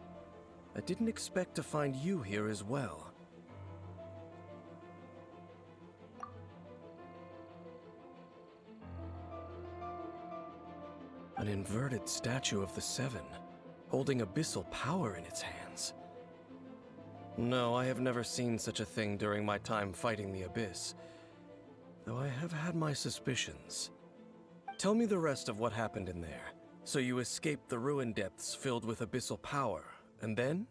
I didn't expect to find you here as well. An inverted statue of the Seven, holding abyssal power in its hands. No, I have never seen such a thing during my time fighting the Abyss, though I have had my suspicions. Tell me the rest of what happened in there. So you escaped the ruin depths filled with abyssal power, and then?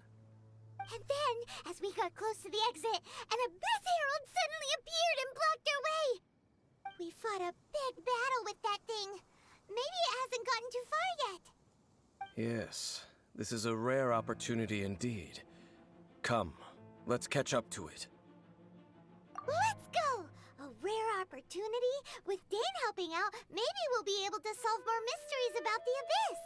And then, as we got close to the exit, an Abyss Herald suddenly appeared and blocked our way! We fought a big battle with that thing. Maybe it hasn't gotten too far yet. Yes, this is a rare opportunity indeed. Come, let's catch up to it. Let's go! A rare opportunity? With Dane helping out, maybe we'll be able to solve more mysteries about the Abyss.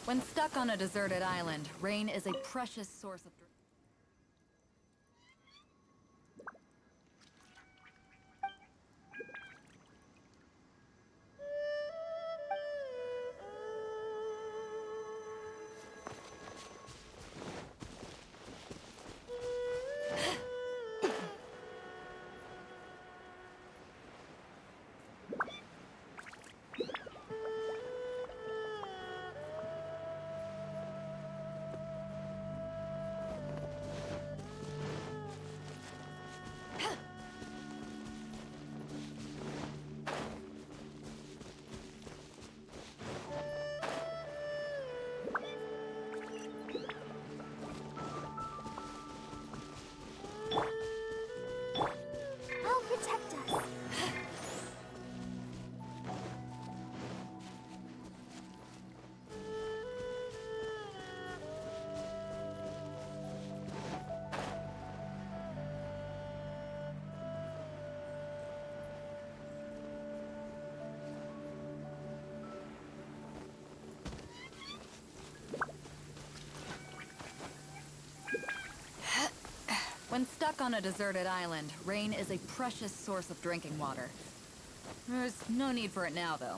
When stuck on a deserted island, rain is a precious source of... When stuck on a deserted island, rain is a precious source of drinking water. There's no need for it now, though.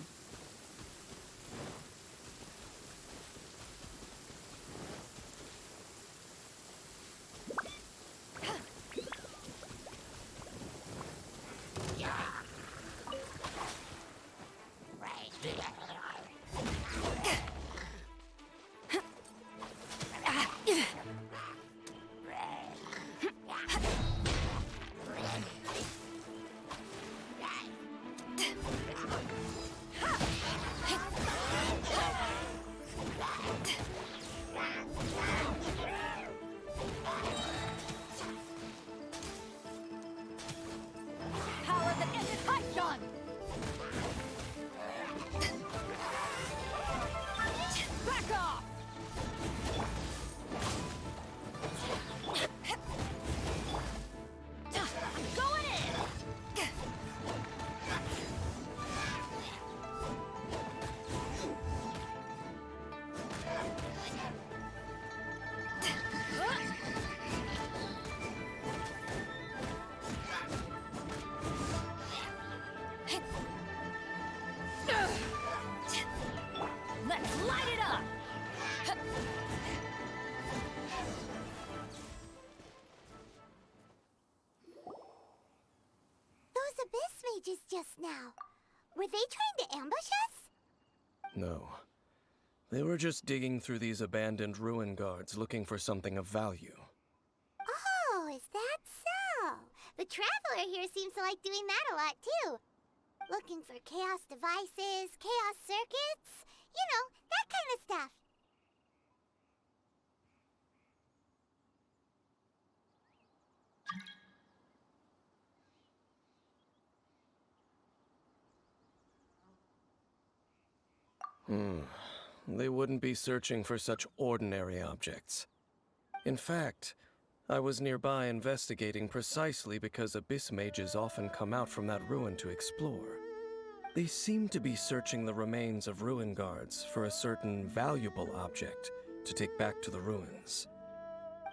Power that ended Haishan! Back off! I'm going in! Let's light it up! Those abyss mages just now. Were they trying to ambush us? No. They were just digging through these abandoned ruin guards looking for something of value. Oh, is that so? The Traveler here seems to like doing that a lot too. Looking for chaos devices, chaos circuits, you know, that kind of stuff. They wouldn't be searching for such ordinary objects. In fact, I was nearby investigating precisely because abyss mages often come out from that ruin to explore. They seem to be searching the remains of ruin guards for a certain valuable object to take back to the ruins.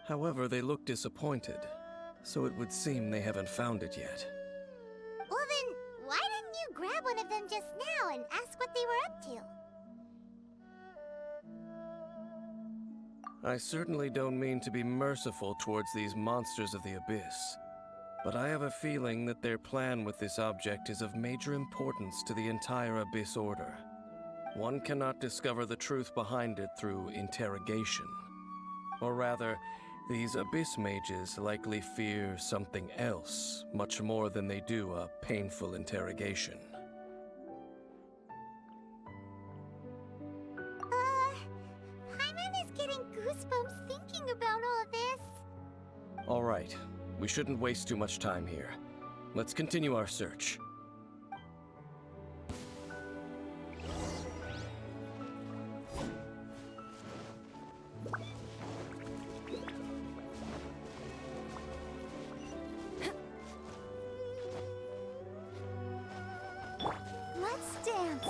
However, they look disappointed, so it would seem they haven't found it yet. Well then, why didn't you grab one of them just now and ask what they were up to? I certainly don't mean to be merciful towards these monsters of the abyss, but I have a feeling that their plan with this object is of major importance to the entire Abyss Order. One cannot discover the truth behind it through interrogation. Or rather, these Abyss mages likely fear something else much more than they do a painful interrogation. Paimon is getting goosebumps thinking about all this. All right, we shouldn't waste too much time here. Let's continue our search. Let's dance.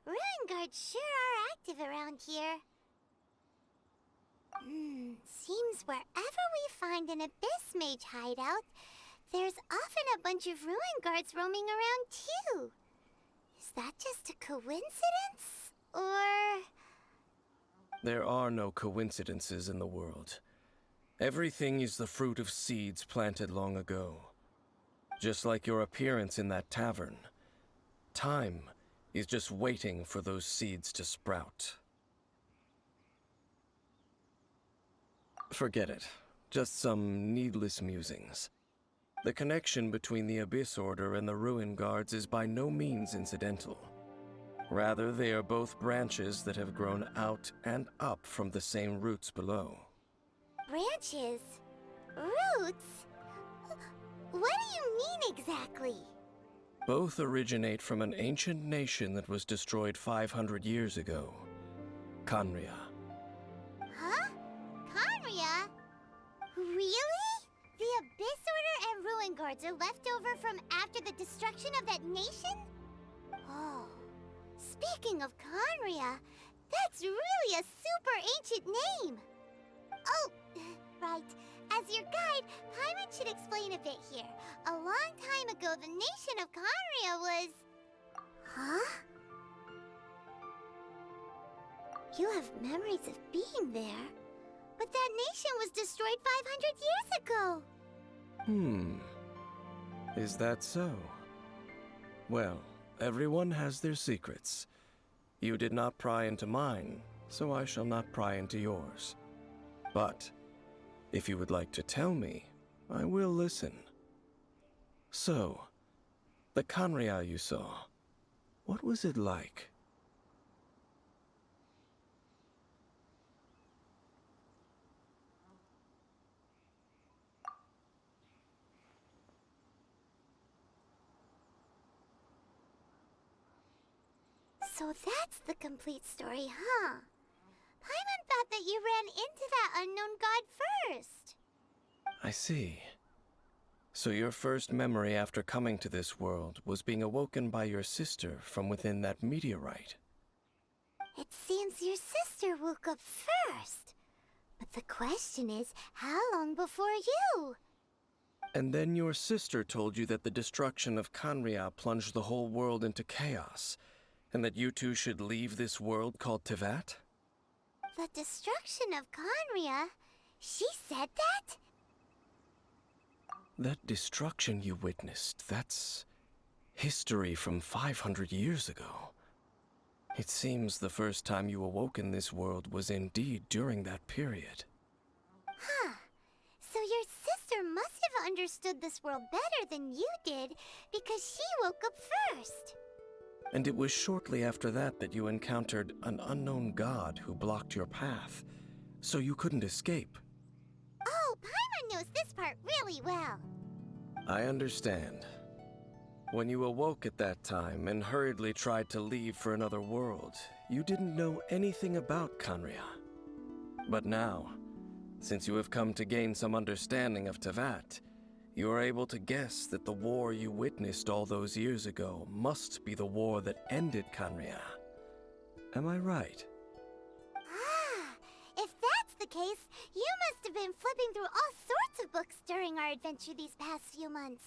ruin guards sure are active around here. Seems wherever we find an Abyss Mage hideout, there's often a bunch of ruin guards roaming around too. Is that just a coincidence? Or... There are no coincidences in the world. Everything is the fruit of seeds planted long ago. Just like your appearance in that tavern. Time is just waiting for those seeds to sprout. Forget it. Just some needless musings. The connection between the Abyss Order and the Ruin Guards is by no means incidental. Rather, they are both branches that have grown out and up from the same roots below. branches? Roots? What do you mean exactly? Both originate from an ancient nation that was destroyed 500 years ago. Khaenri'ah. Huh? Khaenri'ah? Really? The Abyss Order and Ruin Guards are left over from after the destruction of that nation? Oh, speaking of Khaenri'ah, that's really a super ancient name. Oh, right. As your guide, Paimon should explain a bit here. A long time ago, the nation of Khaenri'ah was... Huh? You have memories of being there. But that nation was destroyed 500 years ago. Is that so? Well, everyone has their secrets. You did not pry into mine, so I shall not pry into yours. But, if you would like to tell me, I will listen. So, the Khaenri'ah you saw, what was it like? So that's the complete story, huh? Paimon thought that you ran into that unknown god first. I see. So your first memory after coming to this world was being awoken by your sister from within that meteorite. It seems your sister woke up first. But the question is, how long before you? And then your sister told you that the destruction of Khaenri'ah plunged the whole world into chaos, and that you two should leave this world called Teyvat? The destruction of Khaenri'ah? She said that? That destruction you witnessed, that's history from 500 years ago. It seems the first time you awoke in this world was indeed during that period. Huh. So your sister must have understood this world better than you did, because she woke up first. And it was shortly after that that you encountered an unknown god who blocked your path, so you couldn't escape. Oh, Paimon knows this part really well. I understand. When you awoke at that time and hurriedly tried to leave for another world, you didn't know anything about Khaenri'ah. But now, since you have come to gain some understanding of Teyvat, you are able to guess that the war you witnessed all those years ago must be the war that ended Khaenri'ah. Am I right? Ah, if that's the case, you must have been flipping through all sorts of books during our adventure these past few months.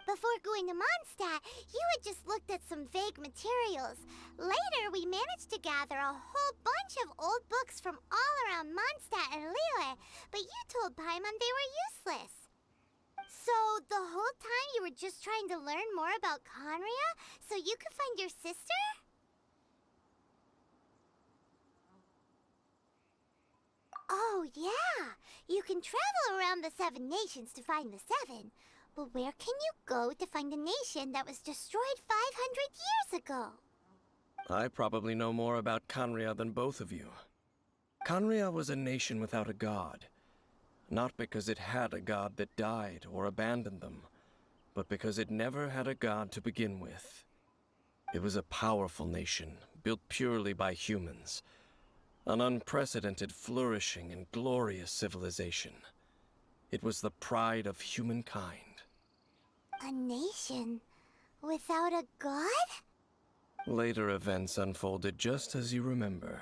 Before going to Mondstadt, you had just looked at some vague materials. Later, we managed to gather a whole bunch of old books from all around Mondstadt and Liyue, but you told Paimon they were useless. So, the whole time you were just trying to learn more about Khaenri'ah so you could find your sister? Oh, yeah! You can travel around the 7 nations to find the 7. But where can you go to find a nation that was destroyed 500 years ago? I probably know more about Khaenri'ah than both of you. Khaenri'ah was a nation without a god. Not because it had a god that died or abandoned them, but because it never had a god to begin with. It was a powerful nation, built purely by humans. An unprecedented, flourishing, and glorious civilization. It was the pride of humankind. A nation without a god? Later events unfolded just as you remember.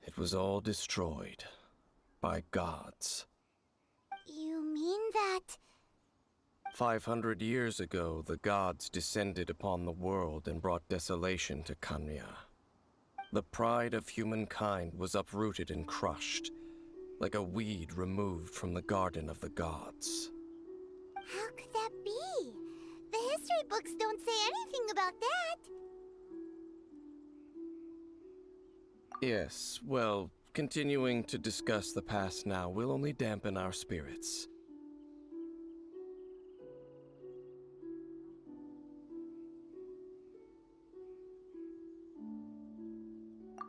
It was all destroyed by gods. You mean that... 500 years ago, the gods descended upon the world and brought desolation to Kanya. The pride of humankind was uprooted and crushed, like a weed removed from the garden of the gods. How could that be? The history books don't say anything about that. Yes, well, continuing to discuss the past now will only dampen our spirits.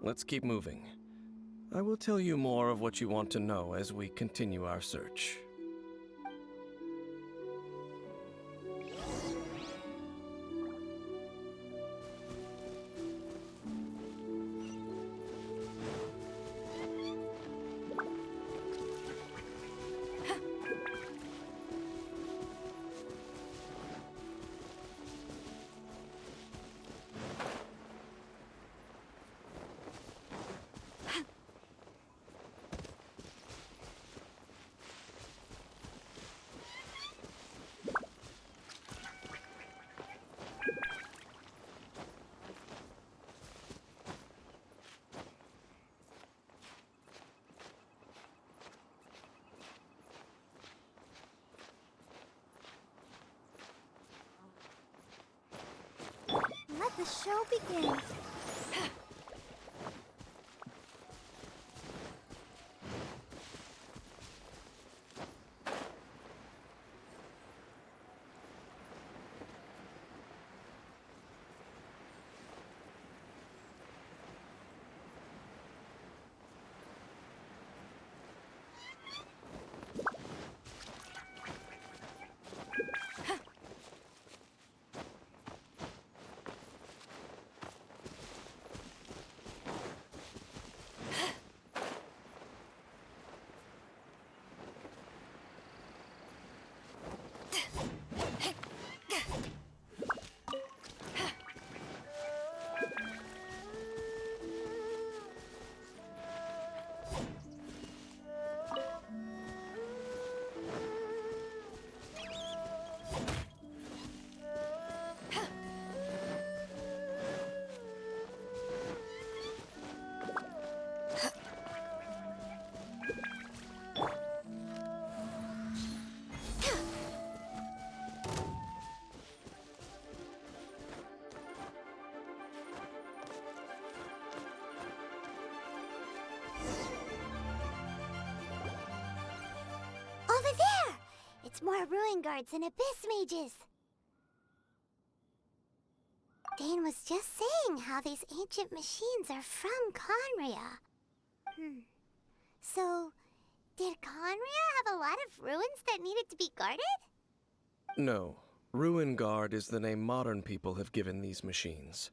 Let's keep moving. I will tell you more of what you want to know as we continue our search. Let the show begin. Over there! It's more ruin guards and abyss mages. Dane was just saying how these ancient machines are from Conria. So, did Conria have a lot of ruins that needed to be guarded? No. Ruin Guard is the name modern people have given these machines.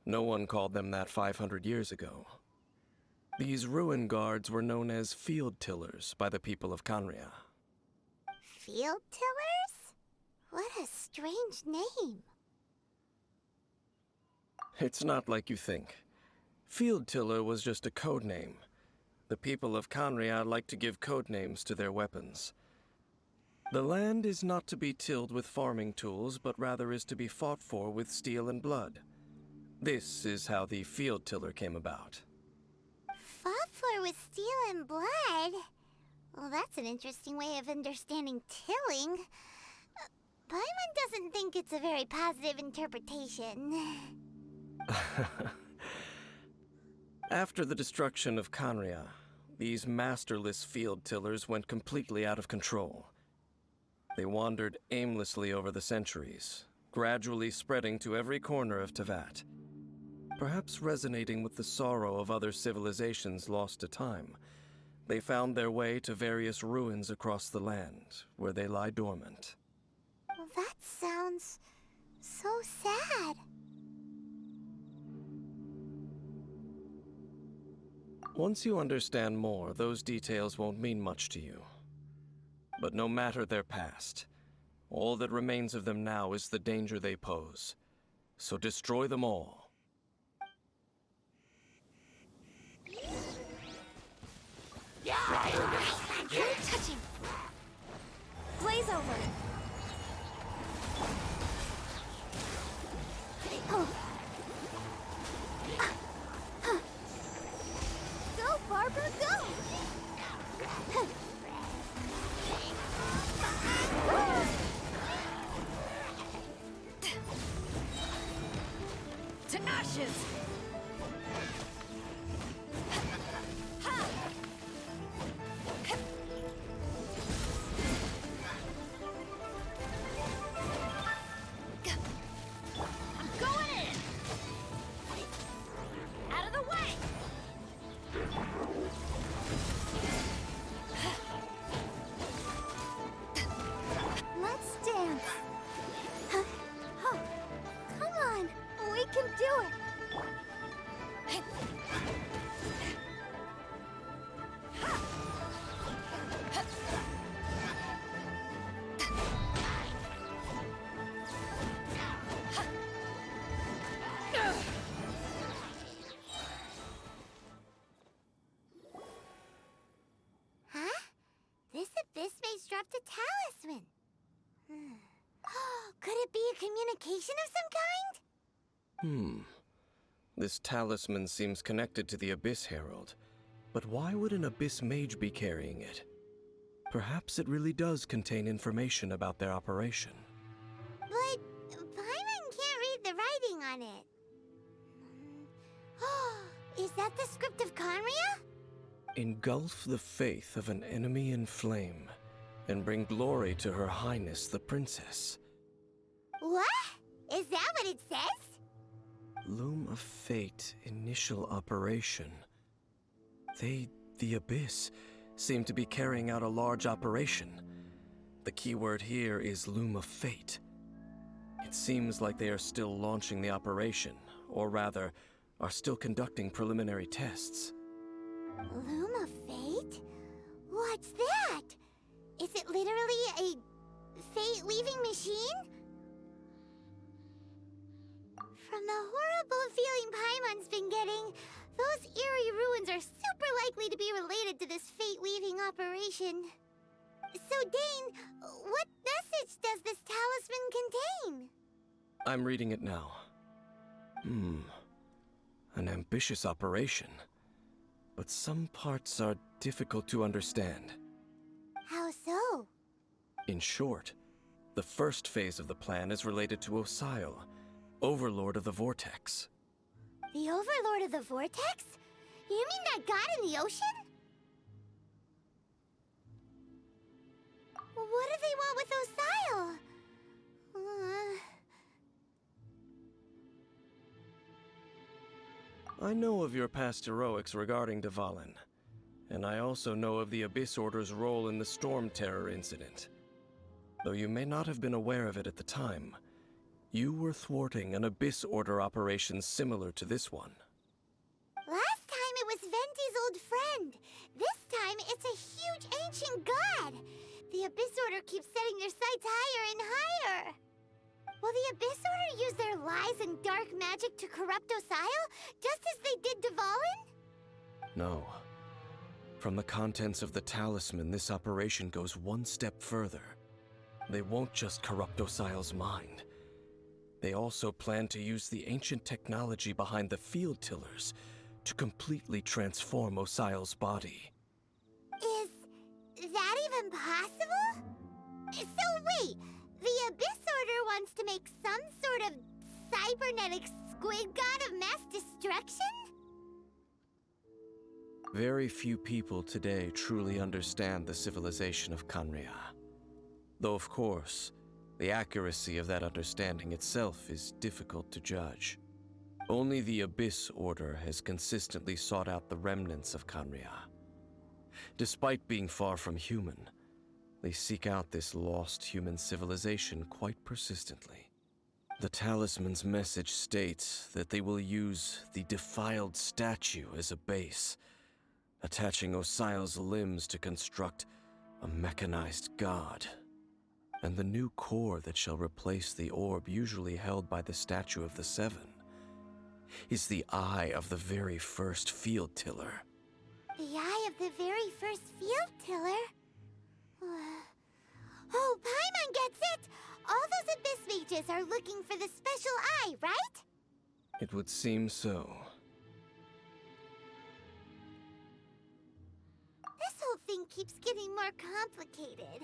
No one called them that 500 years ago. These Ruin Guards were known as field tillers by the people of Conria. Field tillers? What a strange name. It's not like you think. Field tiller was just a code name. The people of Conria like to give code names to their weapons. The land is not to be tilled with farming tools, but rather is to be fought for with steel and blood. This is how the field tiller came about. Fought for with steel and blood? Well, that's an interesting way of understanding tilling. Paimon doesn't think it's a very positive interpretation. After the destruction of Conria, these masterless field tillers went completely out of control. They wandered aimlessly over the centuries, gradually spreading to every corner of Tevat. Perhaps resonating with the sorrow of other civilizations lost to time, they found their way to various ruins across the land, where they lie dormant. Well, that sounds so sad. Once you understand more, those details won't mean much to you. But no matter their past, all that remains of them now is the danger they pose. So destroy them all, Don't touch him! Blaze over! Oh. Go, Barbara, go! To ashes! I'm going in! Out of the way! Let's dance! Come on, we can do it! Huh? This abyss maze dropped a talisman. Could it be a communication of some kind? This talisman seems connected to the Abyss Herald. But why would an Abyss Mage be carrying it? Perhaps it really does contain information about their operation. But Paimon can't read the writing on it. Is that the script of Conria? Engulf the faith of an enemy in flame, and bring glory to Her Highness the Princess. What? Is that what it says? Loom of Fate, initial operation. They, the Abyss, seem to be carrying out a large operation. The keyword here is Loom of Fate. It seems like they are still launching the operation, or rather, are still conducting preliminary tests. Loom of Fate? What's that? Is it literally a fate-weaving machine? From the horrible feeling Paimon's been getting, those eerie ruins are super likely to be related to this fate-weaving operation. So, Dane, what message does this talisman contain? I'm reading it now. An ambitious operation. But some parts are difficult to understand. How so? In short, the first phase of the plan is related to Osile, Overlord of the Vortex. The Overlord of the Vortex? You mean that god in the ocean? What do they want with Osile? I know of your past heroics regarding Dvalin, and I also know of the Abyss Order's role in the Storm Terror incident. Though you may not have been aware of it at the time, you were thwarting an Abyss Order operation similar to this one. Last time it was Venti's old friend. This time it's a huge ancient god. The Abyss Order keeps setting their sights higher and higher. Will the Abyss Order use their lies and dark magic to corrupt Osile, just as they did Dvalin? No. From the contents of the talisman, this operation goes one step further. They won't just corrupt Osile's mind. They also plan to use the ancient technology behind the field tillers to completely transform Osile's body. Is that even possible? So wait, the Abyss Order wants to make some sort of cybernetic squid god of mass destruction? Very few people today truly understand the civilization of Conria. Though of course, the accuracy of that understanding itself is difficult to judge. Only the Abyss Order has consistently sought out the remnants of Conria. Despite being far from human, they seek out this lost human civilization quite persistently. The talisman's message states that they will use the defiled statue as a base, attaching Osile's limbs to construct a mechanized god. And the new core that shall replace the orb usually held by the Statue of the Seven is the eye of the very first field tiller. The eye eye of the very first field tiller. Oh, Paimon gets it! All those Abyss mages are looking for the special eye, right? It would seem so. This whole thing keeps getting more complicated.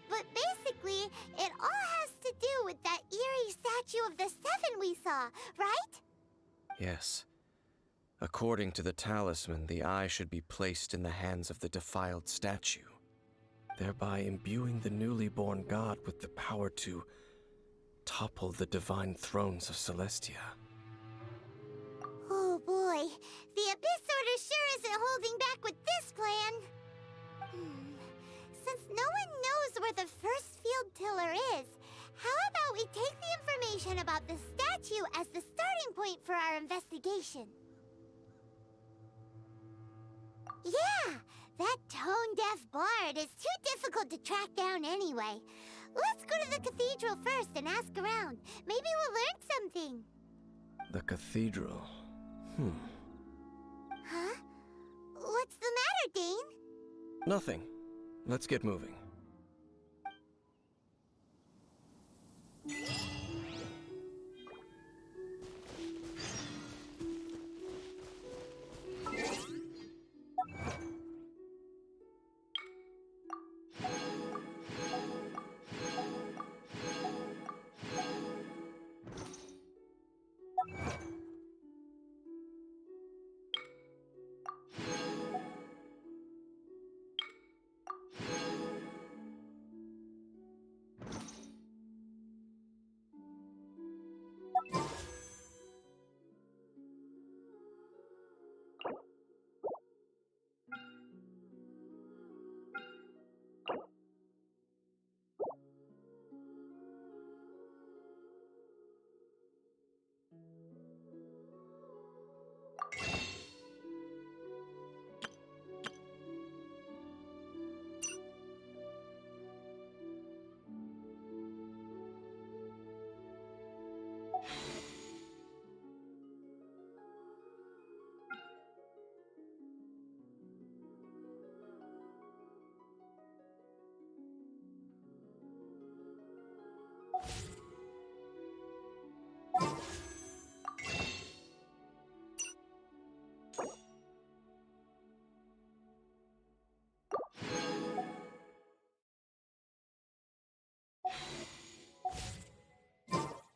But basically, it all has to do with that eerie statue of the Seven we saw, right? Yes. According to the talisman, the eye should be placed in the hands of the defiled statue, thereby imbuing the newly born god with the power to topple the divine thrones of Celestia. Oh boy, the Abyss Order sure isn't holding back with this plan. Since no one knows where the first field tiller is, how about we take the information about the statue as the starting point for our investigation? Yeah, that tone-deaf bard is too difficult to track down anyway. Let's go to the cathedral first and ask around. Maybe we'll learn something. The cathedral. Huh? What's the matter, Dane? Nothing. Let's get moving.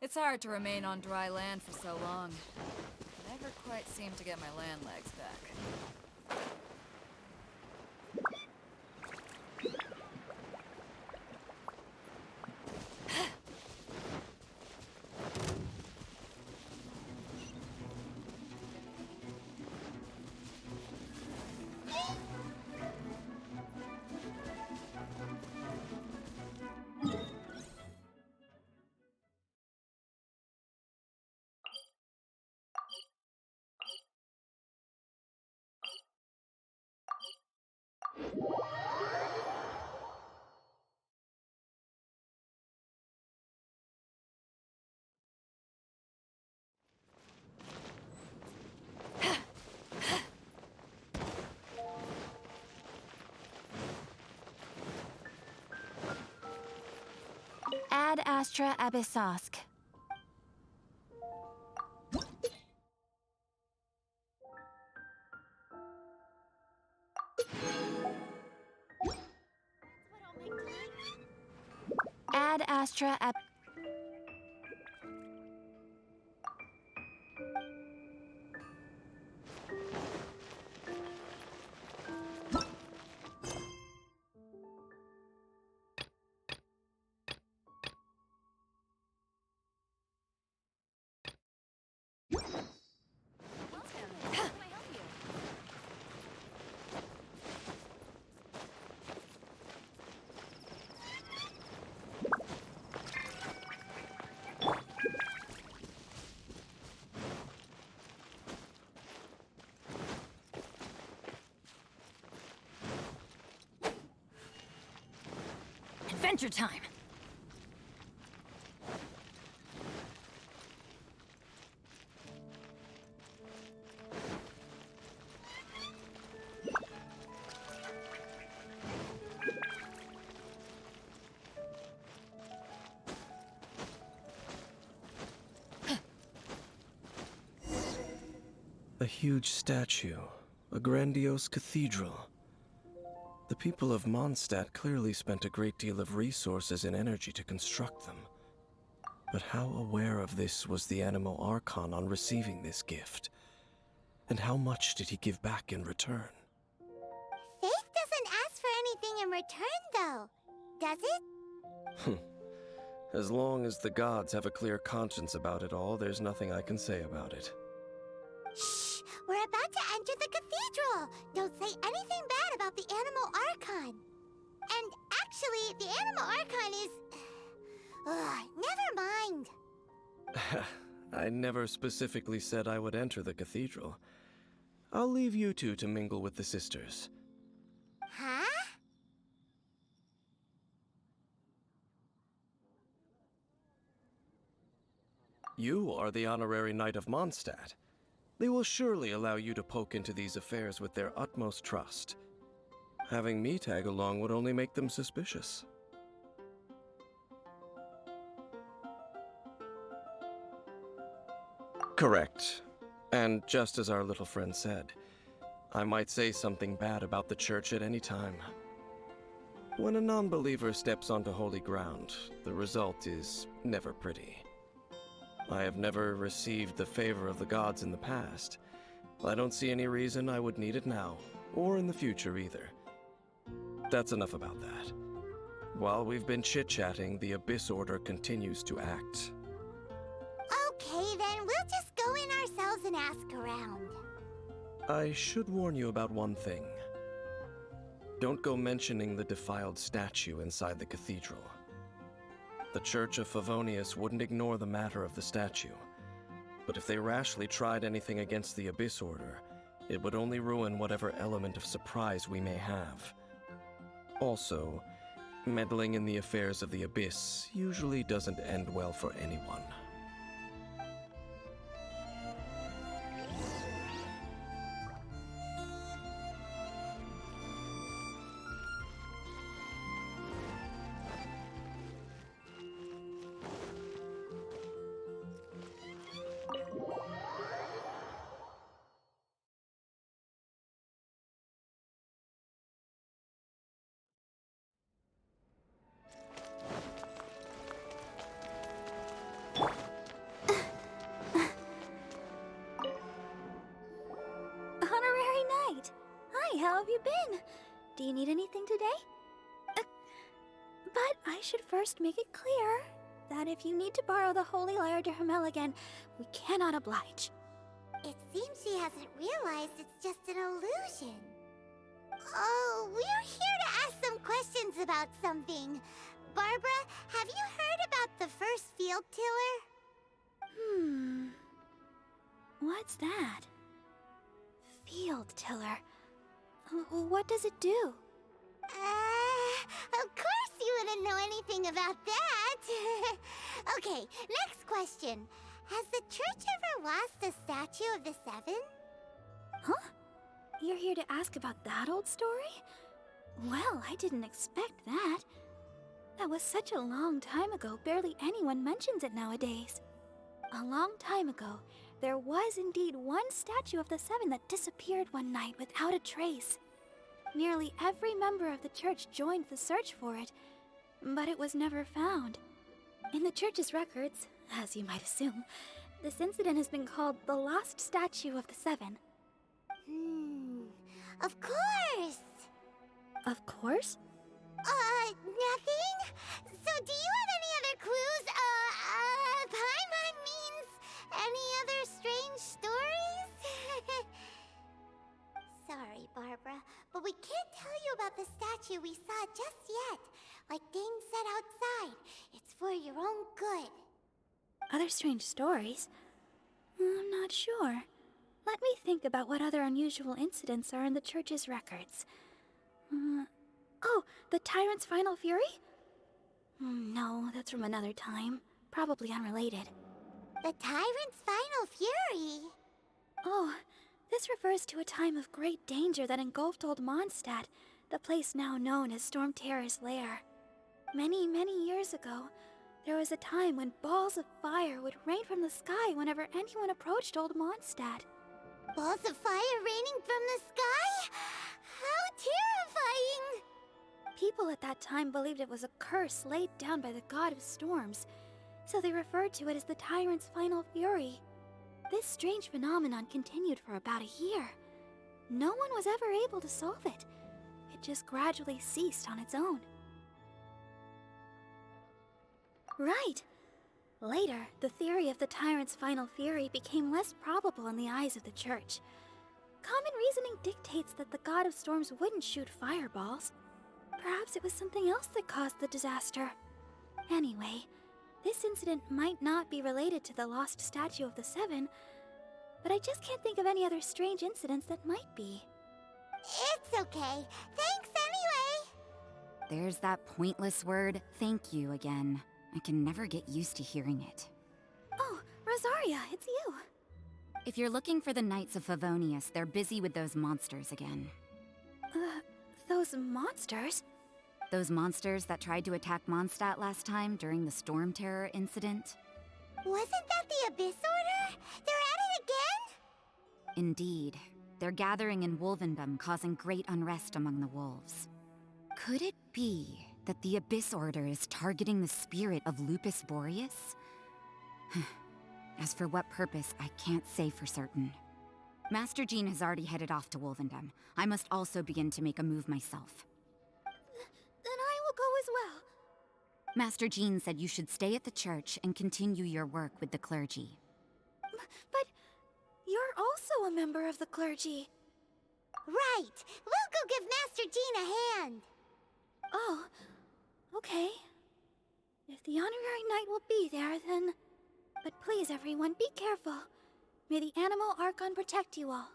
It's hard to remain on dry land for so long. Never quite seem to get my land legs back. Ad Astra Abyssosk. Ad Astra Ab... Adventure time! huge statue, a grandiose cathedral. The people of Mondstadt clearly spent a great deal of resources and energy to construct them. But how aware of this was the Animo Archon on receiving this gift? And how much did he give back in return? Faith doesn't ask for anything in return, though, does it? As long as the gods have a clear conscience about it all, there's nothing I can say about it. Shh! We're about to enter the cathedral! Don't say anything bad about the Animo Archon! And actually, the Animo Archon is... never mind! I never specifically said I would enter the cathedral. I'll leave you two to mingle with the sisters. Huh? You are the honorary Knight of Mondstadt. They will surely allow you to poke into these affairs with their utmost trust. Having me tag along would only make them suspicious. Correct. And just as our little friend said, I might say something bad about the church at any time. When a non-believer steps onto holy ground, the result is never pretty. I have never received the favor of the gods in the past. I don't see any reason I would need it now, or in the future either. That's enough about that. While we've been chit-chatting, the Abyss Order continues to act. Okay, then we'll just go in ourselves and ask around. I should warn you about one thing. Don't go mentioning the defiled statue inside the cathedral. The Church of Favonius wouldn't ignore the matter of the statue. But if they rashly tried anything against the Abyss Order, it would only ruin whatever element of surprise we may have. Also, meddling in the affairs of the Abyss usually doesn't end well for anyone. Honorary Knight! Hi, how have you been? Do you need anything today? But I should first make it clear that if you need to borrow the Holy Lyre to Hermel again, we cannot oblige. It seems she hasn't realized it's just an illusion. Oh, we're here to ask some questions about something. Barbara, have you heard about the first field tiller? What's that? Field tiller. What does it do? Of course you wouldn't know anything about that. Okay, next question. Has the church ever lost a statue of the Seven? Huh? You're here to ask about that old story? Well, I didn't expect that. That was such a long time ago, barely anyone mentions it nowadays. A long time ago, there was indeed one statue of the Seven that disappeared one night without a trace. Nearly every member of the church joined the search for it, but it was never found. In the church's records, as you might assume, this incident has been called the Lost Statue of the Seven. Of course! Of course? Nothing? So do you have any other clues? Paimon means any other strange stories? Sorry, Barbara, but we can't tell you about the statue we saw just yet. Like Dane said outside, it's for your own good. Other strange stories? I'm not sure. Let me think about what other unusual incidents are in the church's records. Oh, the Tyrant's Final Fury? No, that's from another time. Probably unrelated. The Tyrant's Final Fury? Oh, this refers to a time of great danger that engulfed Old Mondstadt, the place now known as Storm Terror's lair. Many, many years ago, there was a time when balls of fire would rain from the sky whenever anyone approached Old Mondstadt. Balls of fire raining from the sky? How terrifying! People at that time believed it was a curse laid down by the god of storms, so they referred to it as the tyrant's final fury. This strange phenomenon continued for about a year. No one was ever able to solve it. It just gradually ceased on its own. Right. Later, the theory of the tyrant's final fury became less probable in the eyes of the church. Common reasoning dictates that the god of storms wouldn't shoot fireballs. Perhaps it was something else that caused the disaster. Anyway, this incident might not be related to the lost statue of the Seven, but I just can't think of any other strange incidents that might be. It's okay. Thanks anyway. There's that pointless word, thank you, again. I can never get used to hearing it. Oh, Rosaria, it's you. If you're looking for the Knights of Favonius, they're busy with those monsters again. Those monsters? Those monsters that tried to attack Mondstadt last time during the Storm Terror incident? Wasn't that the Abyss Order? They're at it again? Indeed. They're gathering in Wolvendom, causing great unrest among the wolves. Could it be that the Abyss Order is targeting the spirit of Lupus Boreas? As for what purpose, I can't say for certain. Master Jean has already headed off to Wolvendom. I must also begin to make a move myself. Then I will go as well. Master Jean said you should stay at the church and continue your work with the clergy. But you're also a member of the clergy. Right. We'll go give Master Jean a hand. Oh, okay. If the honorary knight will be there, then... But please, everyone, be careful. May the Animal Archon protect you all.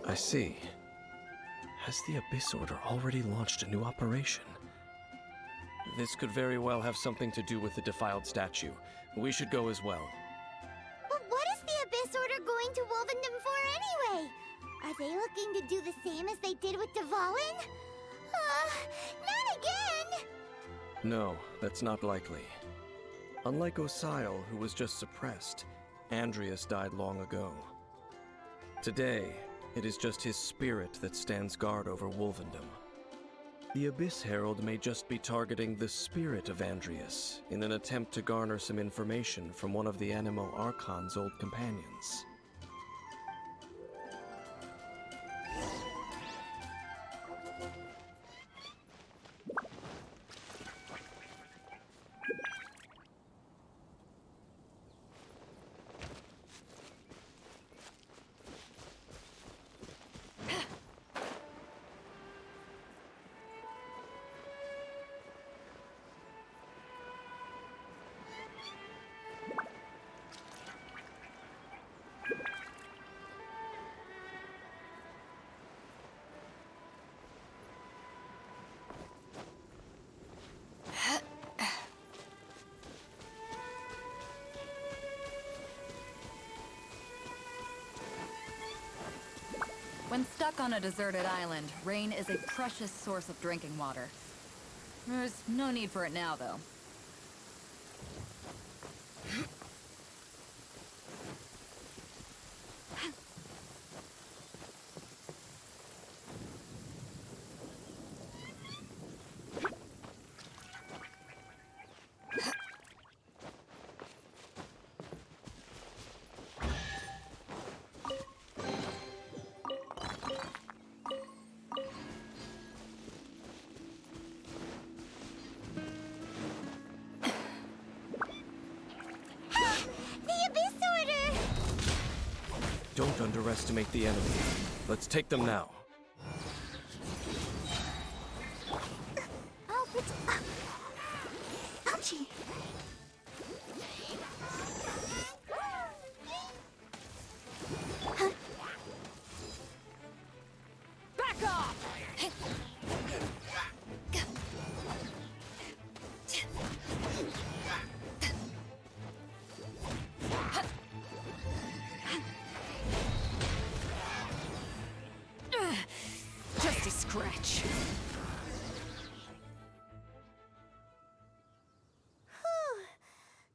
I see. Has the Abyss Order already launched a new operation? This could very well have something to do with the defiled statue. We should go as well. But what is the Abyss Order going to Wolvendom for anyway? Are they looking to do the same as they did with Dvalin? Not again! No, that's not likely. Unlike Osile, who was just suppressed, Andreas died long ago. Today, it is just his spirit that stands guard over Wolvendom. The Abyss Herald may just be targeting the spirit of Andreas in an attempt to garner some information from one of the Animo Archon's old companions. When stuck on a deserted island, rain is a precious source of drinking water. There's no need for it now, though. Don't underestimate the enemy. Let's take them now. Oh, it's... Ouchie! Just a scratch. Whew.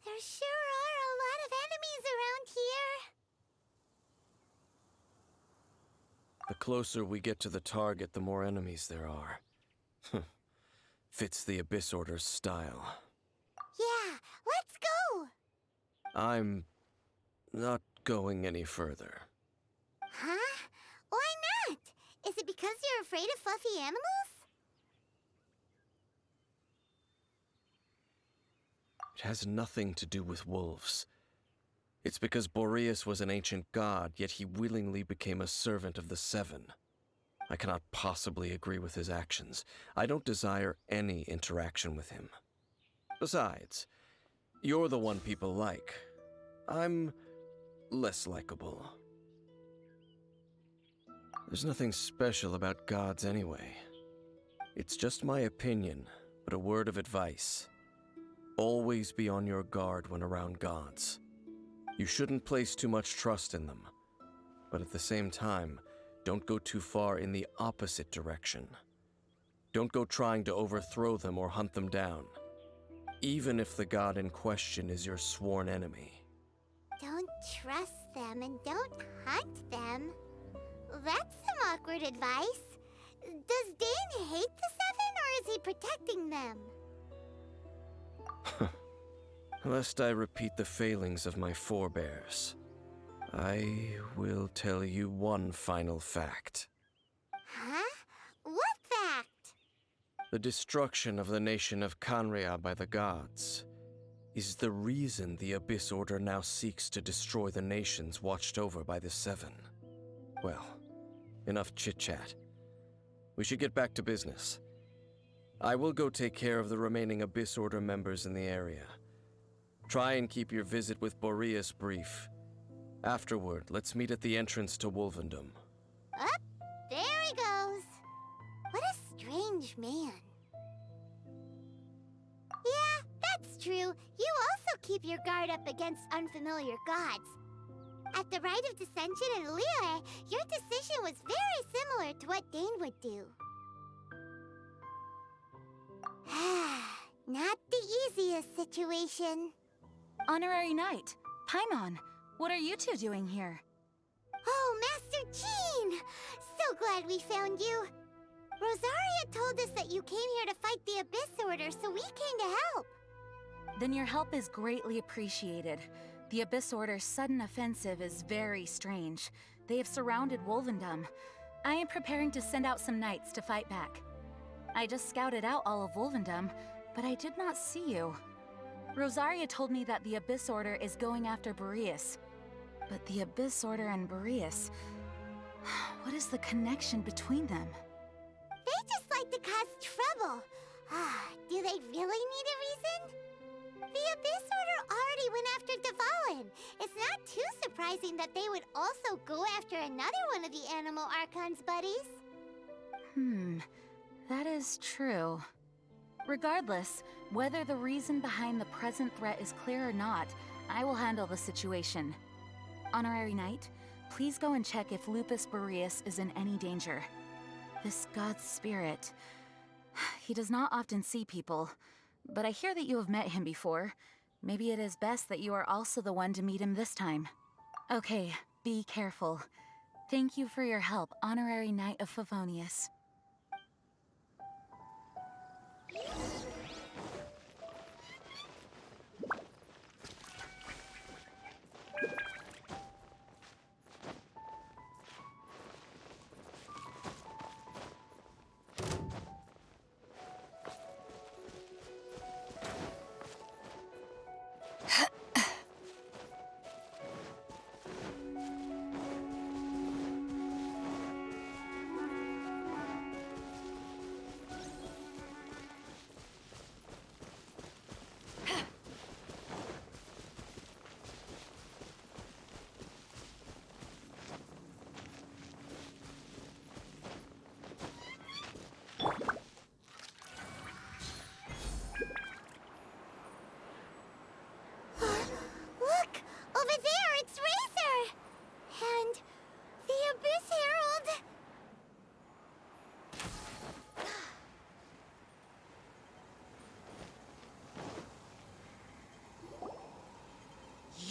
There sure are a lot of enemies around here. The closer we get to the target, the more enemies there are. Fits the Abyss Order's style. Yeah, let's go! I'm not going any further. Huh? Why not? Is it because you're afraid of fluffy animals? It has nothing to do with wolves. It's because Boreas was an ancient god, yet he willingly became a servant of the Seven. I cannot possibly agree with his actions. I don't desire any interaction with him. Besides, you're the one people like. I'm less likable. There's nothing special about gods anyway. It's just my opinion, but a word of advice. Always be on your guard when around gods. You shouldn't place too much trust in them, but at the same time, don't go too far in the opposite direction. Don't go trying to overthrow them or hunt them down, even if the god in question is your sworn enemy. Don't trust them and don't hunt them. That's some awkward advice. Does Dane hate the Seven, or is he protecting them? Lest I repeat the failings of my forebears, I will tell you one final fact. Huh? What fact? The destruction of the nation of Canria by the gods is the reason the Abyss Order now seeks to destroy the nations watched over by the Seven. Well, enough chit-chat. We should get back to business. I will go take care of the remaining Abyss Order members in the area. Try and keep your visit with Boreas brief. Afterward, let's meet at the entrance to Wolvendom. Up, there he goes. What a strange man. Yeah, that's true. You also keep your guard up against unfamiliar gods. At the Rite of Dissension in Liyue, your decision was very similar to what Dane would do. Not the easiest situation. Honorary Knight, Paimon, what are you two doing here? Oh, Master Jean! So glad we found you. Rosaria told us that you came here to fight the Abyss Order, so we came to help. Then your help is greatly appreciated. The Abyss Order's sudden offensive is very strange. They have surrounded Wolvendom. I am preparing to send out some knights to fight back. I just scouted out all of Wolvendom, but I did not see you. Rosaria told me that the Abyss Order is going after Boreas. But the Abyss Order and Boreas... what is the connection between them? They just like to cause trouble. Do they really need a reason? The Abyss Order already went after Devalin. It's not too surprising that they would also go after another one of the Animal Archon's buddies. That is true. Regardless, whether the reason behind the present threat is clear or not, I will handle the situation. Honorary Knight, please go and check if Lupus Boreas is in any danger. This god's spirit... he does not often see people, but I hear that you have met him before. Maybe it is best that you are also the one to meet him this time. Okay, be careful. Thank you for your help, Honorary Knight of Favonius.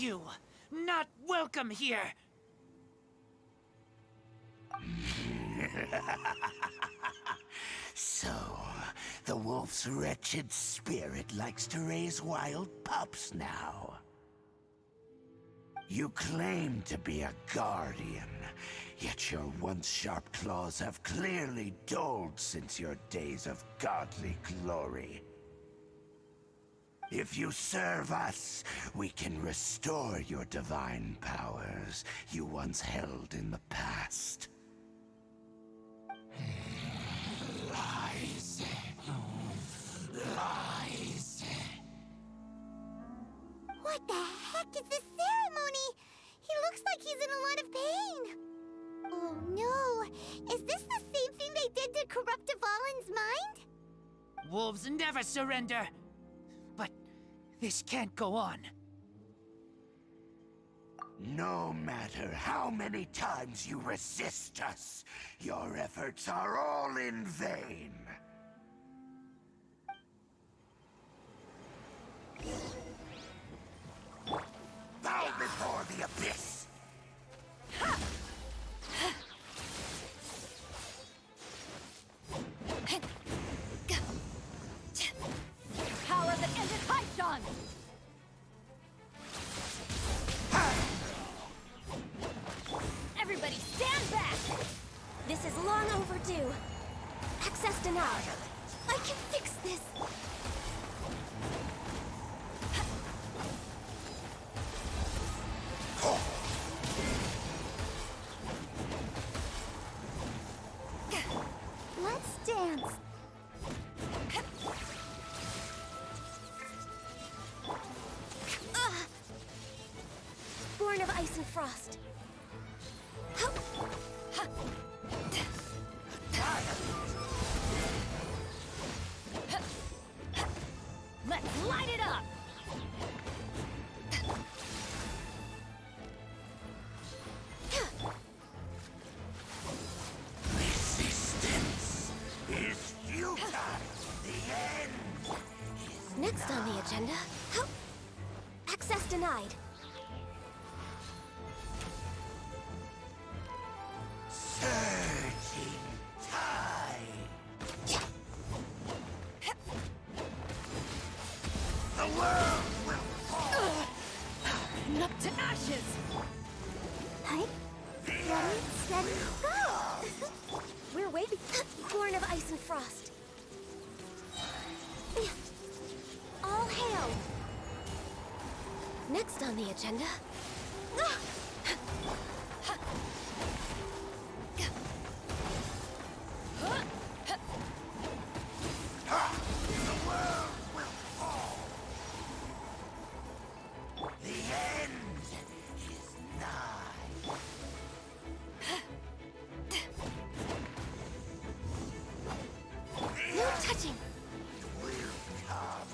you! Not welcome here! So, the wolf's wretched spirit likes to raise wild pups now. You claim to be a guardian, yet your once sharp claws have clearly dulled since your days of godly glory. If you serve us, we can restore your divine powers you once held in the past. Lies. Lies. What the heck is this ceremony? He looks like he's in a lot of pain. Oh no, is this the same thing they did to corrupt Dvalin's mind? Wolves never surrender! But this can't go on. No matter how many times you resist us, your efforts are all in vain. Bow before the abyss! Power that ended Haishan! Everybody stand back! This is long overdue. Access denied. I can fix this. Let's dance. Born of ice and frost. Let's light it up! Resistance is futile. The end. Next on the agenda, access denied. Surging tide. The world will fall. Up to ashes! Hi. Ready, steady, go! We're waiting. Born of ice and frost. All hail. Next on the agenda. The world will fall. The end is nigh. No touching. Will come.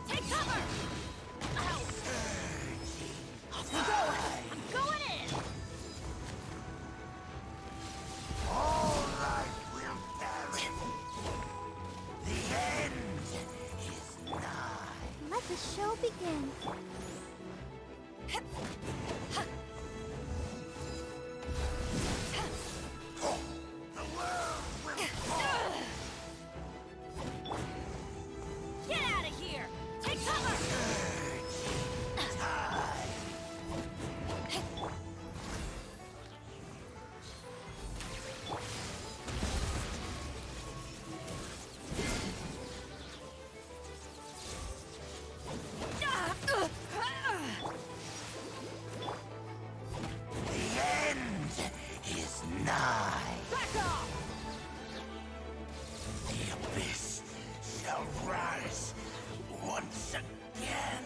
Take cover! Off we go! I'm going in! All life will perish. The end is nigh. Let the show begin. The world will fall. Get out of here! Take cover! The end is nigh. Back off! The abyss shall rise once again.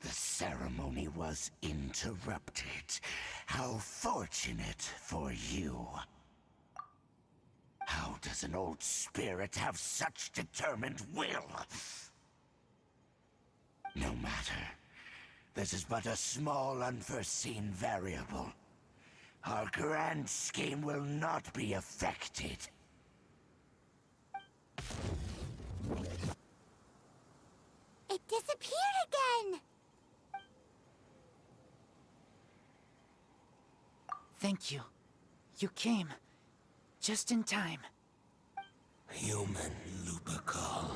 The ceremony was interrupted, How fortunate for you. How does an old spirit have such determined will? No matter. This is but a small, unforeseen variable. Our grand scheme will not be affected. It disappeared again! Thank you. You came. Just in time. Human Lupercal.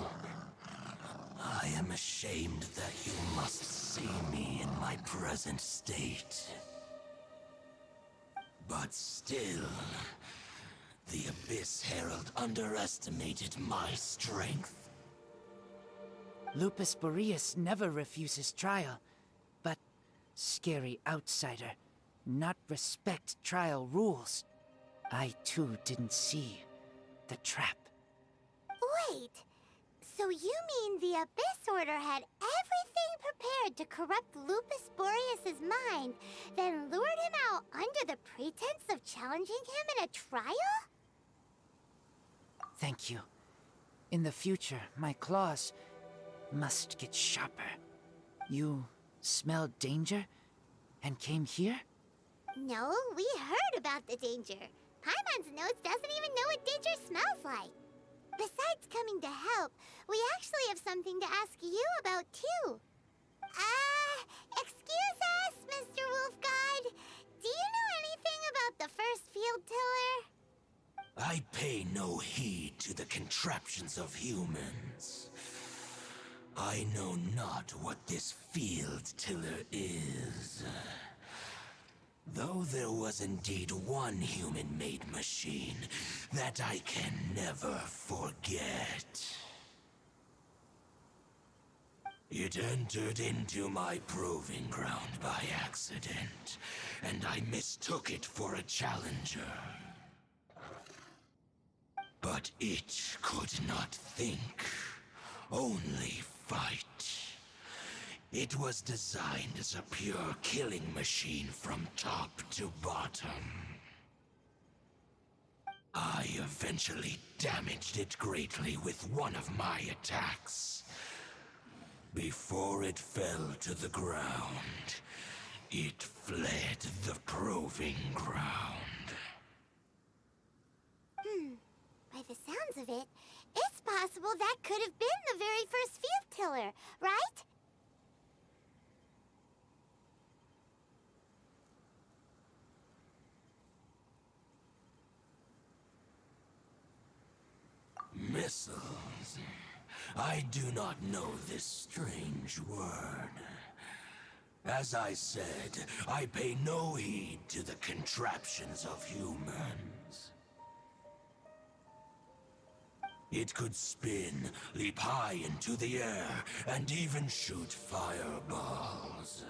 I am ashamed that you must see me in my present state. But still, the Abyss Herald underestimated my strength. Lupus Boreas never refuses trial, but scary outsider, not respect trial rules. I too didn't see the trap. Wait, so you mean the Abyss Order had everything prepared to corrupt Lupus Boreas' mind, then lured him out under the pretense of challenging him in a trial? Thank you. In the future, my claws must get sharper. You smelled danger and came here? No, we heard about the danger. Paimon's nose doesn't even know what danger smells like. Besides coming to help, we actually have something to ask you about, too. Excuse us, Mr. Wolf God. Do you know anything about the first field tiller? I pay no heed to the contraptions of humans. I know not what this field tiller is. Though there was indeed one human-made machine that I can never forget. It entered into my proving ground by accident, and I mistook it for a challenger. But it could not think, only fight. It was designed as a pure killing machine from top to bottom. I eventually damaged it greatly with one of my attacks. Before it fell to the ground, it fled the proving ground. By the sounds of it, it's possible that could have been the very first field tiller, right? Missiles. I do not know this strange word. As I said, I pay no heed to the contraptions of humans. It could spin, leap high into the air, and even shoot fireballs.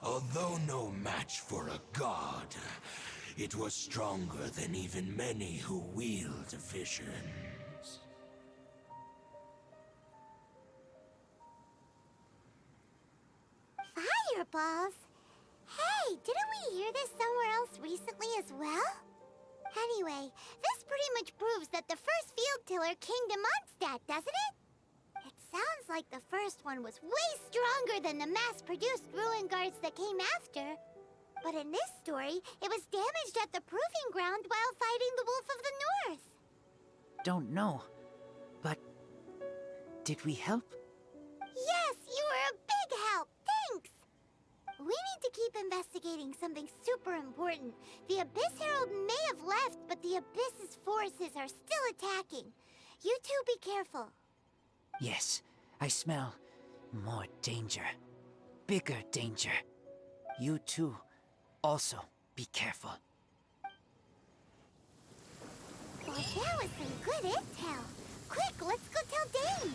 Although no match for a god, it was stronger than even many who wield visions. Fireballs? Hey, didn't we hear this somewhere else recently as well? Anyway, this pretty much proves that the first field tiller came to Mondstadt, doesn't it? It sounds like the first one was way stronger than the mass-produced ruin guards that came after. But in this story, it was damaged at the proving ground while fighting the Wolf of the North. Don't know, but did we help? Yes, you were a big help. Thanks. We need to keep investigating something super important. The Abyss Herald may have left, but the Abyss's forces are still attacking. You two be careful. Yes, I smell more danger. Bigger danger. You too, also be careful. Well, that was some good intel. Quick, let's go tell Dane.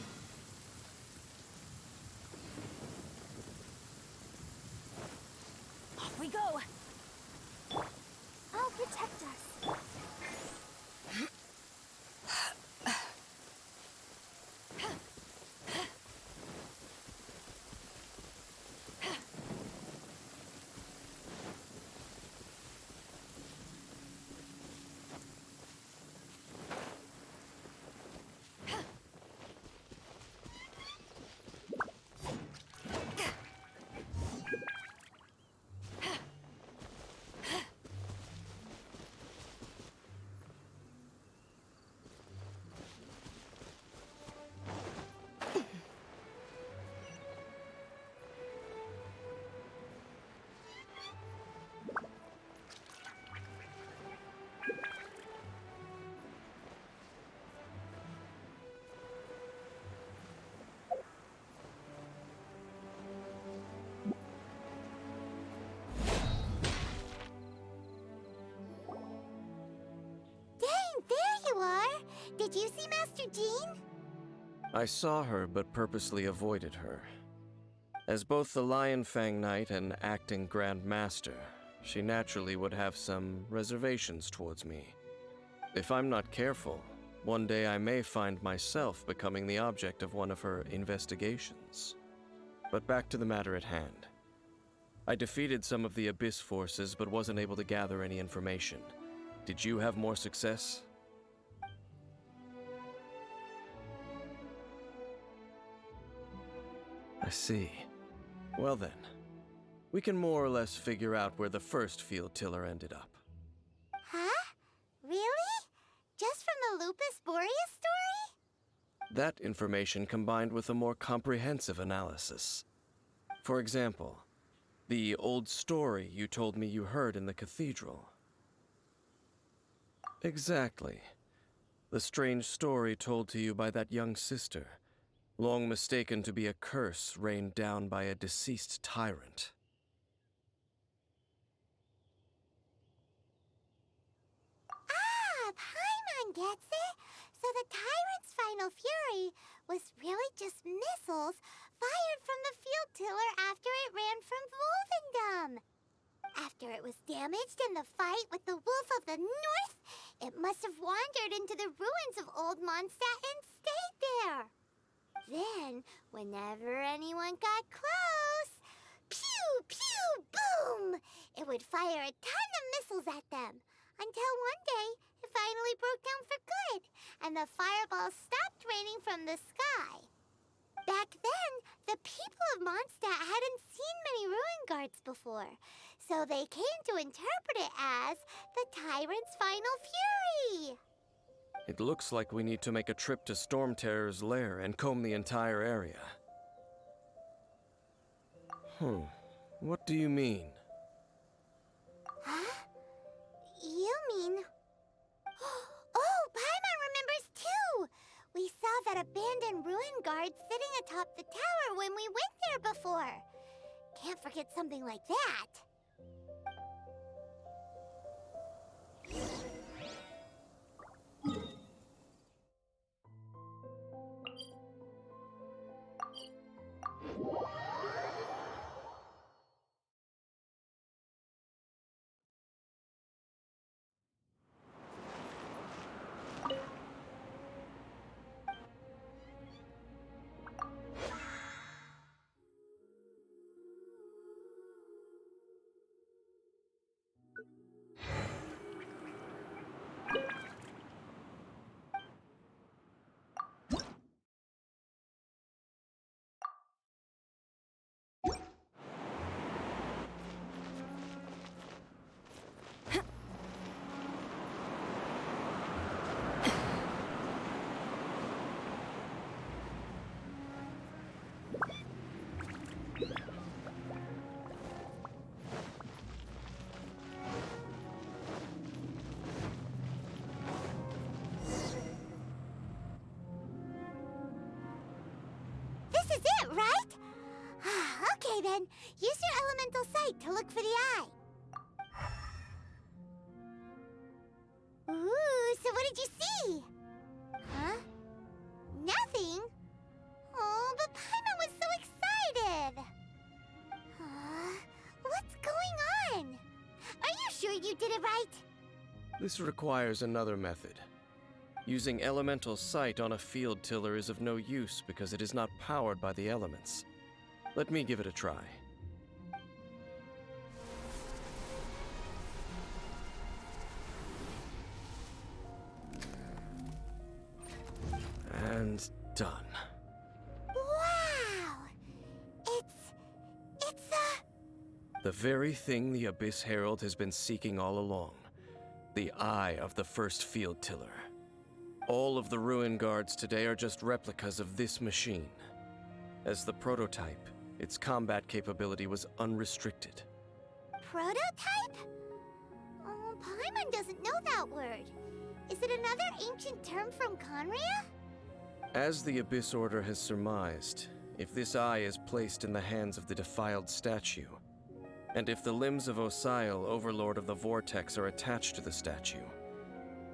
Off we go! I'll protect us. Did you see Master Jean? I saw her, but purposely avoided her. As both the Lion Fang Knight and acting Grand Master, she naturally would have some reservations towards me. If I'm not careful, one day I may find myself becoming the object of one of her investigations. But back to the matter at hand. I defeated some of the Abyss forces, but wasn't able to gather any information. Did you have more success? I see. Well then, we can more or less figure out where the first field tiller ended up. Huh? Really? Just from the Lupus Boreas story? That information combined with a more comprehensive analysis. For example, the old story you told me you heard in the cathedral. Exactly. The strange story told to you by that young sister, long mistaken to be a curse rained down by a deceased tyrant. Ah, Paimon gets it! So the tyrant's final fury was really just missiles fired from the field tiller after it ran from Wolvendom. After it was damaged in the fight with the Wolf of the North, it must have wandered into the ruins of Old Mondstadt and stayed there. Then, whenever anyone got close, pew, pew, boom! It would fire a ton of missiles at them, until one day it finally broke down for good, and the fireballs stopped raining from the sky. Back then, the people of Mondstadt hadn't seen many ruin guards before, so they came to interpret it as the tyrant's final fury. It looks like we need to make a trip to Storm Terror's lair and comb the entire area. What do you mean? Huh? You mean... Oh, Paimon remembers too! We saw that abandoned ruin guard sitting atop the tower when we went there before. Can't forget something like that. This is it, right? Okay then, use your elemental sight to look for the eye. Ooh, so what did you see? Huh? Nothing? Oh, but Paimon was so excited. What's going on? Are you sure you did it right? This requires another method. Using elemental sight on a field tiller is of no use because it is not powered by the elements. Let me give it a try. And done. Wow! It's The very thing the Abyss Herald has been seeking all along. The eye of the first field tiller. All of the ruin guards today are just replicas of this machine. As the prototype, its combat capability was unrestricted. prototype? Oh, Paimon doesn't know that word. Is it another ancient term from Conria? As the Abyss Order has surmised, if this eye is placed in the hands of the defiled statue, and if the limbs of Osial, Overlord of the Vortex, are attached to the statue,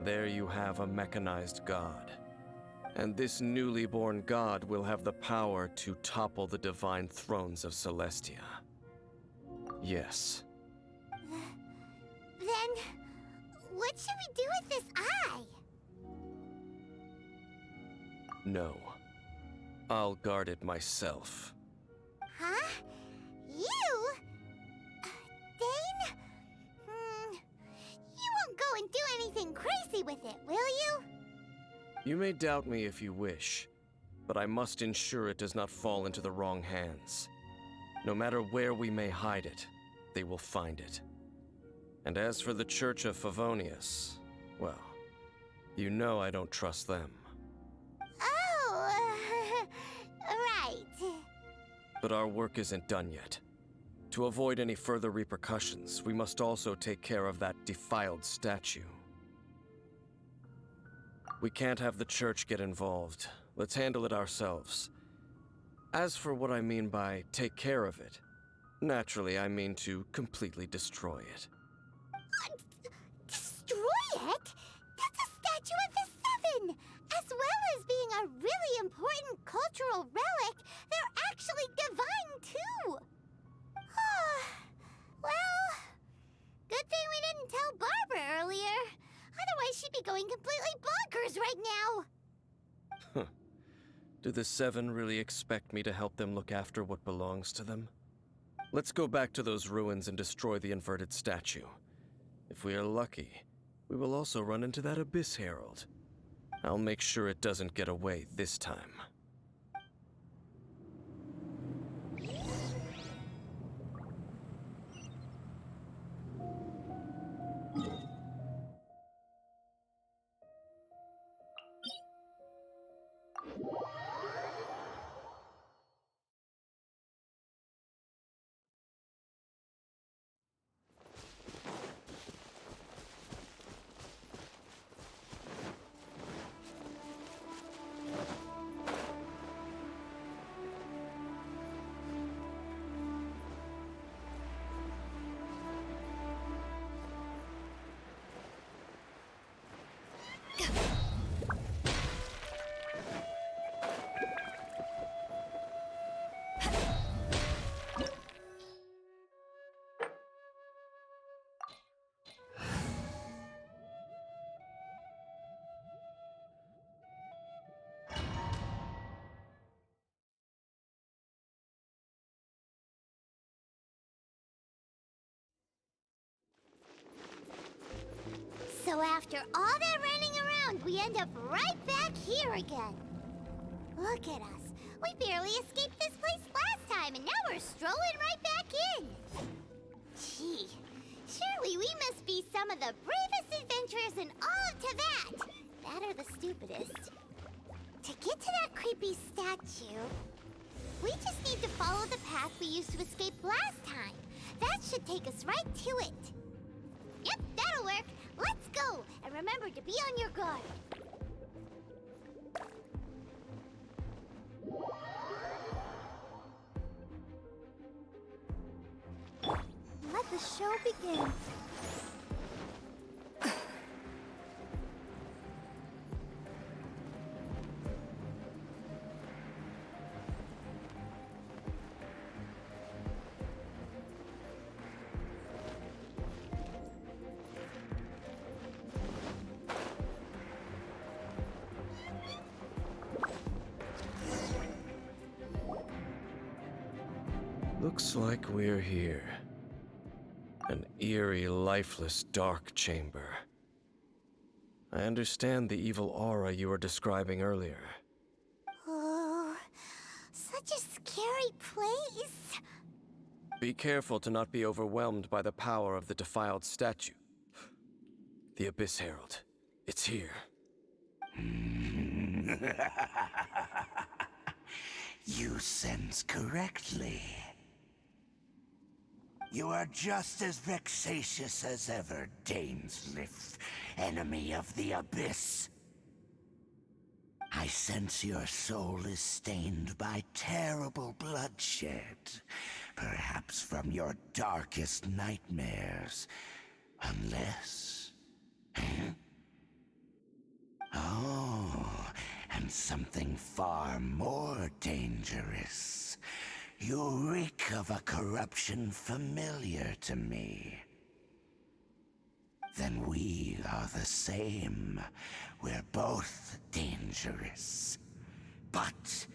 there you have a mechanized god. And this newly born god will have the power to topple the divine thrones of Celestia. Yes. Then, what should we do with this eye? No. I'll guard it myself. Huh? You? Dane? You won't go and do anything crazy with it, will you? You may doubt me if you wish, but I must ensure it does not fall into the wrong hands. No matter where we may hide it, they will find it. And as for the Church of Favonius, well, you know I don't trust them. Oh, right. But our work isn't done yet. To avoid any further repercussions, we must also take care of that defiled statue. We can't have the church get involved. Let's handle it ourselves. As for what I mean by take care of it, naturally I mean to completely destroy it. Destroy it? That's a statue of the Seven! As well as being a really important cultural relic, they're actually divine too! Well, good thing we didn't tell Barbara earlier. Otherwise she'd be going completely bonkers right now! Do the Seven really expect me to help them look after what belongs to them? Let's go back to those ruins and destroy the inverted statue. If we are lucky, we will also run into that Abyss Herald. I'll make sure it doesn't get away this time. So after all that running around, we end up right back here again. Look at us. We barely escaped this place last time, and now we're strolling right back in. Gee, surely we must be some of the bravest adventurers in all of Teyvat. That or the stupidest. To get to that creepy statue, we just need to follow the path we used to escape last time. That should take us right to it. Yep, that'll work. Let's go, and remember to be on your guard. Let the show begin. Looks like we're here. An eerie, lifeless, dark chamber. I understand the evil aura you were describing earlier. Oh, such a scary place. Be careful to not be overwhelmed by the power of the defiled statue. The Abyss Herald. It's here. You sense correctly. You are just as vexatious as ever, Dainsliff, enemy of the Abyss. I sense your soul is stained by terrible bloodshed, perhaps from your darkest nightmares, unless... Oh, and something far more dangerous. You reek of a corruption familiar to me. Then we are the same. We're both dangerous. But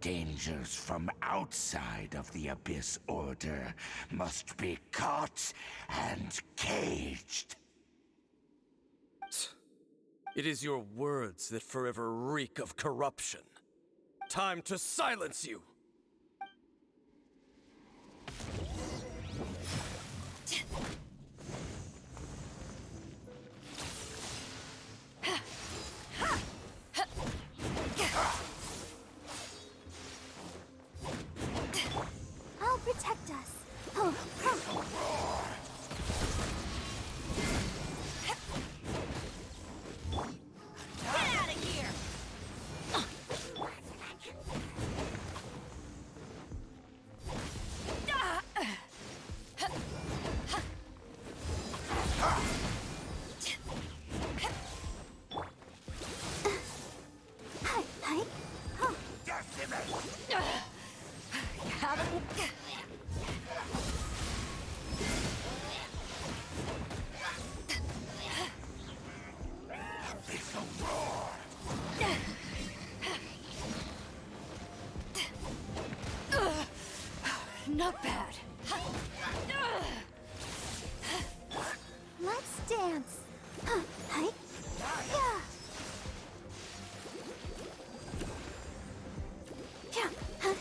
dangers from outside of the Abyss Order must be caught and caged. It is your words that forever reek of corruption. Time to silence you! I'll protect us. Get out of here! Not bad. Let's dance. Hi. Yeah. Yeah. Hi.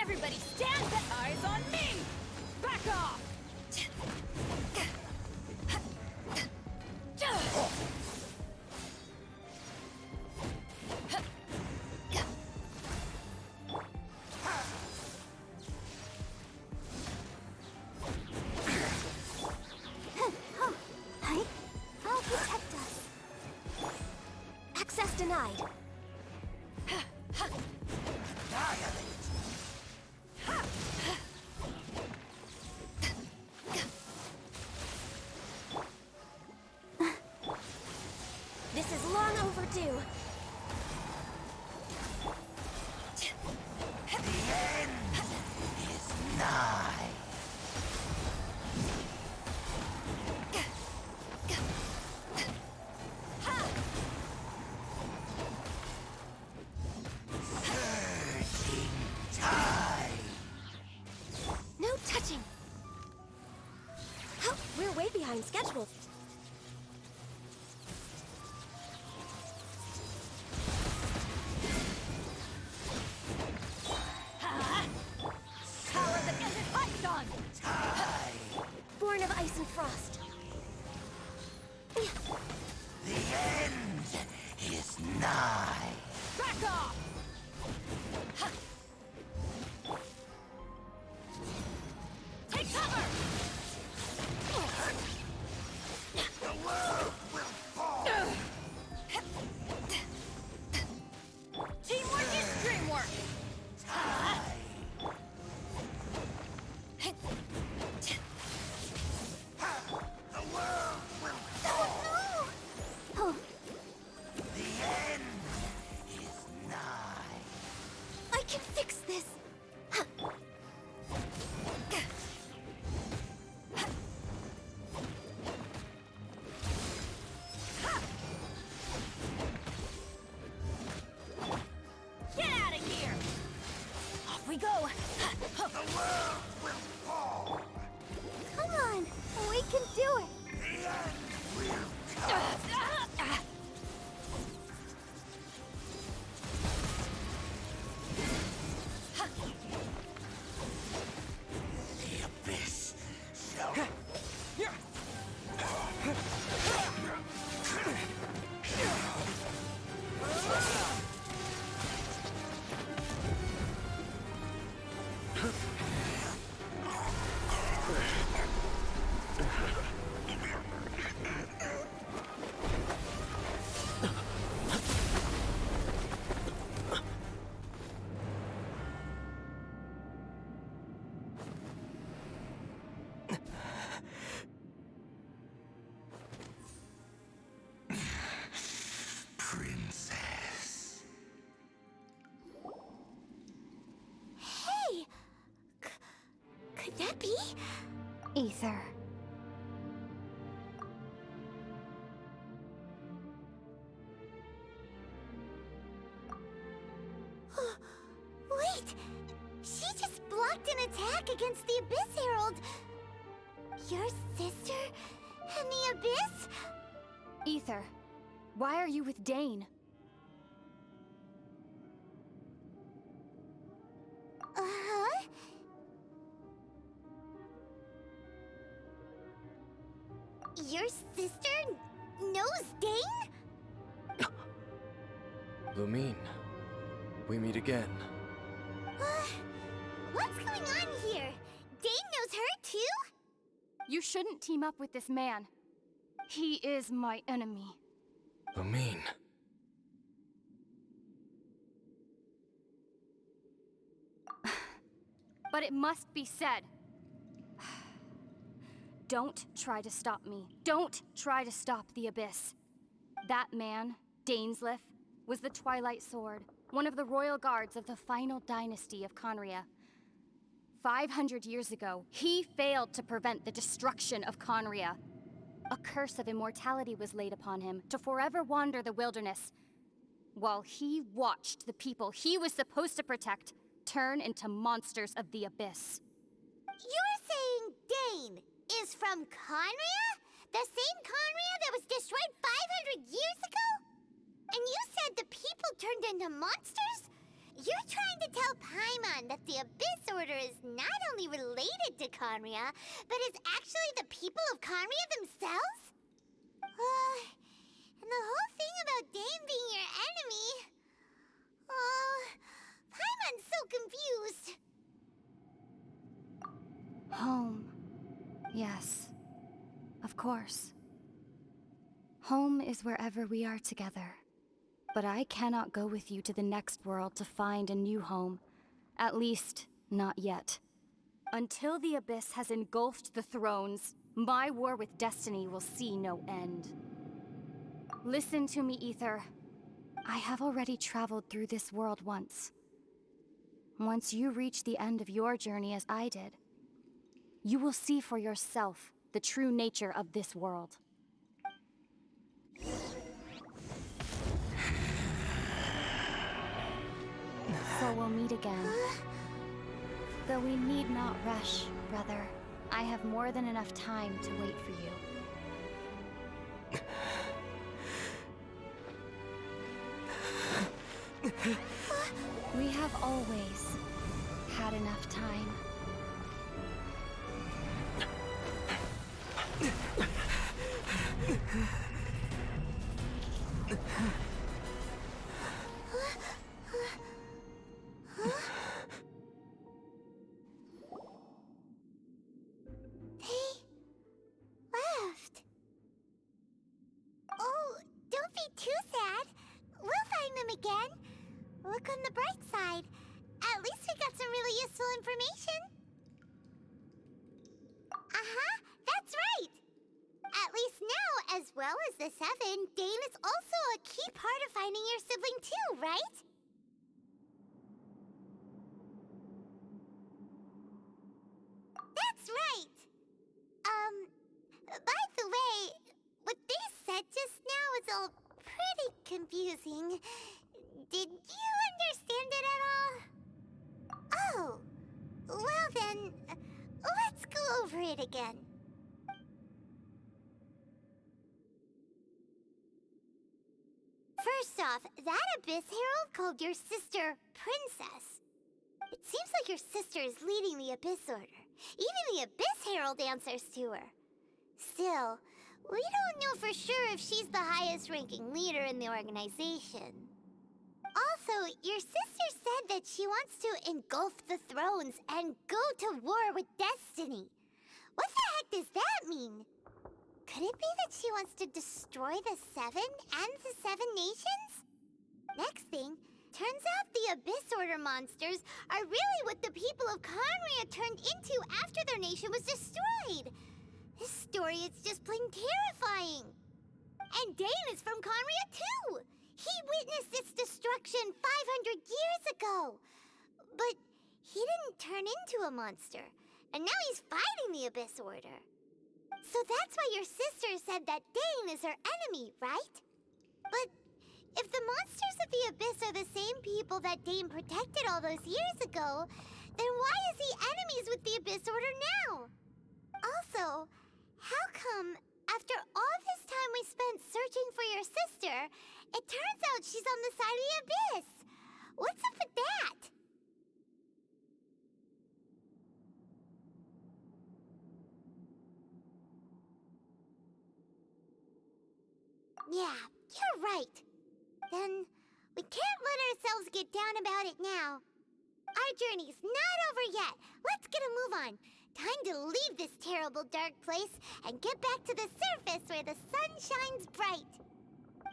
Everybody stand back! Eyes on me! Back off! Hi. I'll protect us. Access denied. This is long overdue. The end is nigh. Surging tide. No touching. Oh, we're way behind schedule. Power that isn't hot done! Born of ice and frost. The end is nigh. Back off! Take cover! The world will fall. Teamwork is dreamwork! The world will fall. Oh, The end is nigh. I can Ether. Wait! She just blocked an attack against the Abyss Herald! Your sister and the Abyss? Ether, why are you with Dane? Uh-huh? Your sister knows Dane? Lumine, we meet again. What's going on here? Dane knows her too? You shouldn't team up with this man. He is my enemy. Lumine. But it must be said. Don't try to stop me. Don't try to stop the Abyss. That man, Dainsleif, was the Twilight Sword, one of the royal guards of the final dynasty of Conria. 500 years ago, he failed to prevent the destruction of Conria. A curse of immortality was laid upon him to forever wander the wilderness, while he watched the people he was supposed to protect turn into monsters of the Abyss. You're saying Dane is from Conria? The same Conria that was destroyed 500 years ago? And you said the people turned into monsters? You're trying to tell Paimon that the Abyss Order is not only related to Conria, but is actually the people of Conria themselves? And the whole thing about Dane being your enemy... Paimon's so confused. Home. Yes. Of course. Home is wherever we are together. But I cannot go with you to the next world to find a new home. At least, not yet. Until the Abyss has engulfed the thrones, my war with destiny will see no end. Listen to me, Ether. I have already traveled through this world once. Once you reach the end of your journey as I did, you will see for yourself the true nature of this world. So we'll meet again. Though we need not rush, brother. I have more than enough time to wait for you. We have always had enough time. Left. Oh, don't be too sad. We'll find them again. Look on the bright side. At least we got some really useful information. Uh-huh, that's right. At least now, as well as the Seven, Dane is also a key part of finding your sibling too, right? That's right. By the way, what they said just now is all pretty confusing. Did you understand it at all? Oh, well then, let's go over it again. First off, that Abyss Herald called your sister Princess. It seems like your sister is leading the Abyss Order. Even the Abyss Herald answers to her. Still, we don't know for sure if she's the highest-ranking leader in the organization. Also, your sister said that she wants to engulf the thrones and go to war with destiny. What the heck does that mean? Could it be that she wants to destroy the Seven and the Seven Nations? Next thing, turns out the Abyss Order monsters are really what the people of Conria turned into after their nation was destroyed. This story is just plain terrifying. And Dane is from Conria too! He witnessed its destruction 500 years ago! But he didn't turn into a monster. And now he's fighting the Abyss Order. So that's why your sister said that Dane is her enemy, right? But if the monsters of the Abyss are the same people that Dane protected all those years ago, then why is he enemies with the Abyss Order now? Also, how come, after all this time we spent searching for your sister, it turns out she's on the side of the Abyss? What's up with that? Yeah, you're right. Then we can't let ourselves get down about it now. Our journey's not over yet. Let's get a move on. Time to leave this terrible dark place and get back to the surface where the sun shines bright.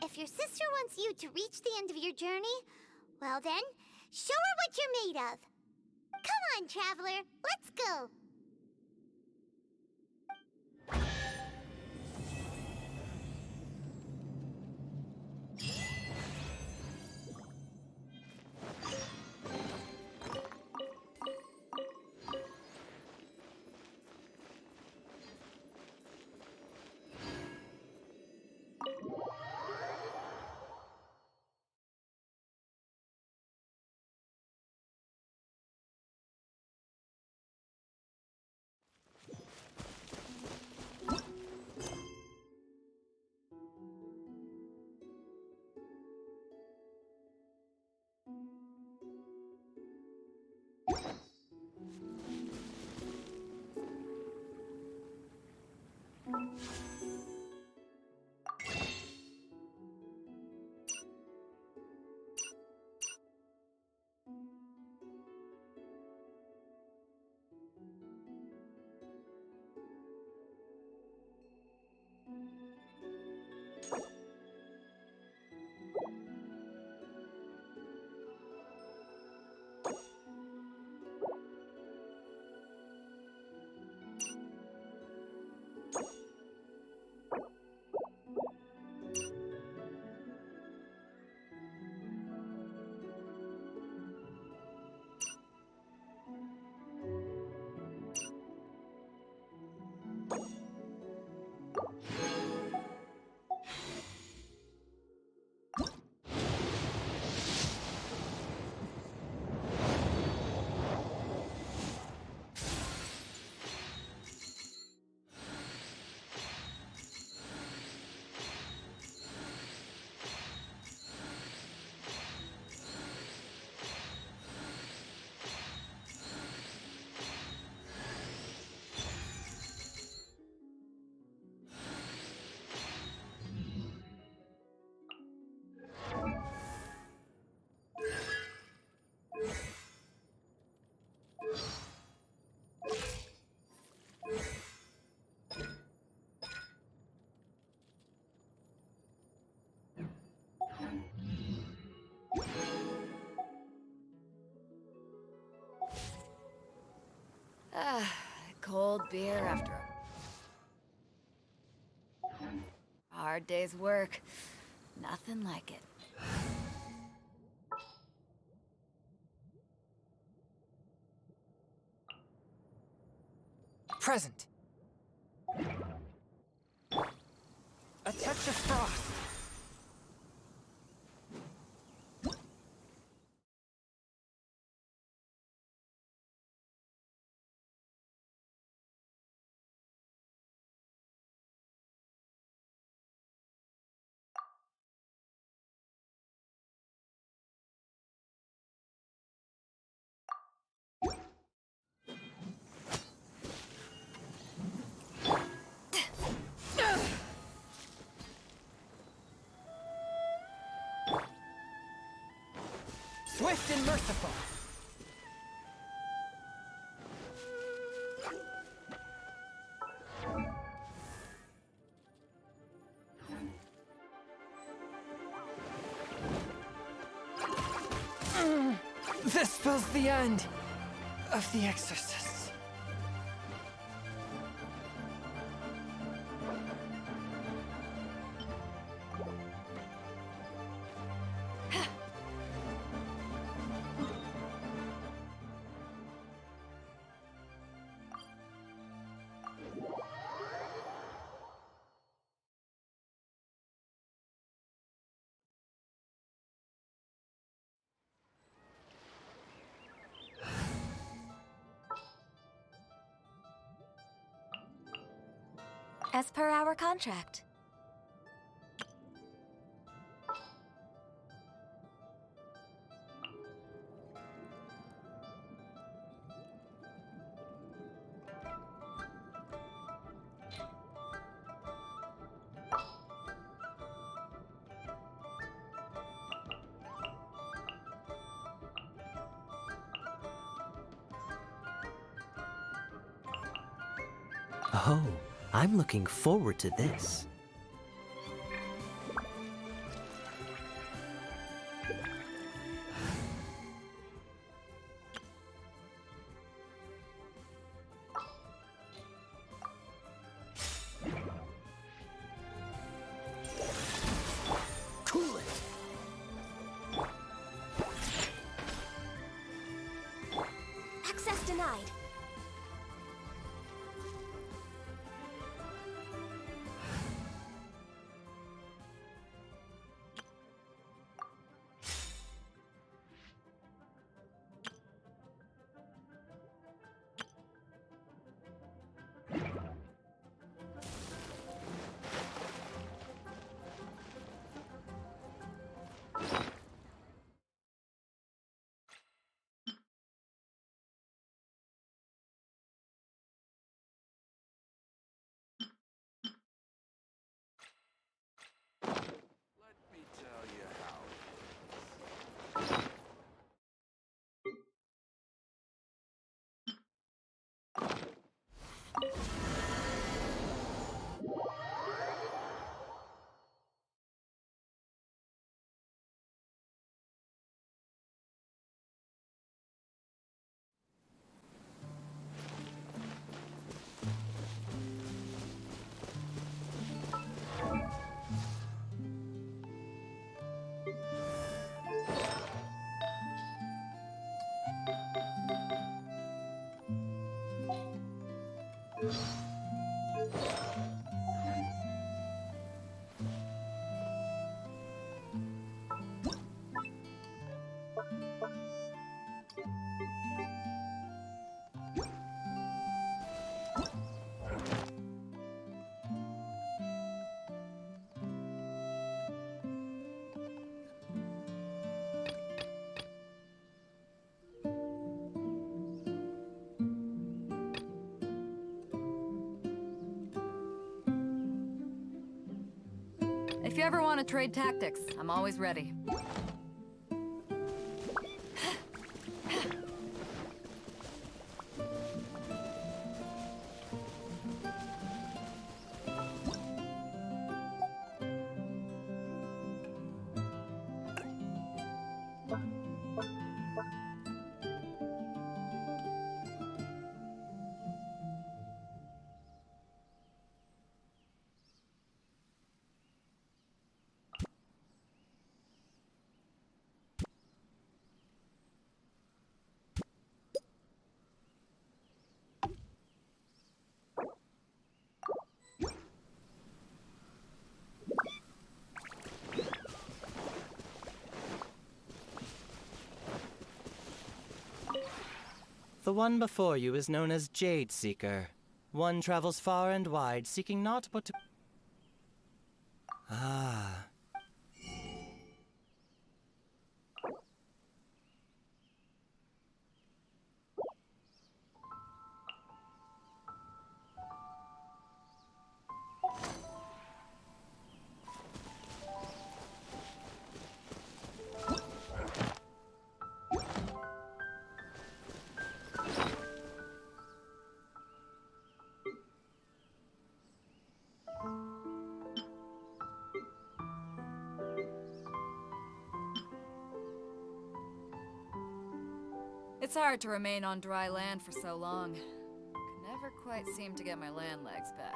If your sister wants you to reach the end of your journey, well then, show her what you're made of. Come on, traveler, let's go. Ah, cold beer after a hard day's work. Nothing like it. Present. A touch of frost. Swift and merciful. This spells the end of the exorcists. As per our contract. Oh, I'm looking forward to this. Cool it! Access denied. Let me tell you how If you ever want to trade tactics, I'm always ready. The one before you is known as Jade Seeker. One travels far and wide, seeking naught but to... Ah. It's hard to remain on dry land for so long. Can never quite seem to get my land legs back.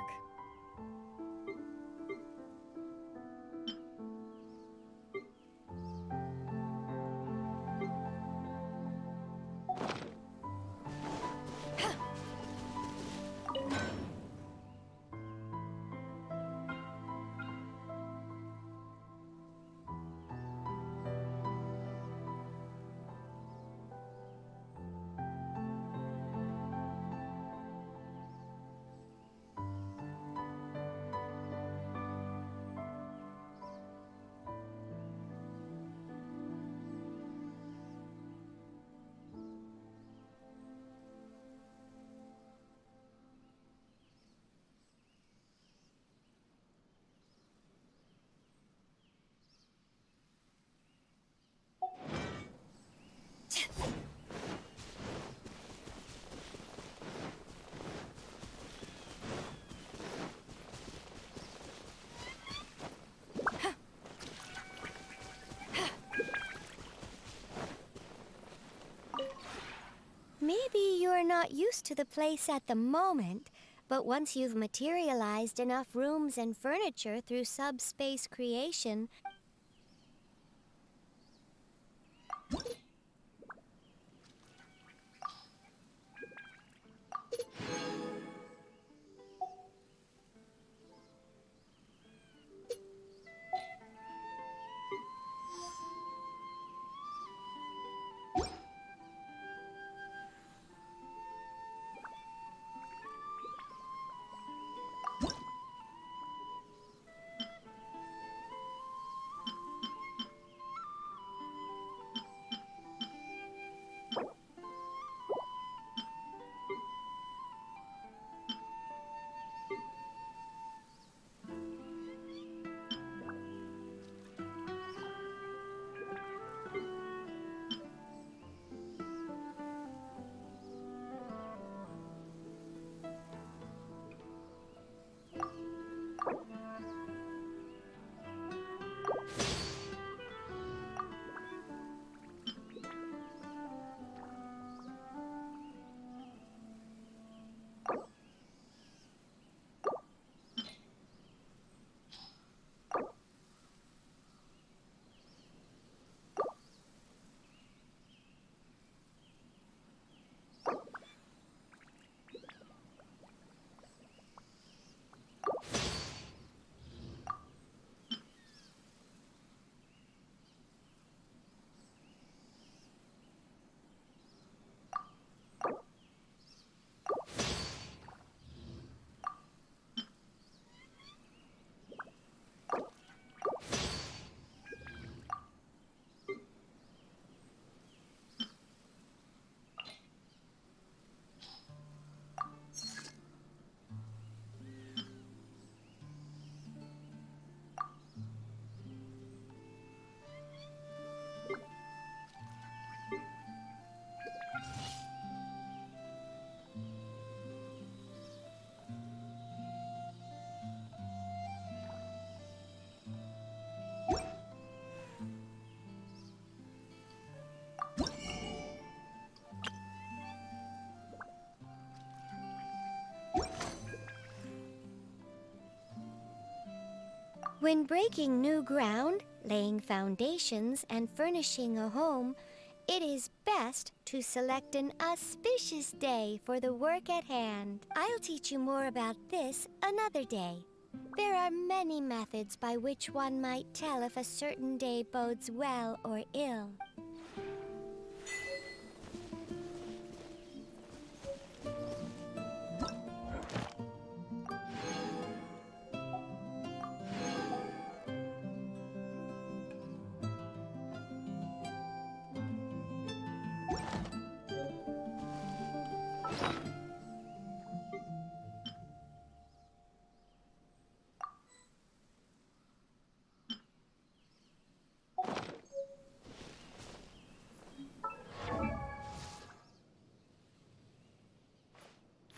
You're not used to the place at the moment, but once you've materialized enough rooms and furniture through subspace creation, when breaking new ground, laying foundations, and furnishing a home, it is best to select an auspicious day for the work at hand. I'll teach you more about this another day. There are many methods by which one might tell if a certain day bodes well or ill.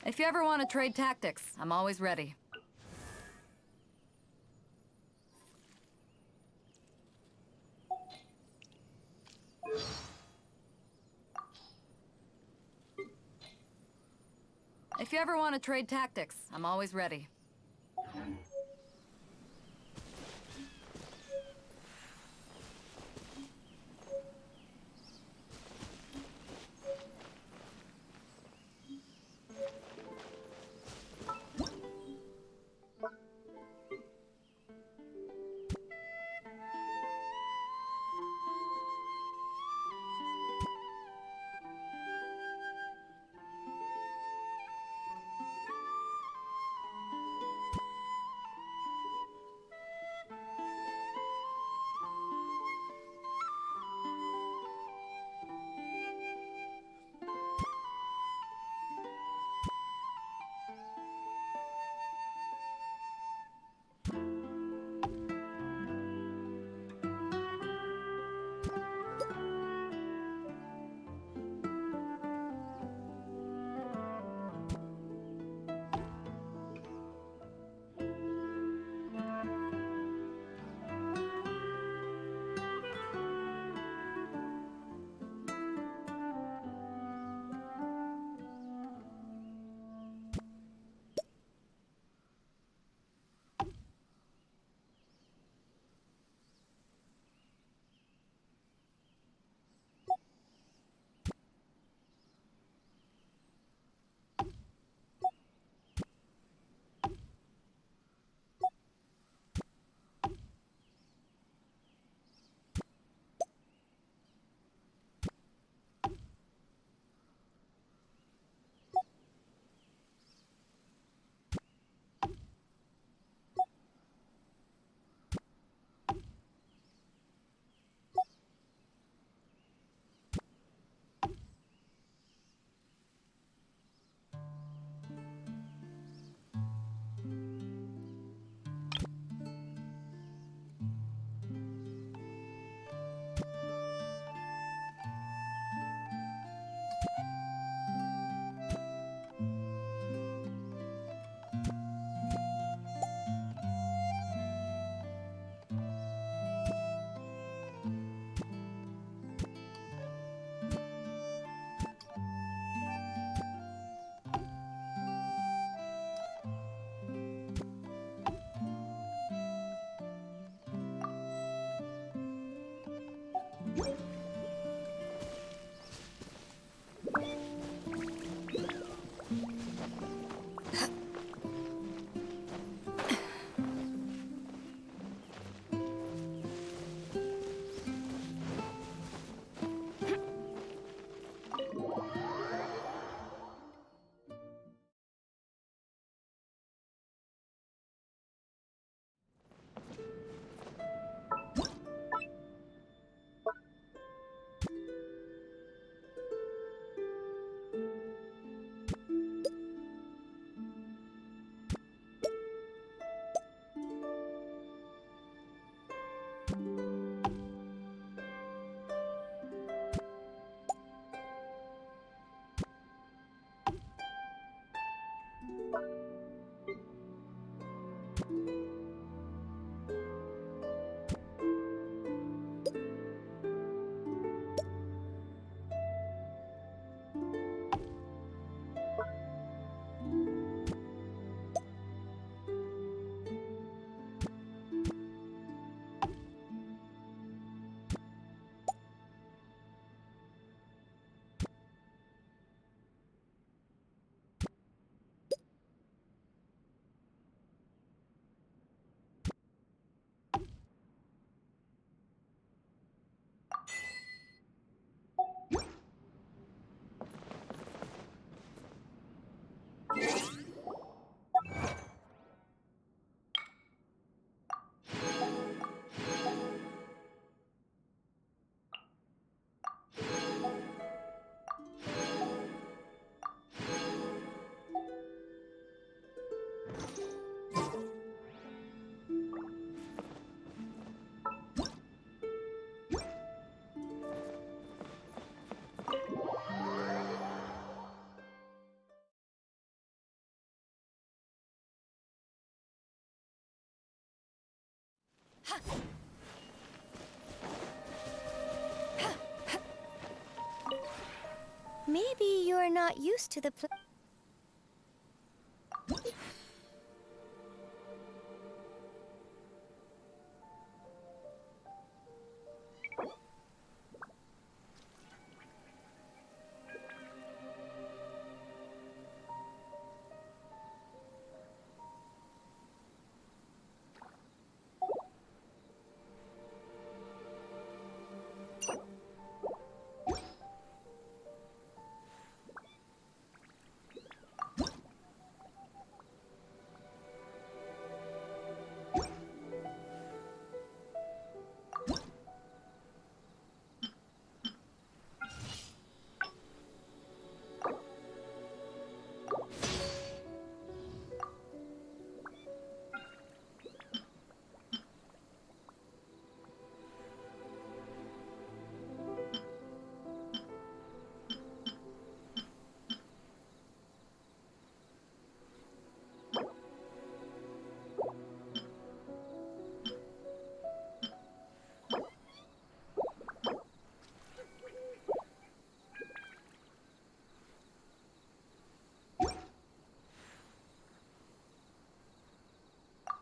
If you ever want to trade tactics, I'm always ready. If you ever want to trade tactics, I'm always ready. Maybe you're not used to the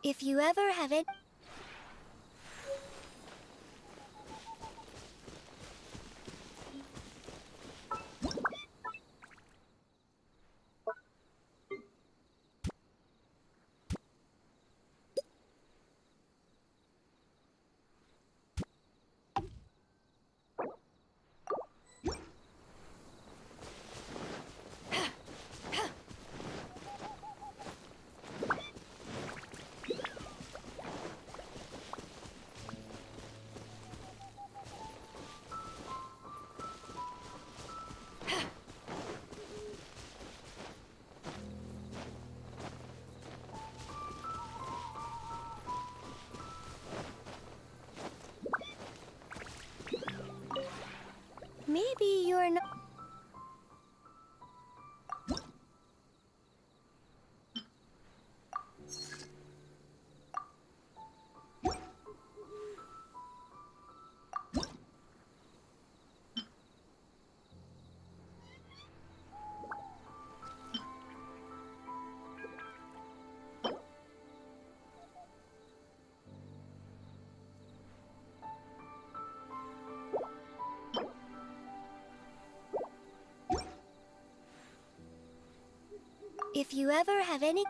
If you ever have it. Maybe you're not. If you ever have any...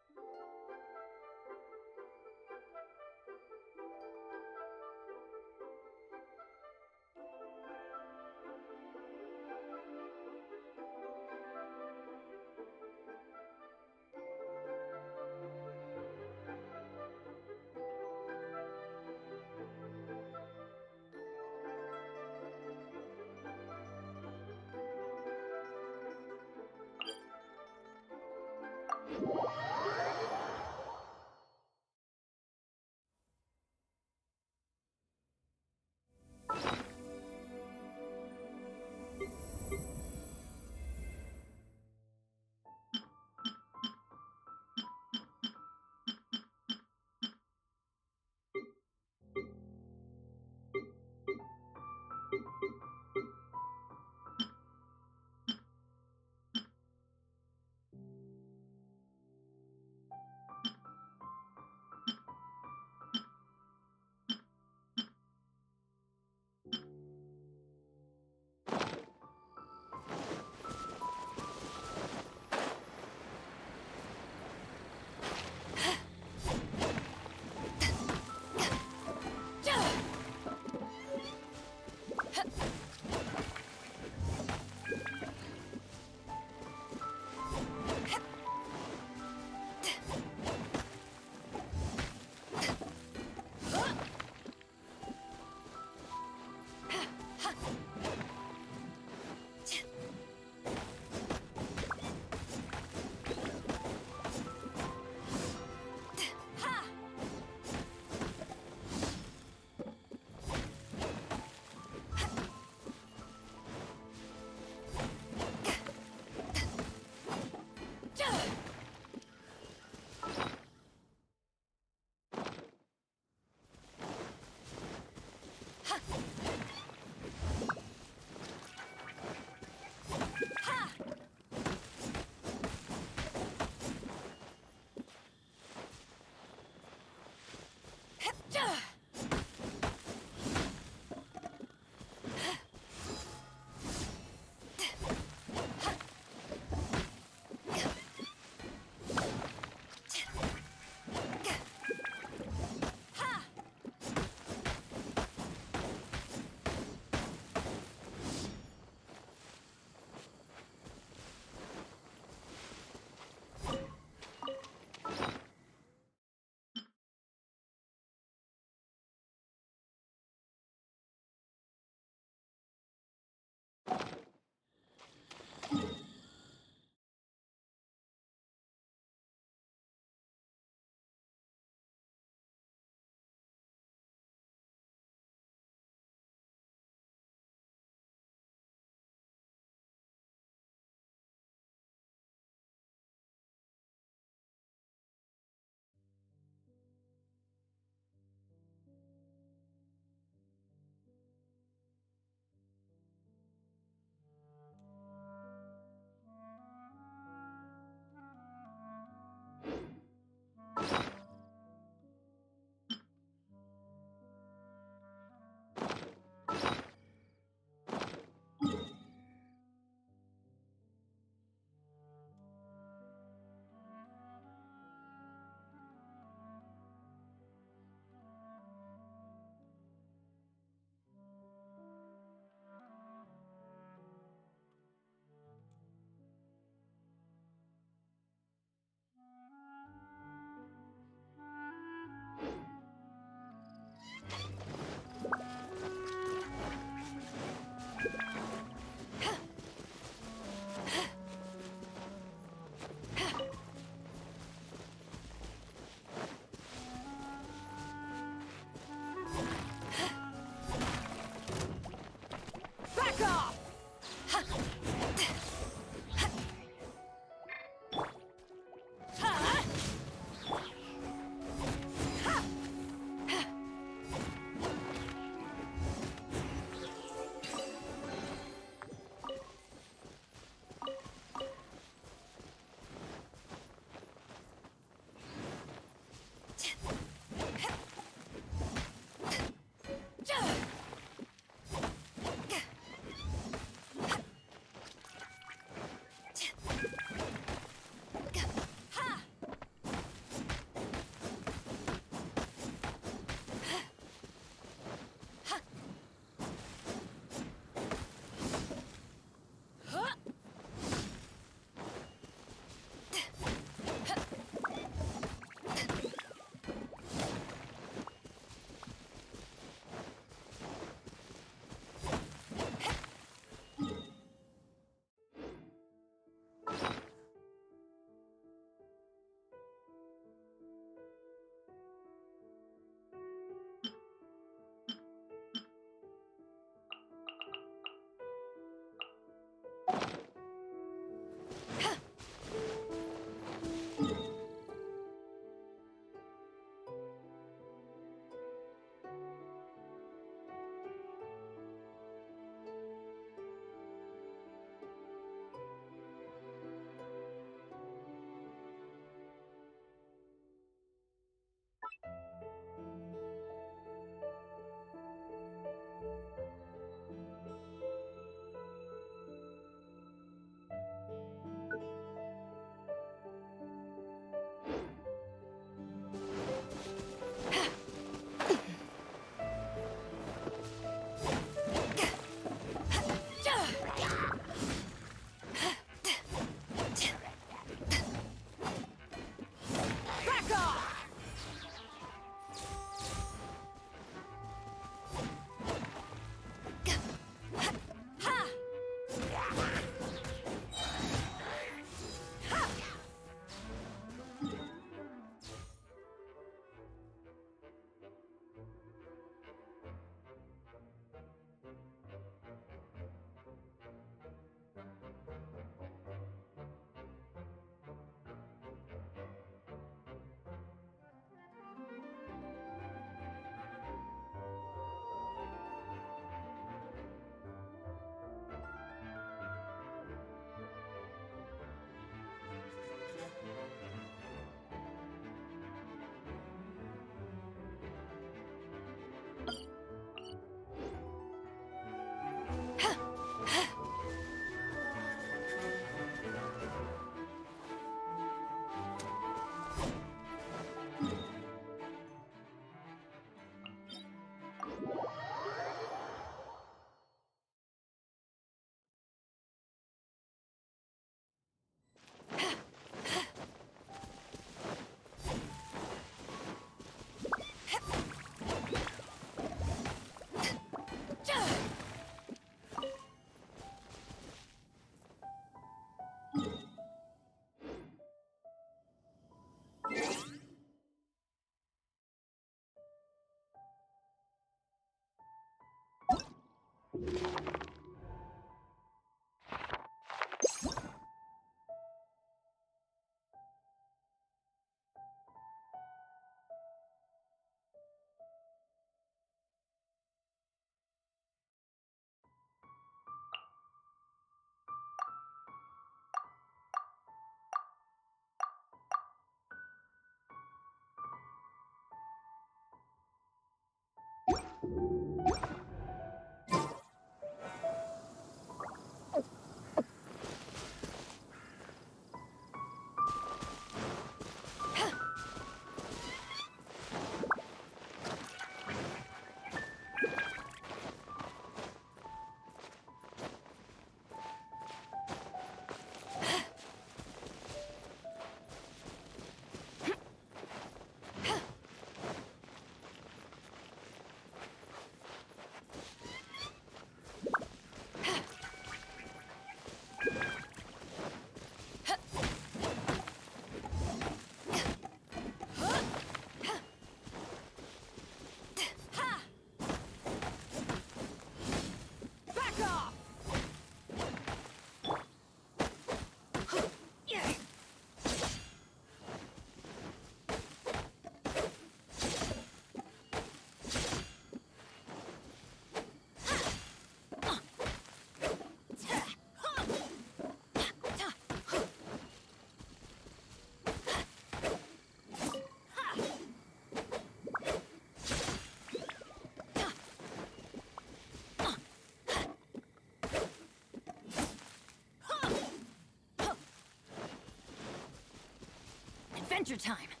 Adventure time!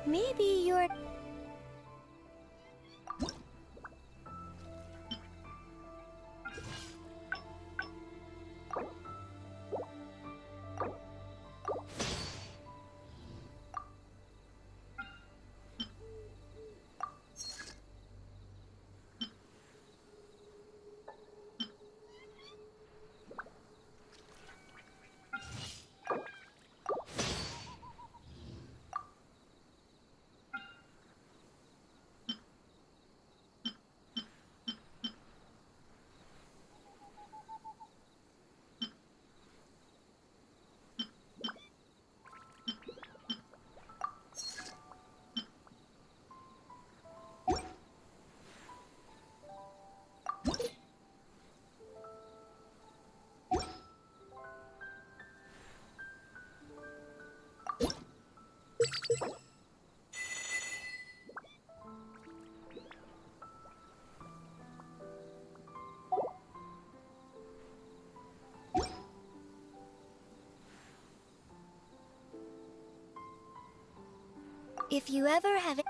Maybe you're... If you ever have...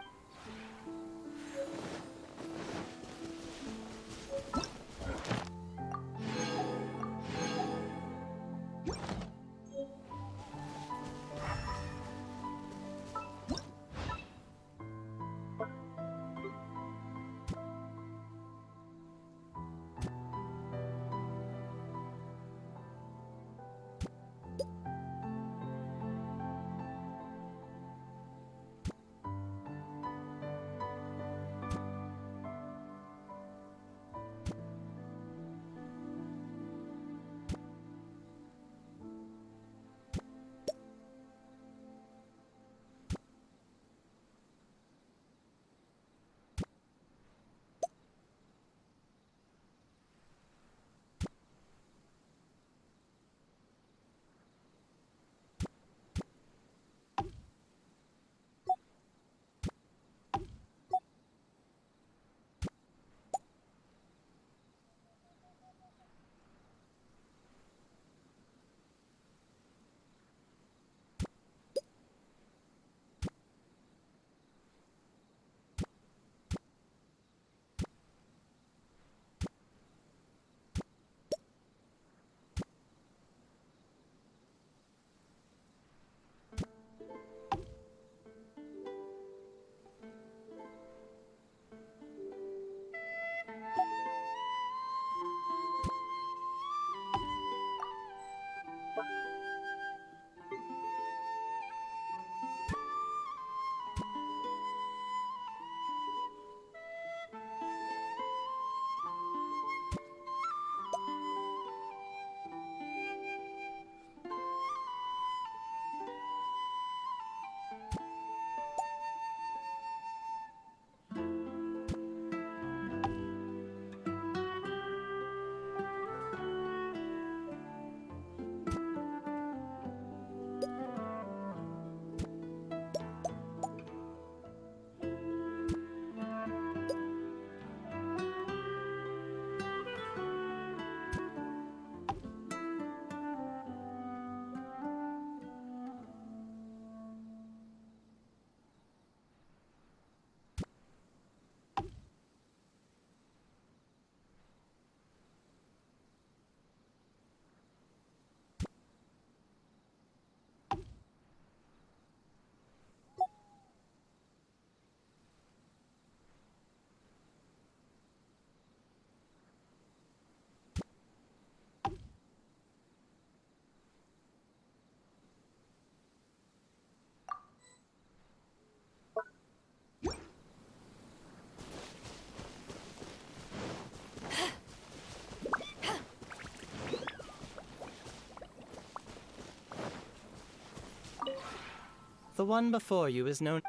The one before you is known...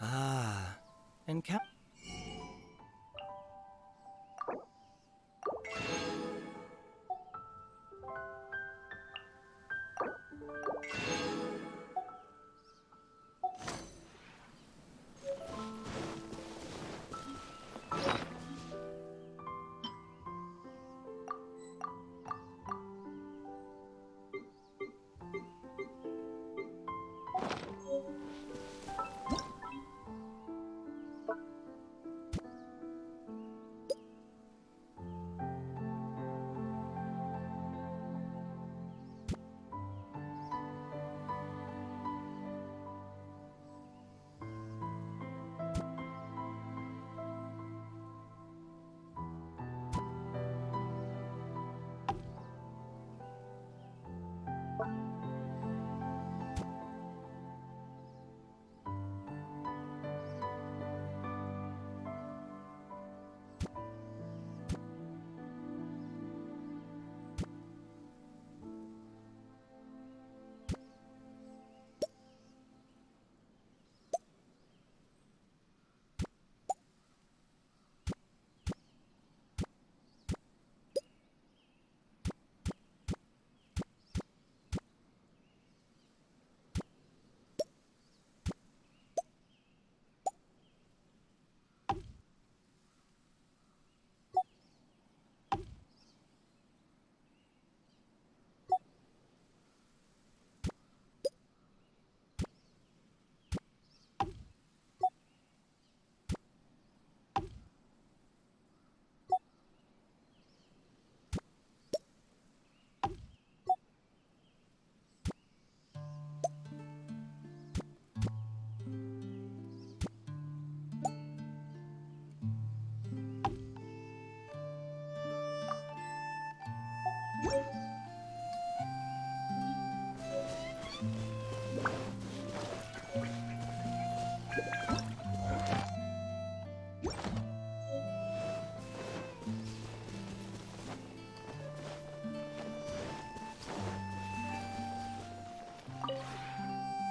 Ah, encounter...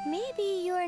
Maybe you're...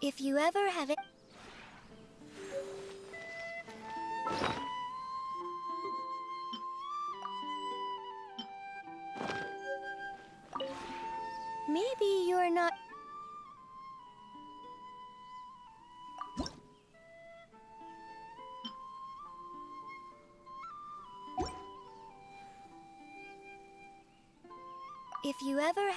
If you ever have it... Maybe you're not... If you ever...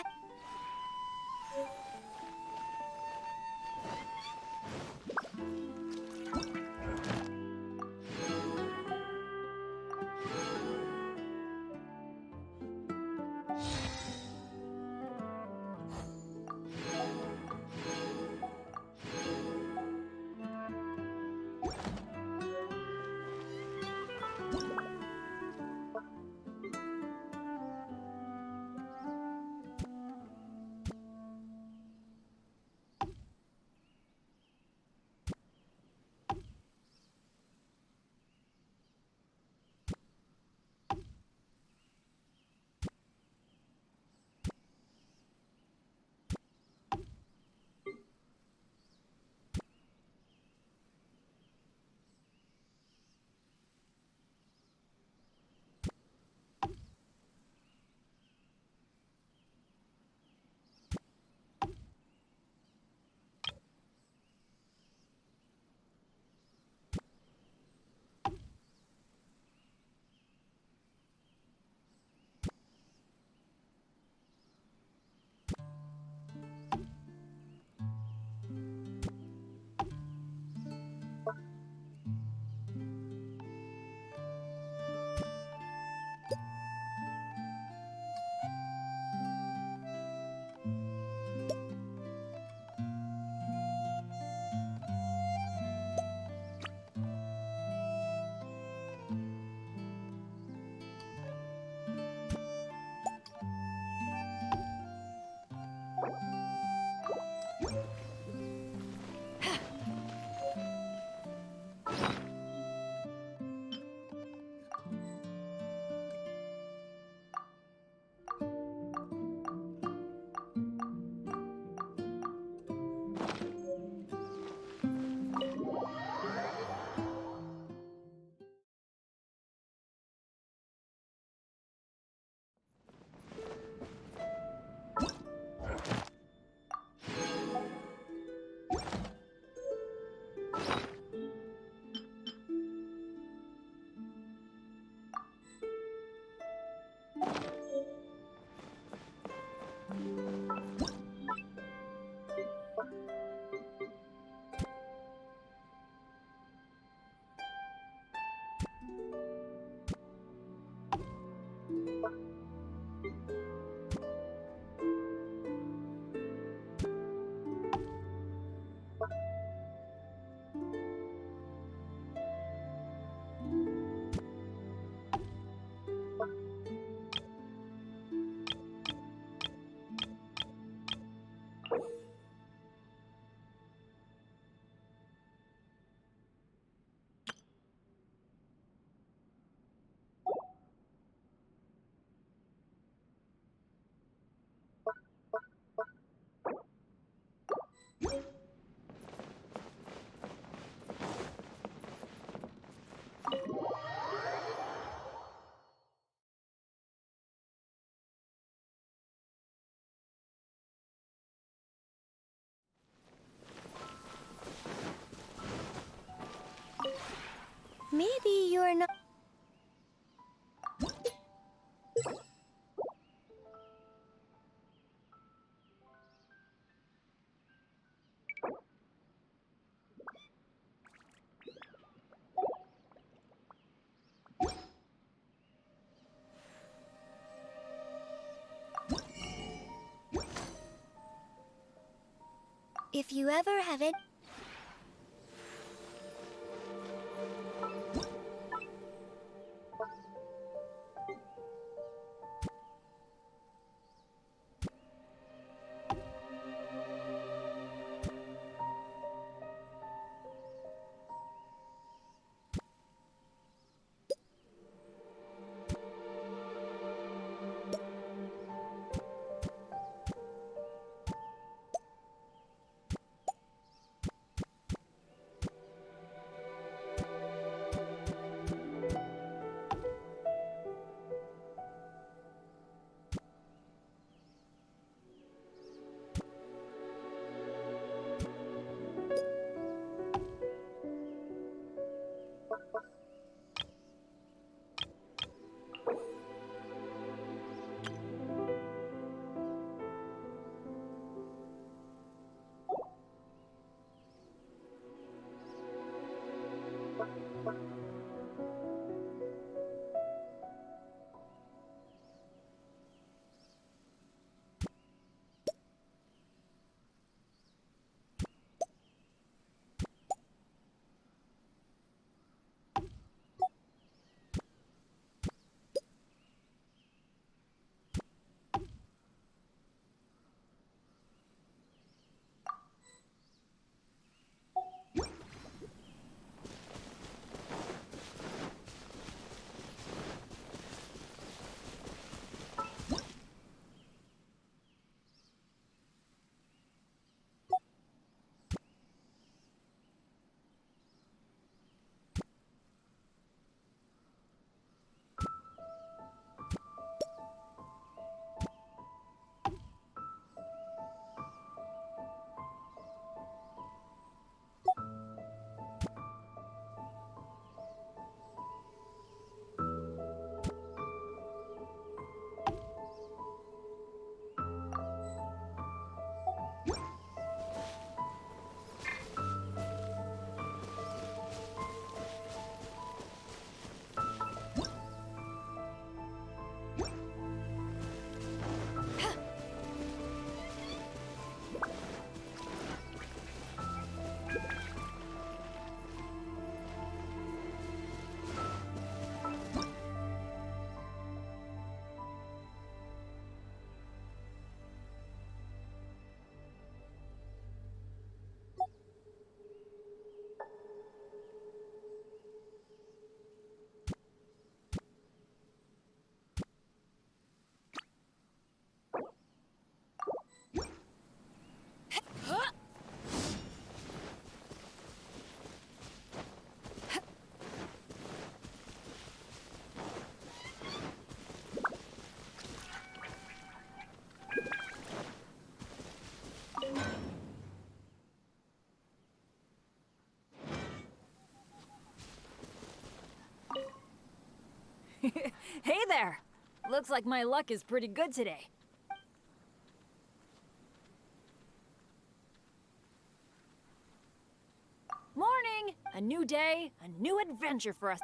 Maybe you're not. If you ever have it. Hey there! Looks like my luck is pretty good today. Morning! A new day, a new adventure for us.